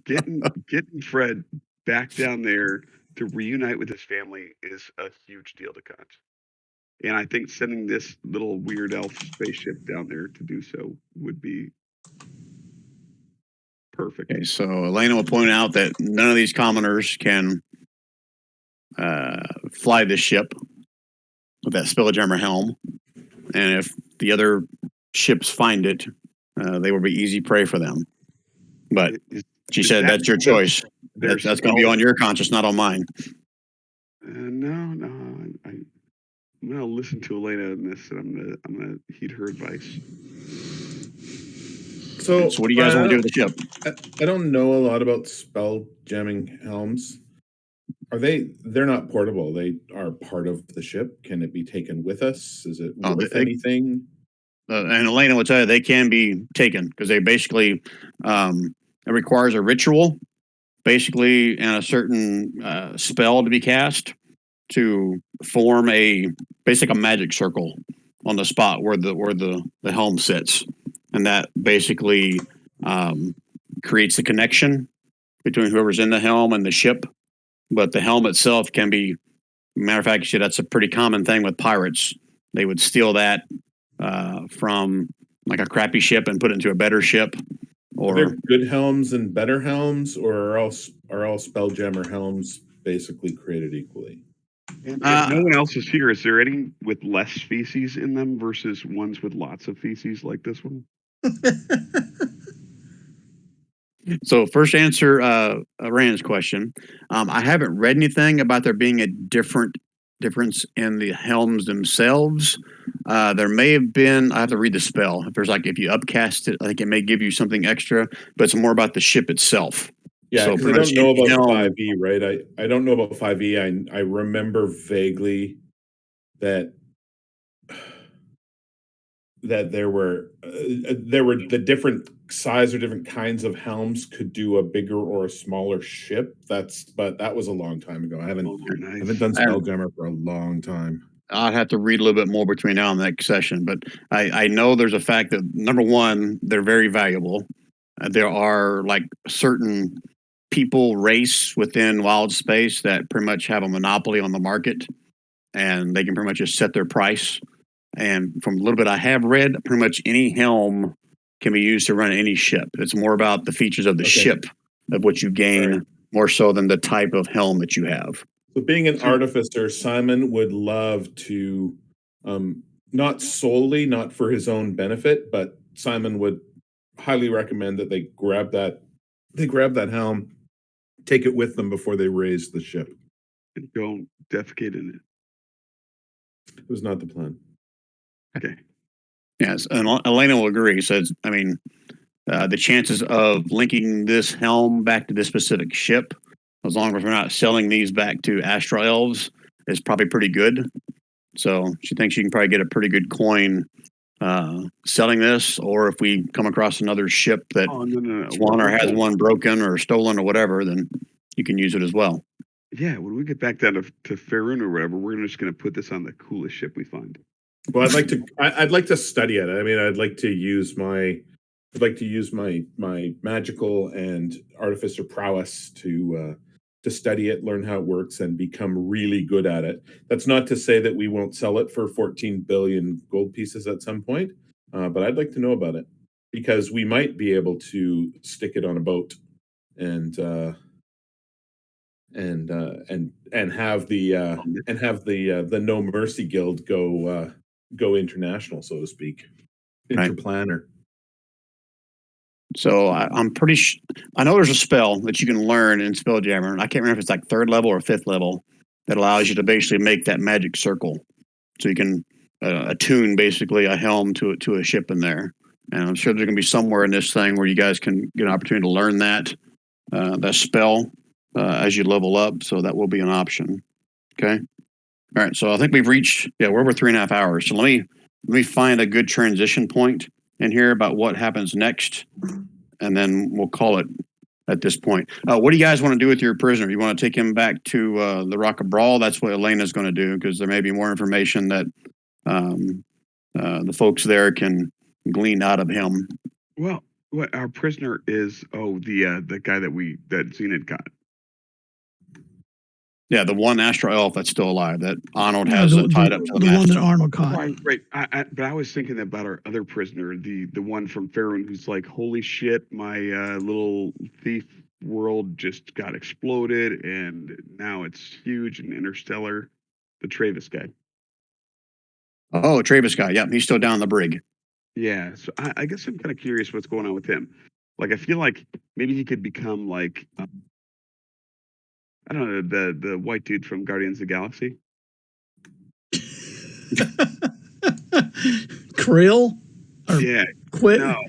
Speaker 2: Getting Fred back down there to reunite with his family is a huge deal to Conch. And I think sending this little weird elf spaceship down there to do so would be perfect.
Speaker 1: Okay, so Elena will point out that none of these commoners can fly this ship with that Spelljammer helm. And if the other ships find it, they will be easy prey for them. But she said that's your choice. That's going to be on your conscience, not on mine.
Speaker 2: No, I'm going to listen to Elena in this, and I'm gonna heed her advice.
Speaker 3: So
Speaker 1: what do you guys want to do with the ship?
Speaker 3: I don't know a lot about spell jamming helms. They're not portable. They are part of the ship. Can it be taken with us? Is it worth anything?
Speaker 1: And Elena will tell you they can be taken because they basically it requires a ritual, basically, and a certain spell to be cast to form a magic circle on the spot where the helm sits, and that basically creates the connection between whoever's in the helm and the ship. But the helm itself can be, matter of fact, that's a pretty common thing with pirates. They would steal that from like a crappy ship and put it into a better ship. Or
Speaker 3: are there good helms and better helms, or are all Spelljammer helms basically created equally?
Speaker 2: And if no one else is here, is there any with less feces in them versus ones with lots of feces like this one?
Speaker 1: So first answer Rand's question. I haven't read anything about there being a difference in the helms themselves. There may have been, I have to read the spell. If you upcast it, I think it may give you something extra, but it's more about the ship itself.
Speaker 3: Yeah,
Speaker 1: so
Speaker 3: because I don't know about 5e, right? I don't know about 5e. I remember vaguely that there were the different size or different kinds of helms could do a bigger or a smaller ship. But that was a long time ago. I haven't done Spelljammer for a long time.
Speaker 1: I'd have to read a little bit more between now and the next session, but I know there's a fact that number one, they're very valuable. There are like certain people race within wild space that pretty much have a monopoly on the market, and they can pretty much just set their price. And from a little bit I have read, pretty much any helm can be used to run any ship. It's more about the features of the ship of what you gain, more so than the type of helm that you have.
Speaker 3: So being an artificer, Simon would love to, not solely, not for his own benefit, but Simon would highly recommend that they grab that helm, take it with them before they raise the ship.
Speaker 2: And don't defecate in it.
Speaker 3: It was not the plan.
Speaker 2: Okay.
Speaker 1: Yes, and Elena will agree. So, the chances of linking this helm back to this specific ship, as long as we're not selling these back to Astral Elves, is probably pretty good. So she thinks you can probably get a pretty good coin selling this, or if we come across another ship that Swanner has one broken or stolen or whatever, then you can use it as well.
Speaker 2: Yeah, when we get back down to Faerun or whatever, we're just going to put this on the coolest ship we find.
Speaker 3: Well, I'd like to study it. I mean, I'd like to use my magical and artificer prowess to study it, learn how it works, and become really good at it. That's not to say that we won't sell it for 14 billion gold pieces at some point, but I'd like to know about it because we might be able to stick it on a boat and have the No Mercy Guild go international, so to speak, interplanar.
Speaker 1: So I'm pretty I know there's a spell that you can learn in Spelljammer. I can't remember if it's like 3rd level or 5th level that allows you to basically make that magic circle. So you can attune basically a helm to a ship in there. And I'm sure there's going to be somewhere in this thing where you guys can get an opportunity to learn that spell as you level up. So that will be an option. Okay. All right. So I think we've reached, we're over 3.5 hours. So let me find a good transition point in here about what happens next, and then we'll call it at this point. What do you guys want to do with your prisoner? You want to take him back to the Rock of Brawl? That's what Elena's going to do, because there may be more information that the folks there can glean out of him.
Speaker 2: Well, what our prisoner is? Oh, the guy that Zenith got.
Speaker 1: Yeah, the one Astral Elf that's still alive that Arnold has tied up to the
Speaker 4: one that Arnold caught.
Speaker 2: Right. But I was thinking about our other prisoner, the one from Faerun, who's like, holy shit, my little thief world just got exploded, and now it's huge and interstellar. The Travis guy.
Speaker 1: Oh, Travis guy. Yep, he's still down the brig.
Speaker 2: Yeah, so I guess I'm kind of curious what's going on with him. Like, I feel like maybe he could become like. I don't know, the white dude from Guardians of the Galaxy.
Speaker 4: Krill?
Speaker 2: Yeah.
Speaker 4: Quinn?
Speaker 2: No.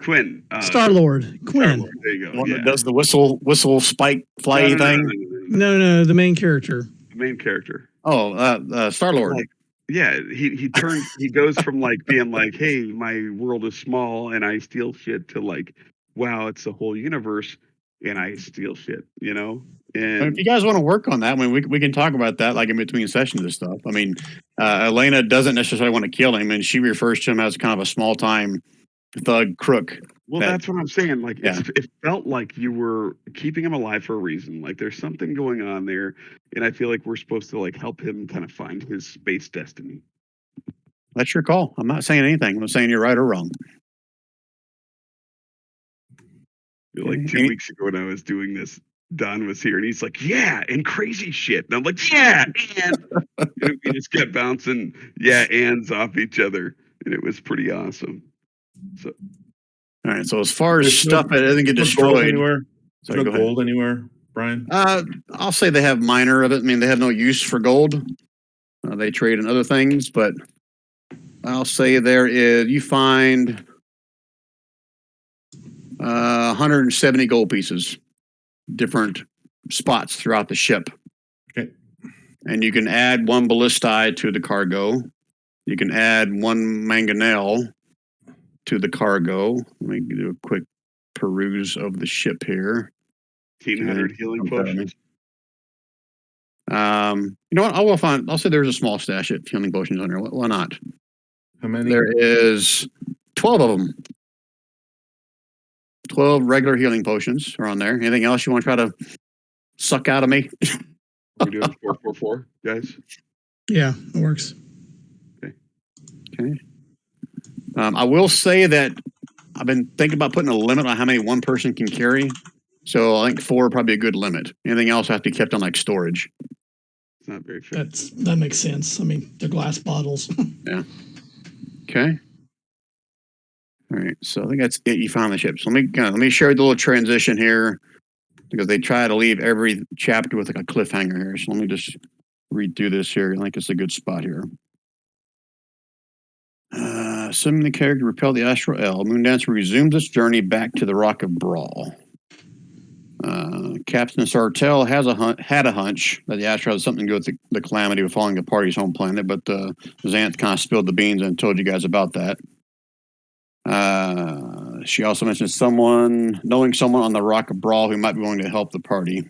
Speaker 2: Quinn.
Speaker 4: Star-Lord. Quinn.
Speaker 2: Star-Lord. There you go.
Speaker 1: The one that does the whistle spike fly thing?
Speaker 4: No, the main character.
Speaker 2: The main character.
Speaker 1: Oh, Star-Lord.
Speaker 2: Like, yeah, he goes from like being like, hey, my world is small and I steal shit, to like, wow, it's the whole universe and I steal shit, you know? And
Speaker 1: if you guys want to work on that, I mean, we can talk about that like in between sessions and stuff. I mean, Elena doesn't necessarily want to kill him, and she refers to him as kind of a small time thug crook.
Speaker 2: Well, that's what I'm saying. Like, it felt like you were keeping him alive for a reason. Like, there's something going on there, and I feel like we're supposed to like help him kind of find his space destiny.
Speaker 1: That's your call. I'm not saying anything. I'm not saying you're right or wrong.
Speaker 2: Like 2 weeks ago when I was doing this, Don was here and he's like, yeah, and crazy shit. And I'm like, yeah, and we just kept bouncing ands off each other. And it was pretty awesome. So,
Speaker 1: all right. So as far as stuff that doesn't get destroyed
Speaker 3: anywhere, there's no gold anywhere, Brian.
Speaker 1: I'll say they have minor of it. I mean, they have no use for gold. They trade in other things, but I'll say you find 170 gold pieces, different spots throughout the ship.
Speaker 3: Okay.
Speaker 1: And you can add 1 ballistae to the cargo. You can add 1 mangonel to the cargo. Let me do a quick peruse of the ship here.
Speaker 2: 1,500 healing potions.
Speaker 1: You know what? I'll say there's a small stash of healing potions on there. Why not?
Speaker 3: How many?
Speaker 1: There is 12 of them. 12 regular healing potions are on there. Anything else you want to try to suck out of me?
Speaker 2: We're doing 444, guys.
Speaker 4: Yeah, it works.
Speaker 1: Okay. I will say that I've been thinking about putting a limit on how many one person can carry. So I think 4 would probably be a good limit. Anything else has to be kept on like storage.
Speaker 2: It's not very fair.
Speaker 4: That makes sense. I mean, they're glass bottles.
Speaker 1: Yeah. Okay. All right. So I think that's it. You found the ship. So let me share the little transition here because they try to leave every chapter with like a cliffhanger here. So let me just read through this here. I think it's a good spot here. Assuming the character repelled the Astral L, Moondancer resumes its journey back to the Rock of Brawl. Captain Sartell had a hunch that the Astral had something to do with the calamity of falling the party's home planet, but Xanth kind of spilled the beans and told you guys about that. She also mentioned knowing someone on the Rock of Brawl who might be willing to help the party.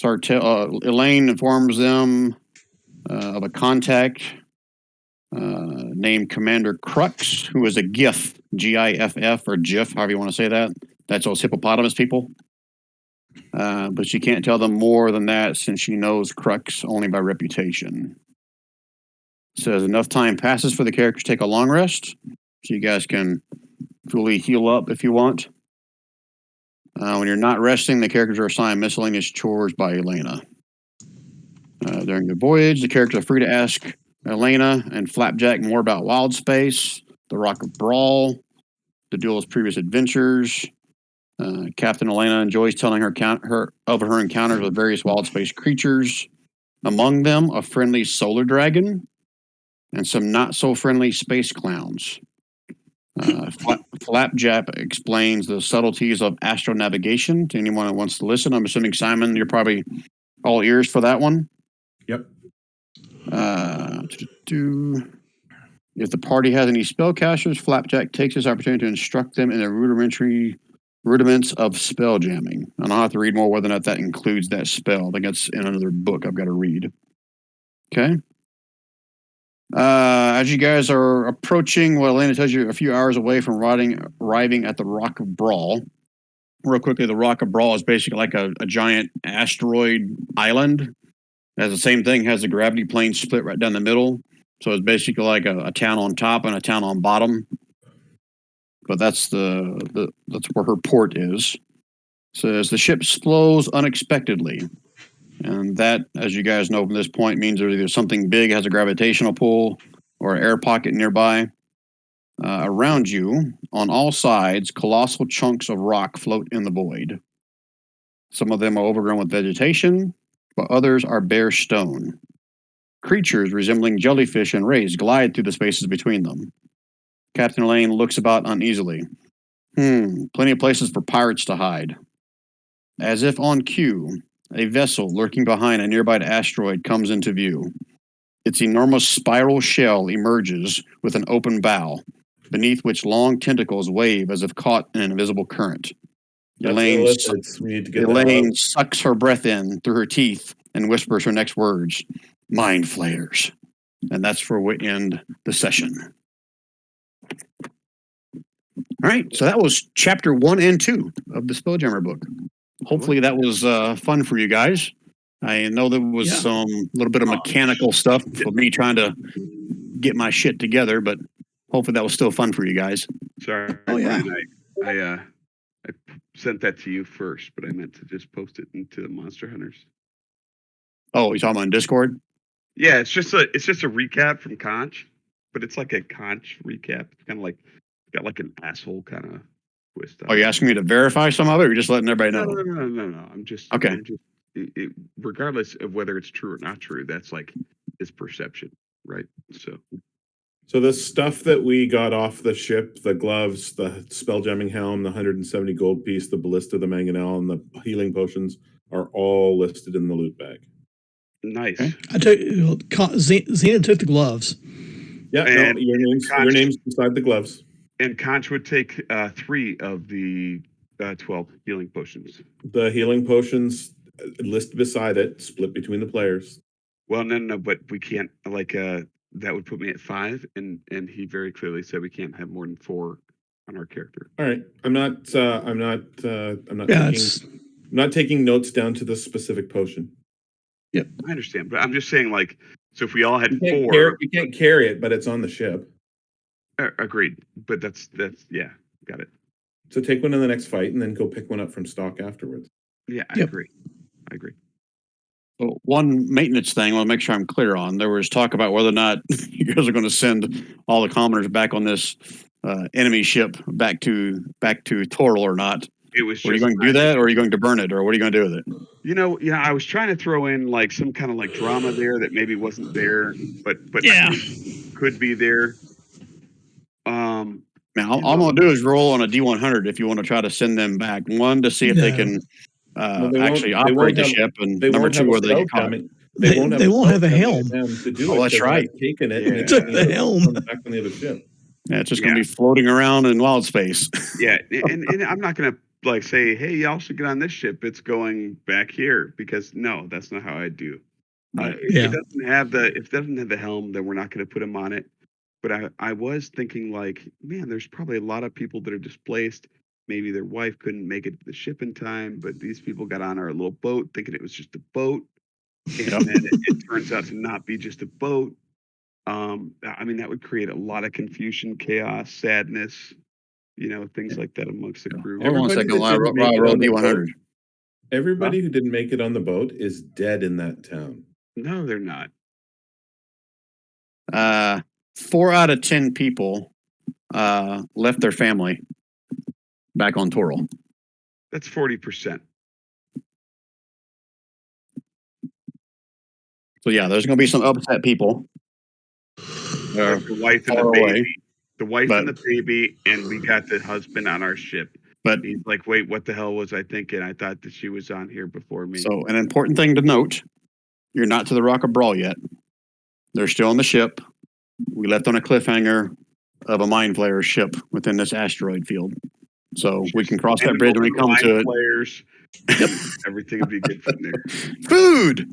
Speaker 1: Elaine informs them of a contact named Commander Crux, who is a GIF, GIFF, or GIF, however you want to say that. That's those hippopotamus people. But she can't tell them more than that since she knows Crux only by reputation. Says enough time passes for the characters to take a long rest, so you guys can fully heal up if you want. When you're not resting, the characters are assigned miscellaneous chores by Elena. During the voyage, the characters are free to ask Elena and Flapjack more about Wild Space, the Rock of Brawl, the duelist's previous adventures. Captain Elena enjoys telling her of her encounters with various Wild Space creatures. Among them, a friendly solar dragon and some not so friendly space clowns. Flapjack explains the subtleties of astronavigation to anyone who wants to listen. I'm assuming, Simon, you're probably all ears for that one.
Speaker 3: Yep.
Speaker 1: If the party has any spellcasters, Flapjack takes this opportunity to instruct them in the rudiments of spelljamming. And I'll have to read more whether or not that includes that spell. I think that's in another book I've got to read. Okay. As you guys are approaching what Elena tells you a few hours away from arriving at the Rock of Brawl. Real quickly, the Rock of Brawl is basically like a giant asteroid island. It has the same thing, has the gravity plane split right down the middle. So it's basically like a town on top and a town on bottom. But that's that's where her port is. Says the ship slows unexpectedly. And that, as you guys know from this point, means there's either something big has a gravitational pull or an air pocket nearby. Around you, on all sides, colossal chunks of rock float in the void. Some of them are overgrown with vegetation, but others are bare stone. Creatures resembling jellyfish and rays glide through the spaces between them. Captain Elaine looks about uneasily. Plenty of places for pirates to hide. As if on cue, a vessel lurking behind a nearby asteroid comes into view. Its enormous spiral shell emerges with an open bow, beneath which long tentacles wave as if caught in an invisible current. Elaine sucks her breath in through her teeth and whispers her next words, "Mind flayers." And that's where we end the session. All right, so that was chapter 1 and 2 of the Spelljammer book. Hopefully that was fun for you guys. I know there was some little bit of mechanical stuff for me trying to get my shit together, but hopefully that was still fun for you guys.
Speaker 2: Sorry, Brian, I sent that to you first, but I meant to just post it into the Monster Hunters.
Speaker 1: Oh, you talking about on Discord?
Speaker 2: Yeah, it's just a recap from Conch, but it's like a Conch recap. It's kind of like got like an asshole kind of twist.
Speaker 1: Are you asking me to verify some of it, or you're just letting everybody know?
Speaker 2: No. I'm just
Speaker 1: okay.
Speaker 2: Regardless of whether it's true or not true, that's like his perception, right?
Speaker 3: So the stuff that we got off the ship, the gloves, the spelljamming helm, the 170 gold piece, the ballista, the mangonel, and the healing potions are all listed in the loot bag.
Speaker 2: Nice.
Speaker 4: Okay. I took Xena took the gloves.
Speaker 3: Yeah, and no, your name's beside the gloves.
Speaker 2: And Conch would take 3 of the 12 healing potions.
Speaker 3: The healing potions list beside it, split between the players.
Speaker 2: Well, no, but we can't that would put me at 5, and he very clearly said we can't have more than 4 on our character.
Speaker 3: All right, I'm not taking notes down to the specific potion.
Speaker 4: Yep.
Speaker 2: I understand, but I'm just saying, like, so if we all had
Speaker 3: You can't,
Speaker 2: four,
Speaker 3: you can't carry it, but it's on the ship.
Speaker 2: agreed. But that's yeah, got it.
Speaker 3: So take one in the next fight, and then go pick one up from stock afterwards.
Speaker 2: Yeah, I
Speaker 4: Yep.
Speaker 2: agree. I agree.
Speaker 1: So one maintenance thing I want to make sure I'm clear on. There was talk about whether or not you guys are going to send all the commoners back on this enemy ship back to Toril or not.
Speaker 2: It was
Speaker 1: Are you
Speaker 2: just
Speaker 1: going to do that, or are you going to burn it, or what are you going to do with it?
Speaker 2: yeah, I was trying to throw in like some kind of like drama there that maybe wasn't there, but
Speaker 4: Yeah.
Speaker 2: could be there.
Speaker 1: Now,
Speaker 2: You
Speaker 1: all I'm
Speaker 2: know,
Speaker 1: going to do is roll on a D100 if you want to try to send them back. One, to see if they
Speaker 4: No.
Speaker 1: can
Speaker 3: Well,
Speaker 1: actually
Speaker 3: they
Speaker 1: operate
Speaker 3: won't
Speaker 1: the
Speaker 3: have-
Speaker 1: ship, and
Speaker 3: They
Speaker 1: number
Speaker 3: won't
Speaker 1: two,
Speaker 3: have a
Speaker 1: whether they get caught.
Speaker 3: spelljamming.
Speaker 4: They won't have a
Speaker 3: spelljamming
Speaker 4: helm.
Speaker 3: to do
Speaker 1: Oh,
Speaker 3: it.
Speaker 1: that's
Speaker 3: 'cause
Speaker 1: right.
Speaker 3: I've taken it.
Speaker 2: Yeah.
Speaker 3: And it's
Speaker 4: Took the helm.
Speaker 3: back on the other ship.
Speaker 1: Yeah, it's just going to be floating around in wild space.
Speaker 2: yeah, and I'm not gonna like say, hey, y'all should get on this ship. It's going back here because no, that's not how I do. If
Speaker 4: Yeah.
Speaker 2: it doesn't have the helm, then we're not gonna put him on it. But I was thinking like, man, there's probably a lot of people that are displaced. Maybe their wife couldn't make it to the ship in time, but these people got on our little boat thinking it was just a boat, and then it turns out to not be just a boat. I mean, that would create a lot of confusion, chaos, sadness, things like that amongst the crew.
Speaker 1: Hold on a
Speaker 3: Everybody
Speaker 1: second,
Speaker 3: that
Speaker 1: while I
Speaker 3: didn't make it
Speaker 1: roll
Speaker 3: on the
Speaker 1: D100.
Speaker 3: Everybody who didn't make it on the boat is dead in that town.
Speaker 2: No, they're not.
Speaker 1: 4 out of 10 people left their family back on Toril.
Speaker 2: That's 40%.
Speaker 1: So yeah, there's going to be some upset people.
Speaker 2: Like the wife and the
Speaker 1: far
Speaker 2: baby.
Speaker 1: away.
Speaker 2: The wife
Speaker 1: But-
Speaker 2: and the baby, and we got the husband on our ship.
Speaker 1: But
Speaker 2: He's like, wait, what the hell was I thinking? I thought that she was on here before me.
Speaker 1: so an important thing to note: you're not to the Rock of Brawl yet. They're still on the ship. We left on a cliffhanger of a mind flayer ship within this asteroid field. So we can cross that bridge when we come to it.
Speaker 2: Players. Everything would be good from there.
Speaker 1: Food.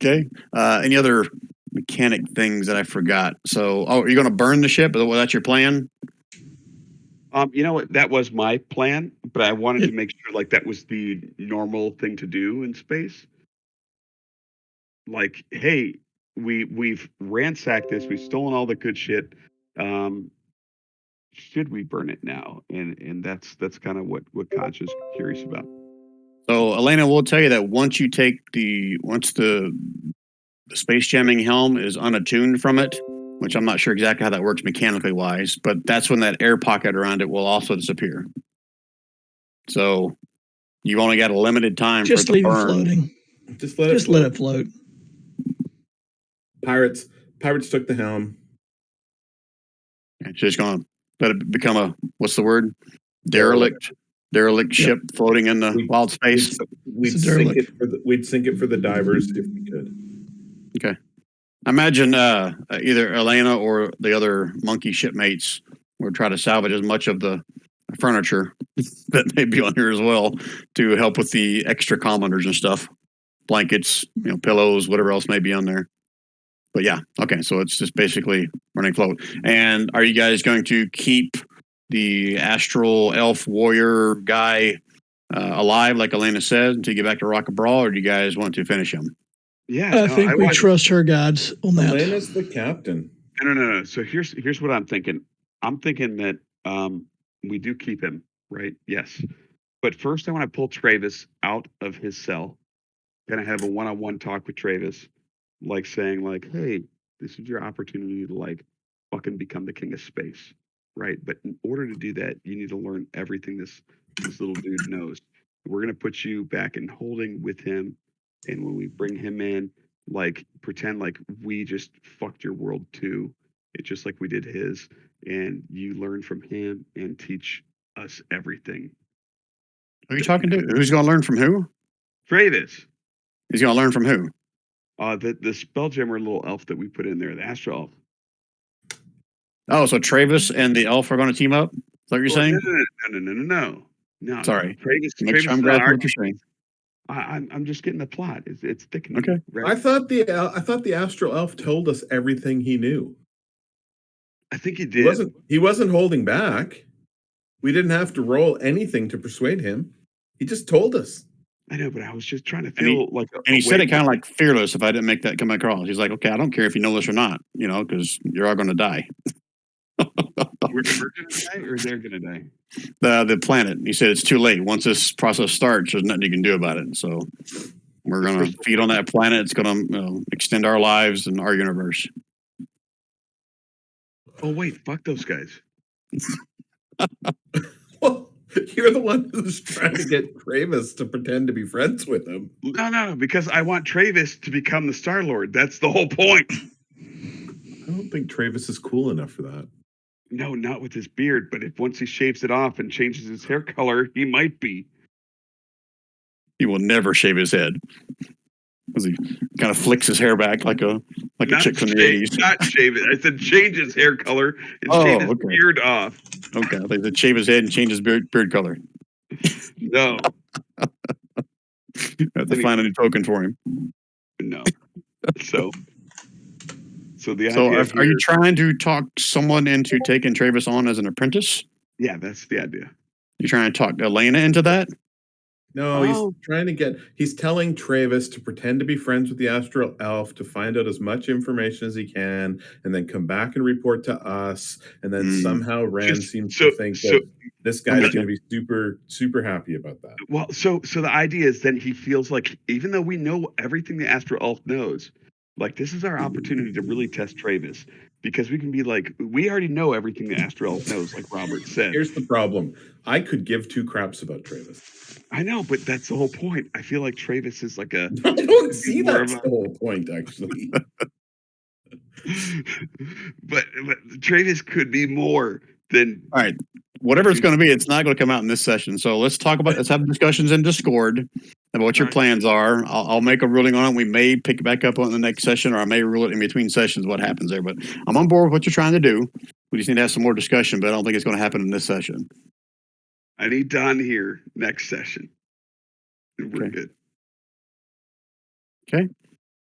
Speaker 1: Okay. Any other mechanic things that I forgot? So, are you going to burn the ship? Well, that's your plan.
Speaker 2: You know what? That was my plan, but I wanted to make sure like that was the normal thing to do in space. Like, hey, we've ransacked this, we've stolen all the good shit. Should we burn it now? And that's kind of what Conch is curious about.
Speaker 1: So, Elena will tell you that once the space jamming helm is unattuned from it, which I'm not sure exactly how that works mechanically wise, but that's when that air pocket around it will also disappear. So you've only got a limited time
Speaker 4: Just
Speaker 1: for it to
Speaker 4: leave it
Speaker 1: burn.
Speaker 4: floating.
Speaker 3: Just let it float. Pirates took the helm.
Speaker 1: It's just going to let it become a, what's the word? Derelict ship floating in the wild space.
Speaker 3: We'd
Speaker 4: It's a
Speaker 3: sink
Speaker 4: derelict.
Speaker 3: we'd sink it for the divers if we could.
Speaker 1: Okay. Imagine either Elena or the other monkey shipmates would try to salvage as much of the furniture that may be on here as well to help with the extra commoners and stuff, blankets, pillows, whatever else may be on there. But yeah, okay, so it's just basically running float. And are you guys going to keep the astral elf warrior guy alive, like Elena said, until you get back to Rock of Brawl, or do you guys want to finish him?
Speaker 2: Yeah,
Speaker 4: I think we trust her gods on that.
Speaker 3: Elena's the captain.
Speaker 2: No. So here's what I'm thinking. I'm thinking that we do keep him, right? Yes. But first I want to pull Travis out of his cell. Gonna have a one-on-one talk with Travis, like saying, like, hey, this is your opportunity to like fucking become the king of space. Right. But in order to do that, you need to learn everything this little dude knows. We're gonna put you back in holding with him. And when we bring him in, like pretend like we just fucked your world too. It's just like we did his, and you learn from him and teach us everything.
Speaker 1: Who are you talking to? Who's going to learn from who?
Speaker 2: Travis,
Speaker 1: He's going to learn from who?
Speaker 2: the Spelljammer little elf that we put in there, the Astral elf.
Speaker 1: Oh, so Travis and the elf are going to team up? Is that what you're saying?
Speaker 2: No.
Speaker 1: Sorry.
Speaker 2: Travis.
Speaker 1: Make sure I'm
Speaker 2: is not
Speaker 1: grasping
Speaker 2: our
Speaker 1: what you're saying.
Speaker 2: I'm just getting the plot. It's thickening.
Speaker 1: Okay.
Speaker 2: Right?
Speaker 3: I thought the astral elf told us everything he knew.
Speaker 2: I think he
Speaker 3: He
Speaker 2: did.
Speaker 3: wasn't holding back. We didn't have to roll anything to persuade him. He just told us.
Speaker 2: I know, but I was just trying to
Speaker 1: And he-
Speaker 2: feel like
Speaker 1: And he said
Speaker 2: way
Speaker 1: it kind of like fearless if I didn't make that come across. He's like, okay, I don't care if you know this or not, because you're all going to die.
Speaker 2: we're going to die or they're going to die.
Speaker 1: The planet. He said it's too late. Once this process starts, there's nothing you can do about it. So we're going to feed on that planet. It's going to extend our lives and our universe.
Speaker 2: Oh wait, fuck those guys.
Speaker 3: Well, you're the one who's trying to get Travis to pretend to be friends with him.
Speaker 2: No, because I want Travis to become the Star-Lord. That's the whole point.
Speaker 3: I don't think Travis is cool enough for that.
Speaker 2: No, not with his beard, but if once he shaves it off and changes his hair color, he might be.
Speaker 1: He will never shave his head. Because he kind of flicks his hair back like a chick from the 80s.
Speaker 2: Not shave it. I said change his hair color and shave his beard off.
Speaker 1: Okay, I think they shave his head and change his beard color.
Speaker 2: No.
Speaker 1: Have to find a new token for him.
Speaker 2: No. So the
Speaker 1: So
Speaker 2: idea
Speaker 1: are you trying to talk someone into taking Travis on as an apprentice?
Speaker 2: Yeah, that's the idea.
Speaker 1: You trying to talk Elena into that?
Speaker 3: No, he's telling Travis to pretend to be friends with the Astral Elf to find out as much information as he can and then come back and report to us. And then somehow Rand seems to think that this guy's going to be super, super happy about that.
Speaker 2: Well, so the idea is then he feels like even though we know everything the Astral Elf knows, like this is our opportunity to really test Travis because we can be like, we already know everything the Astral Elf knows, like Robert said.
Speaker 3: Here's the problem. I could give two craps about Travis.
Speaker 2: I know, but that's the whole point. I feel like Travis is like a...
Speaker 3: I don't see that's the whole point, actually.
Speaker 2: but Travis could be more than...
Speaker 1: All right. Whatever it's going to be, it's not going to come out in this session. So let's have discussions in Discord about what your plans are. I'll make a ruling on it. We may pick it back up on the next session, or I may rule it in between sessions what happens there. But I'm on board with what you're trying to do. We just need to have some more discussion, but I don't think it's going to happen in this session.
Speaker 2: I need Don here next session. And we're good.
Speaker 1: Okay.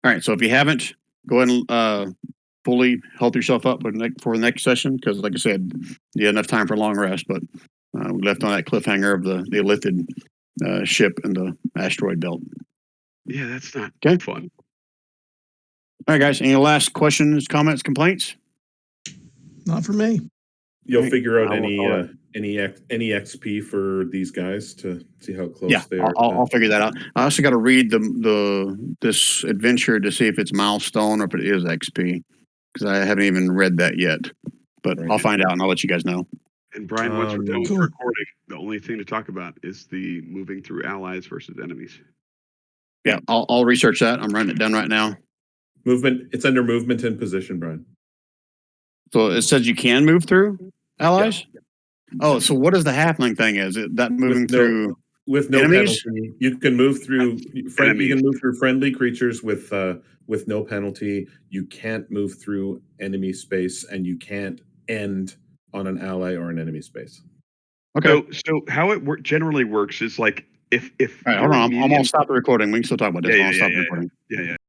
Speaker 1: All right. So if you haven't, go ahead and fully help yourself up for the next session, because like I said, you had enough time for a long rest, but we left on that cliffhanger of the lifted ship in the asteroid belt.
Speaker 2: Yeah, that's not fun.
Speaker 1: All right, guys. Any last questions, comments, complaints?
Speaker 4: Not for me.
Speaker 3: You'll figure out any XP for these guys to see how close they are.
Speaker 1: I'll figure that out. I also got to read this adventure to see if it's milestone or if it is XP, because I haven't even read that yet. But I'll find out and I'll let you guys know.
Speaker 2: And Brian, once we're done with recording, the only thing to talk about is the moving through allies versus enemies.
Speaker 1: Yeah, I'll research that. I'm writing it down right now.
Speaker 3: Movement. It's under movement and position, Brian.
Speaker 1: So it says you can move through allies? Yeah. Oh, so what is the halfling thing? Is it that moving through
Speaker 3: with no
Speaker 1: enemies?
Speaker 3: Penalty? You can move through you can move through friendly creatures with no penalty. You can't move through enemy space, and you can't end on an ally or an enemy space.
Speaker 1: Okay.
Speaker 2: So how it generally works is like if
Speaker 1: all right, hold on, I'm gonna stop the recording. We can still talk about this. I'll stop the recording.
Speaker 2: Yeah.